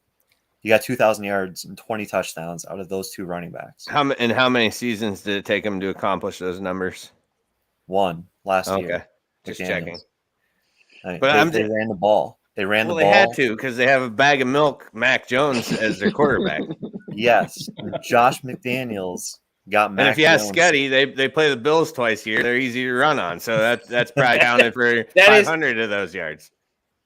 He got 2,000 yards and 20 touchdowns out of those 2 running backs. How many seasons did it take him to accomplish those numbers? 1 last year. Okay, just checking. But they ran the ball. They ran the ball. They had to because they have a bag of milk, Mac Jones, as their quarterback. Yes, Josh McDaniels got Mac. And if you ask Jones. Scuddy, they play the Bills twice a year. They're easy to run on, so that's probably counted for 500 of those yards.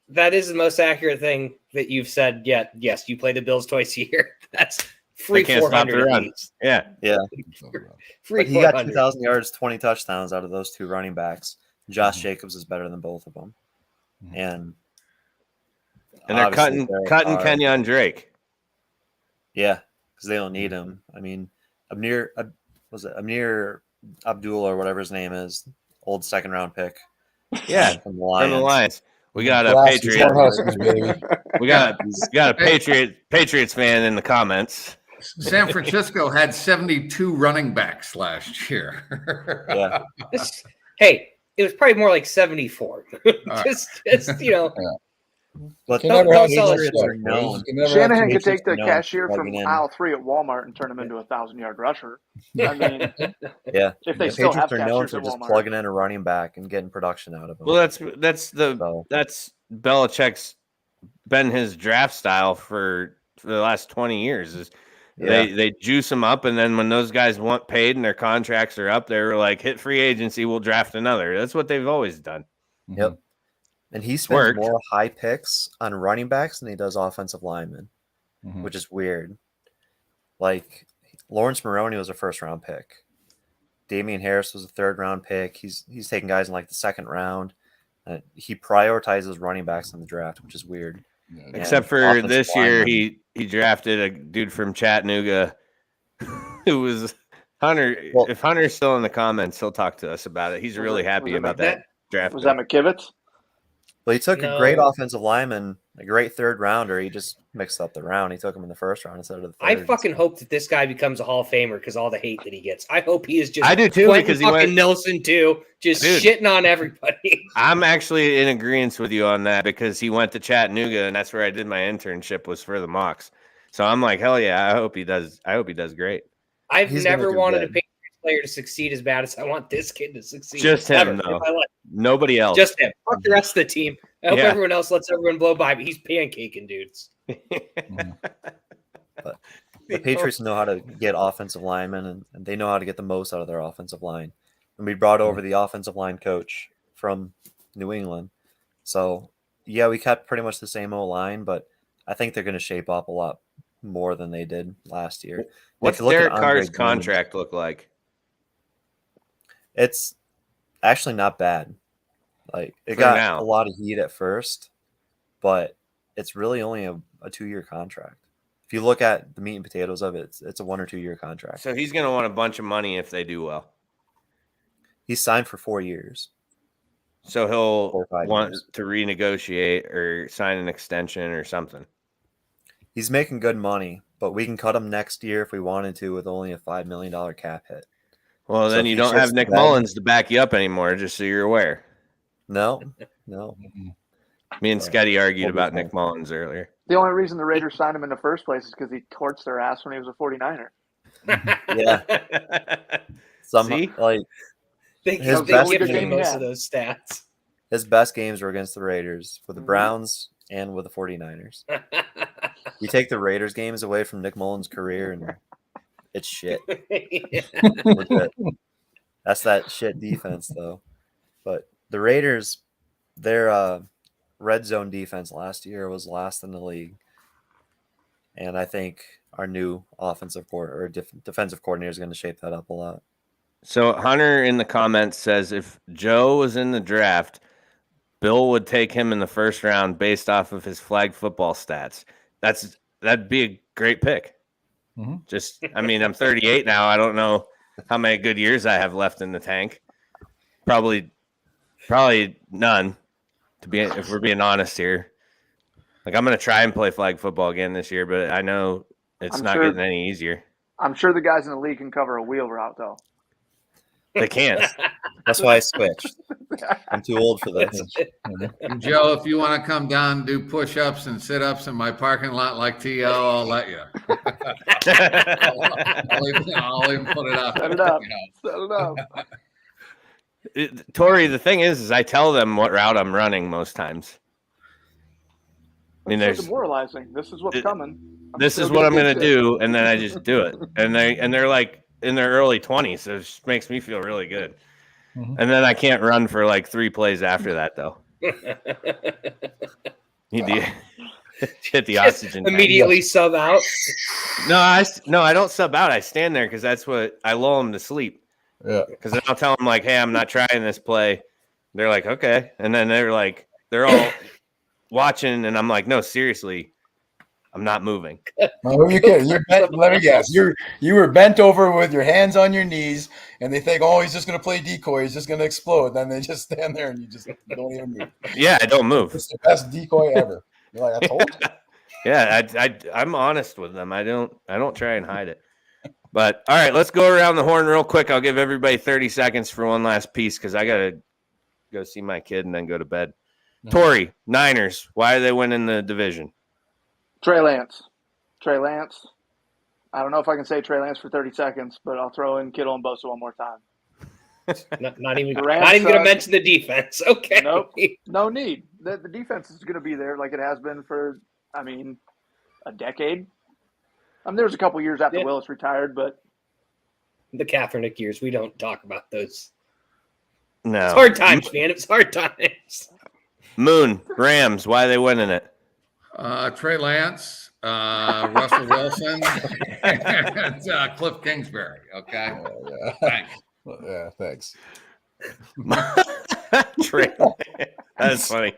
That is the most accurate thing that you've said yet. Yes, you play the Bills twice a year. That's free 400 runs. Yeah. Free. He got 2,000 yards, 20 touchdowns out of those 2 running backs. Josh Jacobs is better than both of them, and they're cutting Kenyon Drake. Yeah, because they don't need him. I mean, Amir Abdul or whatever his name is, old 2nd-round pick. Yeah, from the Lions. We got a Patriot. We got a Patriots fan in the comments. San Francisco had 72 running backs last year. Yeah. Hey, it was probably more like 74. just But Shanahan could take the cashier from aisle 3 at Walmart and turn him into a 1,000-yard rusher. I mean, yeah, if they the still have Patriots are known cashiers for at just Walmart. plugging in a running back and getting production out of him. Well, that's Belichick's been his draft style for the last 20 years. Is they juice them up, and then when those guys want paid and their contracts are up, they're like, hit free agency, we'll draft another. That's what they've always done. Yep. And he spends more high picks on running backs than he does offensive linemen, which is weird. Like Lawrence Maroney was a 1st-round pick. Damian Harris was a 3rd-round pick. He's taking guys in like the 2nd round. He prioritizes running backs in the draft, which is weird. Except for this year, he drafted a dude from Chattanooga who was Hunter. Well, if Hunter's still in the comments, he'll talk to us about it. He's really happy about that draft. Was that McKivitz? Well, he took a great offensive lineman, a great 3rd-rounder. He just mixed up the round. He took him in the 1st round instead of the 3rd. I fucking hope that this guy becomes a Hall of Famer because all the hate that he gets. I hope he is just. I do too, Quentin because he fucking Nelson too, just shitting on everybody. I'm actually in agreement with you on that because he went to Chattanooga, and that's where I did my internship, was for the Mocs. So I'm like, hell yeah, I hope he does great. I've never wanted a Patriots player to succeed as bad as I want this kid to succeed. Just him, though. Nobody else. Just him. Fuck the rest of the team. I hope everyone else lets everyone blow by, but he's pancaking dudes. But the Patriots know how to get offensive linemen, and they know how to get the most out of their offensive line. And we brought over the offensive line coach from New England. So, yeah, we kept pretty much the same old line, but I think they're going to shape up a lot more than they did last year. What's Derek Carr's contract look like? It's actually not bad. Like, it got a lot of heat at first, but it's really only a 2-year contract. If you look at the meat and potatoes of it, it's a 1 or 2 year contract. So he's going to want a bunch of money if they do well. He's signed for 4 years. So he'll want to renegotiate or sign an extension or something. He's making good money, but we can cut him next year if we wanted to with only a $5 million cap hit. Well, then you don't have Nick Mullins to back you up anymore, just so you're aware. No. Me and Scotty argued about Nick Mullins earlier. The only reason the Raiders signed him in the first place is because he torched their ass when he was a 49er. Yeah. They give me most of those stats. His best games were against the Raiders, with the Browns, and with the 49ers. You take the Raiders games away from Nick Mullins' career, and it's shit. That's that shit defense, though. But the Raiders, their red zone defense last year was last in the league. And I think our new offensive defensive coordinator is going to shape that up a lot. So Hunter in the comments says if Joe was in the draft, Bill would take him in the 1st round based off of his flag football stats. That'd be a great pick. I mean, I'm 38 now. I don't know how many good years I have left in the tank. Probably none. If we're being honest here, like I'm going to try and play flag football again this year, but I know it's not getting any easier. I'm sure the guys in the league can cover a wheel route, though. They can't. That's why I switched. I'm too old for this. Joe, if you want to come down and do push-ups and sit-ups in my parking lot like T.O., I'll let you. I'll even put it up. Set it up. Set it up. Tori, the thing is I tell them what route I'm running most times. I mean, It's so demoralizing. This is what's coming. This is what I'm going to do, and then I just do it. And they're like in their early 20s, so it just makes me feel really good. Mm-hmm. And then I can't run for like 3 plays after that, though. You do hit the oxygen. Immediately sub out. No, I don't sub out. I stand there because that's what I lull them to sleep. Yeah. Because then I'll tell them like, "Hey, I'm not trying this play." They're like, "Okay," and then they're all watching, and I'm like, "No, seriously, I'm not moving." Oh, you can. You're bent. Let me guess. You were bent over with your hands on your knees, and they think, "Oh, he's just going to play decoy. He's just going to explode." Then they just stand there, and you just don't even move. Yeah, I don't move. It's the best decoy ever. You're like, I told you. Yeah, I'm honest with them. I don't try and hide it. But all right, let's go around the horn real quick. I'll give everybody 30 seconds for one last piece because I gotta go see my kid and then go to bed. Tori, Niners, why are they winning the division? Trey Lance. I don't know if I can say Trey Lance for 30 seconds, but I'll throw in Kittle and Bosa one more time. Not even going to mention the defense. Okay. Nope. No need. The defense is going to be there like it has been for, a decade. There was a couple years after Willis retired, but the Kaepernick years, we don't talk about those. No. It's hard times, man. It's hard times. Moon, Rams, why are they winning it? Trey Lance, Russell Wilson, and Cliff Kingsbury. Okay. Yeah. Thanks. Yeah, thanks. Trey, that's funny.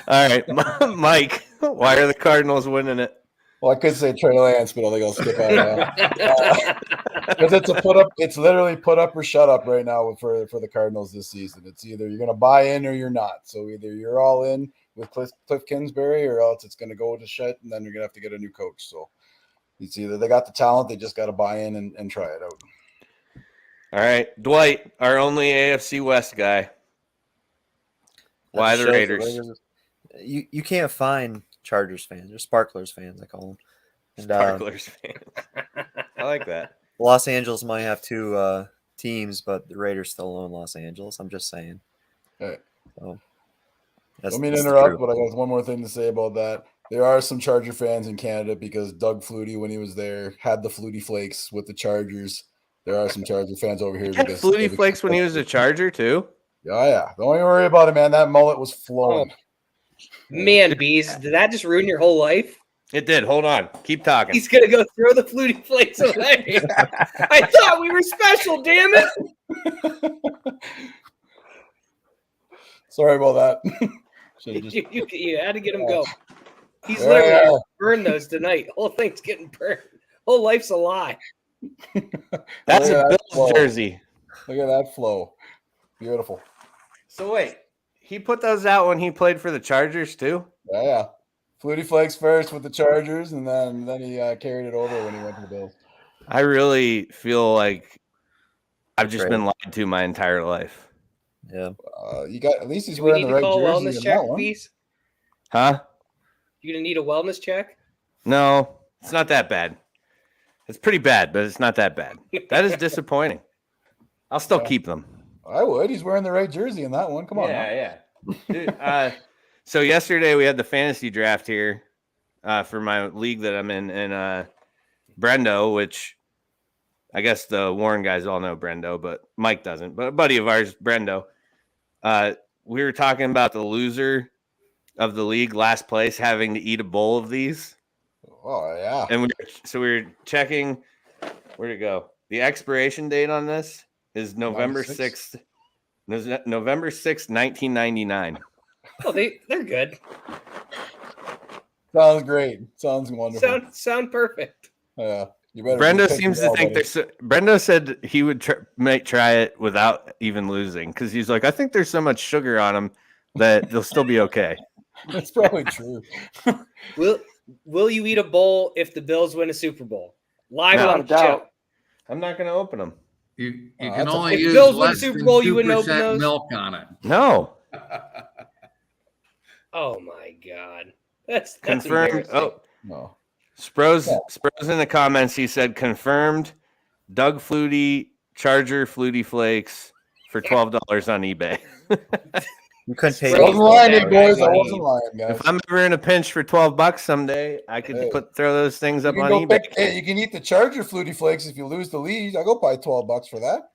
All right, Mike, why are the Cardinals winning it? Well, I could say Trey Lance, but I think I'll skip out because it's a put up. It's literally put up or shut up right now for the Cardinals this season. It's either you're going to buy in or you're not. So either you're all in with Cliff Kingsbury, or else it's going to go to shit, and then you're going to have to get a new coach. So it's either they got the talent, they just got to buy in and try it out. All right, Dwight, our only AFC West guy. Why the Raiders? You can't find Chargers fans or Sparklers fans, I call them. And, Sparklers fans. I like that. Los Angeles might have 2 teams, but the Raiders still own Los Angeles. I'm just saying. Hey. So, let me interrupt, but I got one more thing to say about that. There are some Charger fans in Canada because Doug Flutie, when he was there, had the Flutie Flakes with the Chargers. There are some Charger fans over here. He had Flutie Flakes when he was a Charger too? Oh, yeah. Don't even worry about it, man. That mullet was flowing. Man, Bees, did that just ruin your whole life? It did. Hold on. Keep talking. He's going to go throw the Flutie Flakes away. I thought we were special, damn it. Sorry about that. You had to get him go. He's literally burned those tonight. Whole thing's getting burned. Whole life's a lie. That's a Bills jersey. Look at that flow. Beautiful. So wait, he put those out when he played for the Chargers too? Yeah. Flutie Flakes first with the Chargers, and then he carried it over when he went to the Bills. I really feel like I've just been lied to my entire life. Yeah. You got at least he's wearing the right jersey. Wellness check, Bees? Huh? You gonna need a wellness check? No, it's not that bad. It's pretty bad, but it's not that bad. That is disappointing. I'll still keep them. I would. He's wearing the right jersey in that one. Come on. Yeah. Dude, so yesterday we had the fantasy draft here for my league that I'm in Brendo, which I guess the Warren guys all know Brendo, but Mike doesn't. But a buddy of ours, Brendo, we were talking about the loser of the league, last place, having to eat a bowl of these. Oh, yeah. And we were checking, where'd it go? The expiration date on this is November 6th. November 6th, 1999. Oh, they're good. Sounds great. Sounds wonderful. Sound perfect. Yeah. You better. Brendo seems to think there's. Brendo said he would try it without even losing because he's like, I think there's so much sugar on them that they'll still be okay. That's probably true. Will you eat a bowl if the Bills win a Super Bowl? Live No, on the show. I'm not going to open them. You Oh, can that's a- only If use Bills win the less Super than Bowl, you wouldn't open 2% those? milk on it. No. Oh my god. That's Confirmed. embarrassing. Oh, No. Spro's in the comments. He said confirmed. Doug Flutie Charger Flutie Flakes for $12 on eBay. You couldn't pay I me. wasn't lying, boys. I wasn't lying, guys. If I'm ever in a pinch for $12 someday, I could throw those things up on eBay. You can eat the Charger Flutie Flakes if you lose the lead. I go buy $12 for that.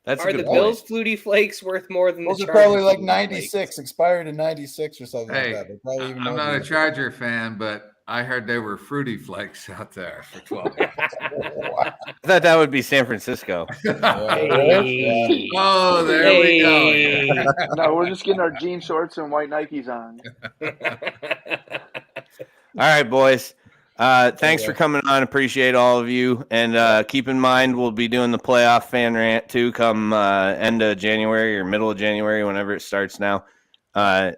That's Are a good the point. Bills Flutie Flakes worth more than Those the are Chargers probably like Flutie 96, Flakes? expired in 96 or something Hey, like that. They're probably even I'm more not a than Charger fan, but I heard they were Fruity Flakes out there for $12. I thought that would be San Francisco. Hey. Oh, there we go. Yeah. No, we're just getting our jean shorts and white Nikes on. All right, boys. Thanks for coming on. Appreciate all of you. And keep in mind, we'll be doing the playoff fan rant too come end of January or middle of January, whenever it starts now.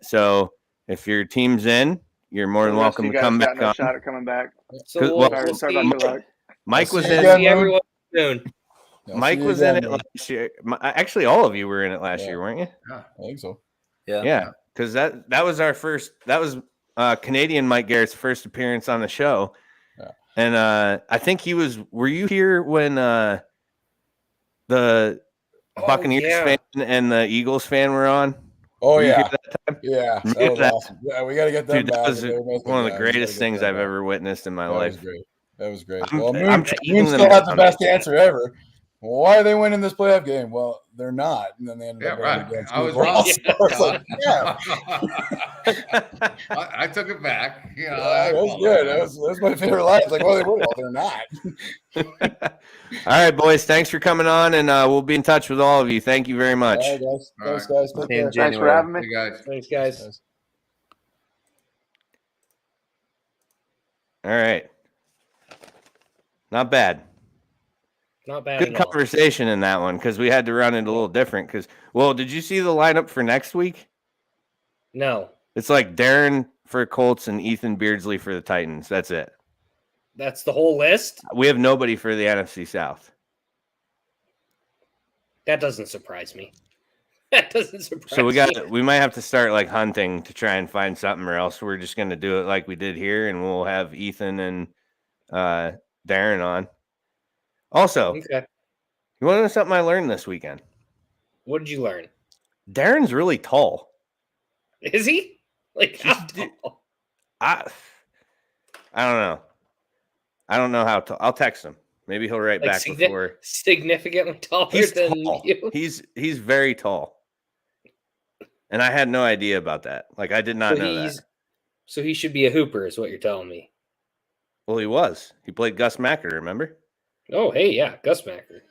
So if your team's in, you're more than welcome to come back got no on. shot at coming back. So Well, sorry about your luck. Mike was in. See everyone soon. Mike was in it last year. Actually, all of you were in it last year, weren't you? I think so. Yeah, because that was our first. That was Canadian Mike Garrett's first appearance on the show, and I think he was. Were you here when the Buccaneers fan and the Eagles fan were on? Oh, Were you yeah. here that time? Yeah, that Remember was awesome. Yeah, we got to get them Dude, back. that was one of the greatest things I've ever witnessed in my life. Was great. That was great. I'm- Well, I'm Moon taking them still had the on best that. answer ever. Well, why are they winning this playoff game? Well, they're not. And then they ended up winning against I was Eagles. wrong. So I was like, yeah. I took it back. You know, Yeah, that was good. That was my favorite line. It's like, well, they win. Well, they're not. All right, boys. Thanks for coming on, and we'll be in touch with all of you. Thank you very much. All right, guys. Thanks, guys. Take care. Thanks for having me. Hey, guys. Thanks, guys. All right. Not bad. Not bad. Good at all. conversation in that one because we had to run it a little different. Did you see the lineup for next week? No, It's like Darren for Colts and Ethan Beardsley for the Titans. That's it. that's the whole list. We have nobody for the NFC South. That doesn't surprise me. That doesn't surprise So me. we might have to start like hunting to try and find something, or else we're just going to do it like we did here, and we'll have Ethan and Darren on. Also, Okay. you want to know something I learned this weekend? What did you learn? Darren's really tall. Is he? Like how tall? I don't know. I don't know how tall. I'll text him. Maybe he'll write Like back before. significantly taller He's than tall. you. He's very tall. And I had no idea about that. Like I did not know that. So he should be a hooper, is what you're telling me. Well, he was. He played Gus Macker, remember? Oh, hey, yeah, Gus Macker.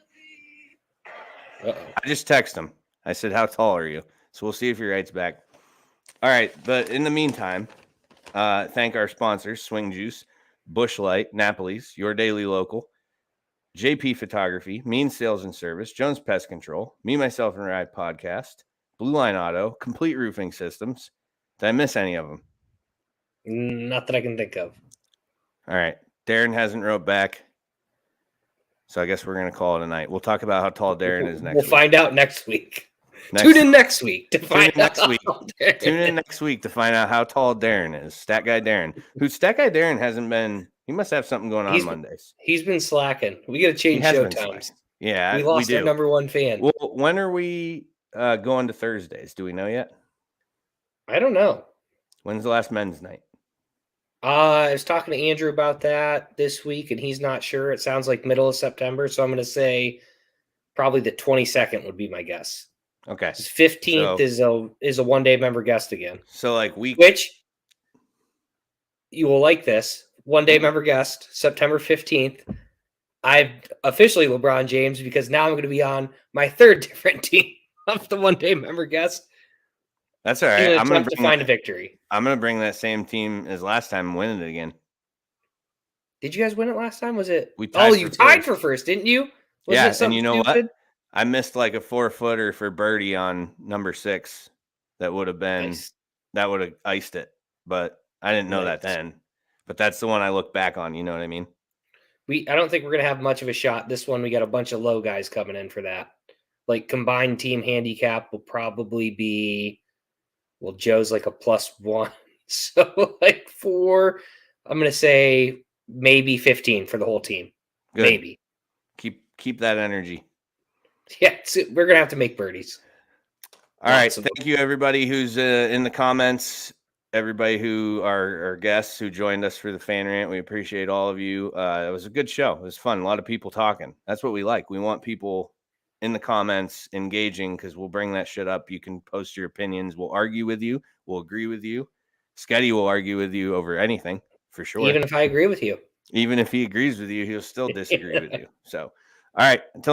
I just texted him. I said, "How tall are you?" So we'll see if he writes back. All right, but in the meantime, thank our sponsors: Swing Juice, Bush Light, Napoli's, Your Daily Local, JP Photography, Mean Sales and Service, Jones Pest Control, Me, Myself, and Ride Podcast, Blue Line Auto, Complete Roofing Systems. Did I miss any of them? Not that I can think of. All right. Darren hasn't wrote back. So I guess we're going to call it a night. We'll talk about how tall Darren is next We'll week. find out next week. Tune in next week to find out. Next week. Tune in next week to find out how tall Darren is. Stat Guy Darren. Stat Guy Darren hasn't been, he must have something going on Mondays. He's been slacking. We got to change show times. Yeah, we lost do. our number one fan. Well, when are we going to Thursdays? Do we know yet? I don't know. When's the last men's night? I was talking to Andrew about that this week, and he's not sure. It sounds like middle of September, so I'm going to say probably the 22nd would be my guess. Okay. 15th is a one-day member guest again. So like which you will like this one-day member guest, September 15th. I've officially LeBron James because now I'm going to be on my third different team of the one-day member guest. That's all right. I'm going to find a victory. I'm going to bring that same team as last time and win it again. Did you guys win it last time? Was it? We tied you tied for first, didn't you? Yeah, and you know what? I missed like a 4-footer for birdie on number 6. That would have been that would have iced it, but I didn't know that then. But that's the one I look back on. You know what I mean? I don't think we're gonna have much of a shot. This one, we got a bunch of low guys coming in for that. Like combined team handicap will probably be, well, Joe's like a +1, so like 4. I'm gonna say maybe 15 for the whole team. Good. Maybe. Keep that energy. Yeah, we're gonna have to make birdies. All right. Thank you, everybody who's in the comments. Everybody who are guests who joined us for the fan rant. We appreciate all of you. It was a good show. It was fun. A lot of people talking. That's what we like. We want people in the comments engaging because we'll bring that shit up. You can post your opinions. We'll argue with you. We'll agree with you. Sketty will argue with you over anything for sure. Even if I agree with you. Even if he agrees with you, he'll still disagree with you. So, all right. Until